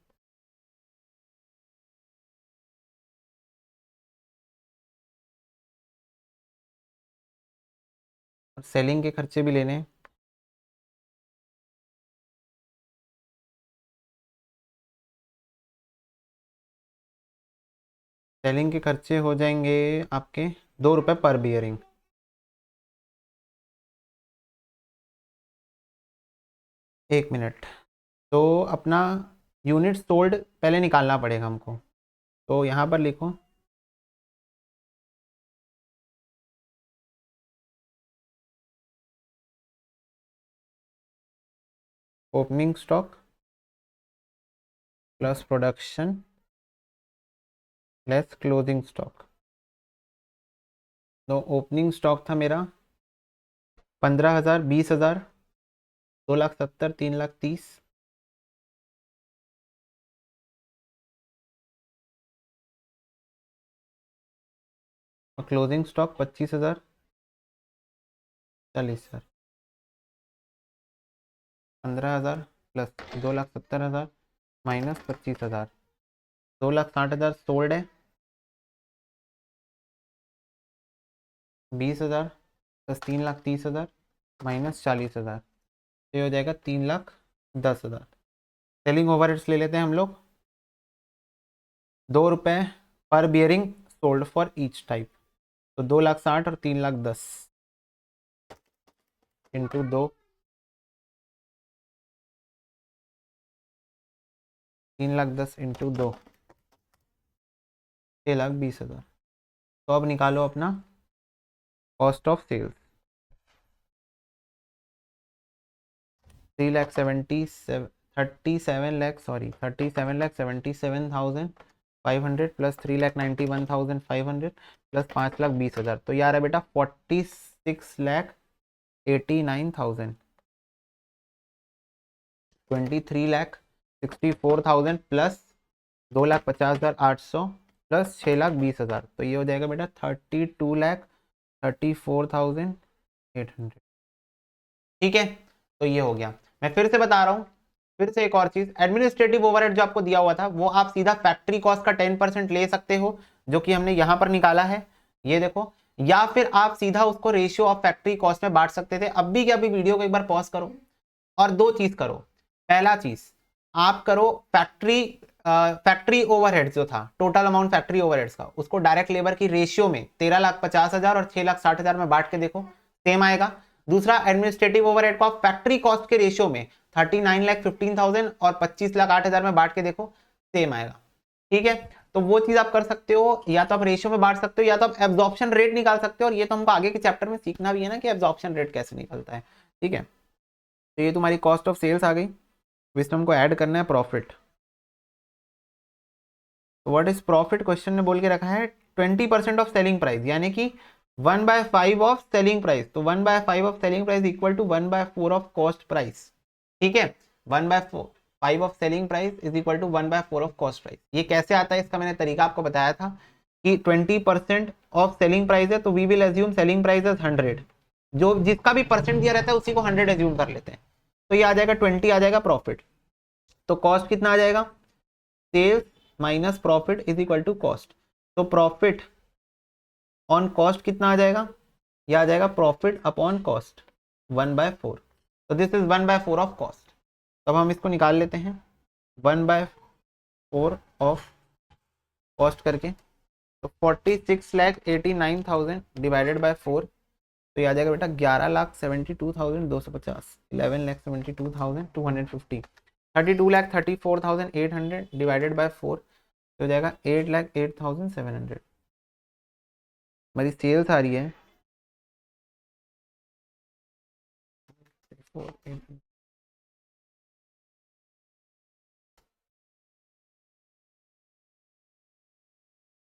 सेलिंग के खर्चे भी लेने हैं। सेलिंग के खर्चे हो जाएंगे आपके 2 रुपये पर बियरिंग। एक मिनट, तो अपना यूनिट सोल्ड पहले निकालना पड़ेगा हमको, तो यहाँ पर लिखो opening stock plus production less closing stock. तो ओपनिंग स्टॉक था मेरा 15,000, 20,000, 2,70,000, 3,30,000। और closing stock 25,000, 40,000। 15,000 plus 2,70,000 minus 25,000, 2,60,000 sold है। 20,000 प्लस 3,30,000 माइनस 40,000, ये हो जाएगा 3,10,000। सेलिंग ओवरहेड्स ले लेते हैं हम लोग, 2 रुपये पर bearing sold for each type, तो 2,60,000 और 3,10,000 इंटू 2, 3,10,000 इंटू 2, 6,20,000। तो अब निकालो अपना cost of sales. 37,77,500 plus 3,91,500 plus 5,20,000, तो यार है बेटा 46,89,000, 23,64,000 प्लस 2,50,800 प्लस 6,20,000, तो ये हो जाएगा बेटा 32,34,800। ठीक है, तो ये हो गया। मैं फिर से बता रहा हूं, फिर से एक और चीज, एडमिनिस्ट्रेटिव ओवरहेड जो आपको दिया हुआ था वो आप सीधा फैक्ट्री कॉस्ट का 10% ले सकते हो, जो कि हमने यहां पर निकाला है, ये देखो। या फिर आप सीधा उसको रेशियो ऑफ फैक्ट्री कॉस्ट में बांट सकते थे। अभी के अभी वीडियो को एक बार पॉज करो और दो चीज करो। पहला चीज आप करो, फैक्ट्री ओवरहेड जो था, टोटल अमाउंट फैक्ट्री ओवरहेड्स का, उसको डायरेक्ट लेबर की रेशियो में 13,50,000 और 6,60,000 में बांट के देखो, सेम आएगा। दूसरा, एडमिनिस्ट्रेटिव ओवरहेड को आप फैक्ट्री कॉस्ट के रेशियो में 39,15,000 और 25,08,000 में बांट के देखो, सेम आएगा। ठीक है, तो वो चीज आप कर सकते हो, या तो आप रेशियो में बांट सकते हो, या तो आप एब्जॉर्प्शन रेट निकाल सकते हो। और ये तो हमको आगे के चैप्टर में सीखना भी है ना कि एब्जॉर्प्शन रेट कैसे निकलता है। ठीक है, तो ये तुम्हारी कॉस्ट ऑफ सेल्स आ गई। विस्टम को ऐड करना है profit. What is profit, question ने बोल के रखा है 20% ऑफ सेलिंग प्राइस, यानी कि 1/5 ऑफ सेलिंग प्राइस। तो 1/5 of selling price equal to 1/4 of cost price. ठीक है, 1/5 of selling price is equal to 1/4 of cost price. ये कैसे आता है, इसका मैंने तरीका आपको बताया था कि 20% ऑफ सेलिंग प्राइस है, तो we will assume selling price is 100, जो जिसका भी परसेंट दिया रहता है उसी को 100 एज्यूम कर लेते हैं, तो ये आ जाएगा 20 आ जाएगा प्रॉफिट। तो कॉस्ट कितना आ जाएगा, sales minus profit is equal to cost. तो प्रॉफिट ऑन कॉस्ट कितना आ जाएगा, यह आ जाएगा प्रॉफिट अपॉन कॉस्ट 1/4। तो दिस इज 1/4 ऑफ कॉस्ट। तब हम इसको निकाल लेते हैं 1/4 ऑफ कॉस्ट करके, तो 46,89,000 डिवाइडेड बाय 4, तो ये आ जाएगा बेटा 11,72,250, 11,72,250, 32,34,800 डिवाइडेड बाय 4, तो हो जाएगा 8,08,700। हमारी सेल्स आ रही है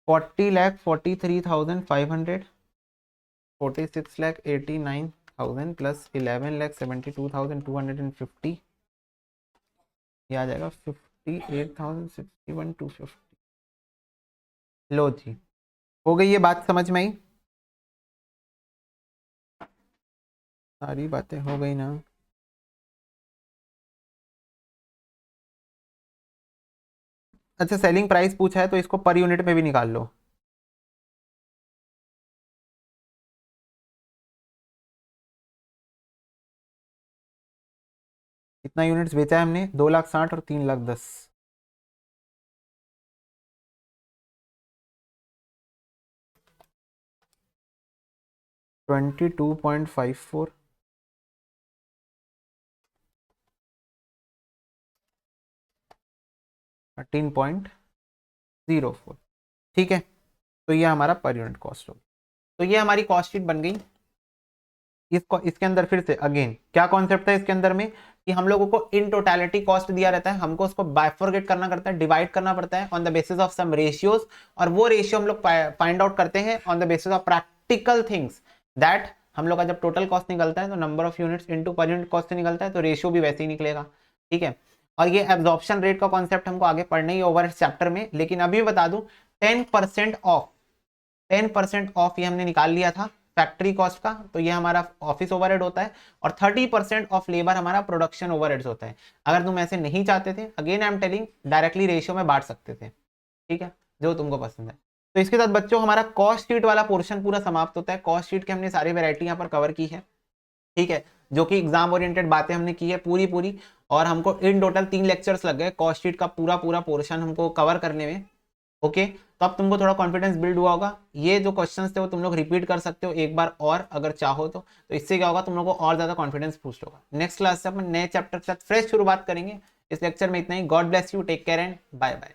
40,43,500, 46,89,000 प्लस 11,72,250, ये आ जाएगा 48,061,250। लो जी, हो गई ये बात समझ में आई? सारी बातें हो गई ना? अच्छा, सेलिंग प्राइस पूछा है तो इसको पर यूनिट में भी निकाल लो। कितना यूनिट्स बेचा है हमने? 2,60,000 और 3,10,000। 22.54, 13.04। ठीक है, तो ये हमारा पर यूनिट कॉस्ट होगी। तो ये हमारी कॉस्ट शीट बन गई। इसको इसके अंदर फिर से अगेन क्या कॉन्सेप्ट है इसके अंदर में कि हम लोगों को इन टोटलिटी कॉस्ट दिया रहता है, हमको उसको बाइफरगेट करना करता है, डिवाइड करना पड़ता है on the basis of some ratios, और वो रेशियो हम लोग फाइंड आउट करते हैं on the basis of practical things. That हम लोग का जब टोटल कॉस्ट निकलता है तो number of units into per unit cost से निकलता है, तो रेशियो भी वैसे ही निकलेगा। ठीक है, और ये एब्जॉर्प्शन रेट का कॉन्सेप्ट हमको आगे पढ़ना ही ओवर चैप्टर में, लेकिन अभी बता दूं 10% ऑफ 10% ऑफ ये हमने निकाल लिया था फैक्ट्री कॉस्ट का, तो ये हमारा ऑफिस ओवरहेड होता है, और 30% ऑफ लेबर हमारा प्रोडक्शन ओवरहेड्स होता है। अगर तुम ऐसे नहीं चाहते थे, again I am telling, directly ratio में बांट सकते थे। ठीक है, जो तुमको पसंद है। तो इसके साथ बच्चों हमारा कॉस्ट शीट वाला पोर्शन पूरा समाप्त होता है। कॉस्ट शीट के हमने सारी वेरायटी यहाँ पर कवर की है। ठीक है, जो कि एग्जाम ओरिएंटेड बातें हमने की है पूरी पूरी, और हमको इन टोटल 3 लेक्चर्स लग गए कॉस्ट शीट का पूरा पूरा पोर्शन हमको कवर करने में। ओके, तो अब तुमको थोड़ा कॉन्फिडेंस बिल्ड हुआ होगा। ये जो क्वेश्चंस थे वो तुम लोग रिपीट कर सकते हो एक बार और अगर चाहो तो इससे क्या होगा, तुम लोगों को और ज्यादा कॉन्फिडेंस बूस्ट होगा। नेक्स्ट क्लास से अपन नए चैप्टर के साथ फ्रेश शुरुआत करेंगे। इस लेक्चर में इतना ही। God bless you, take care and bye bye.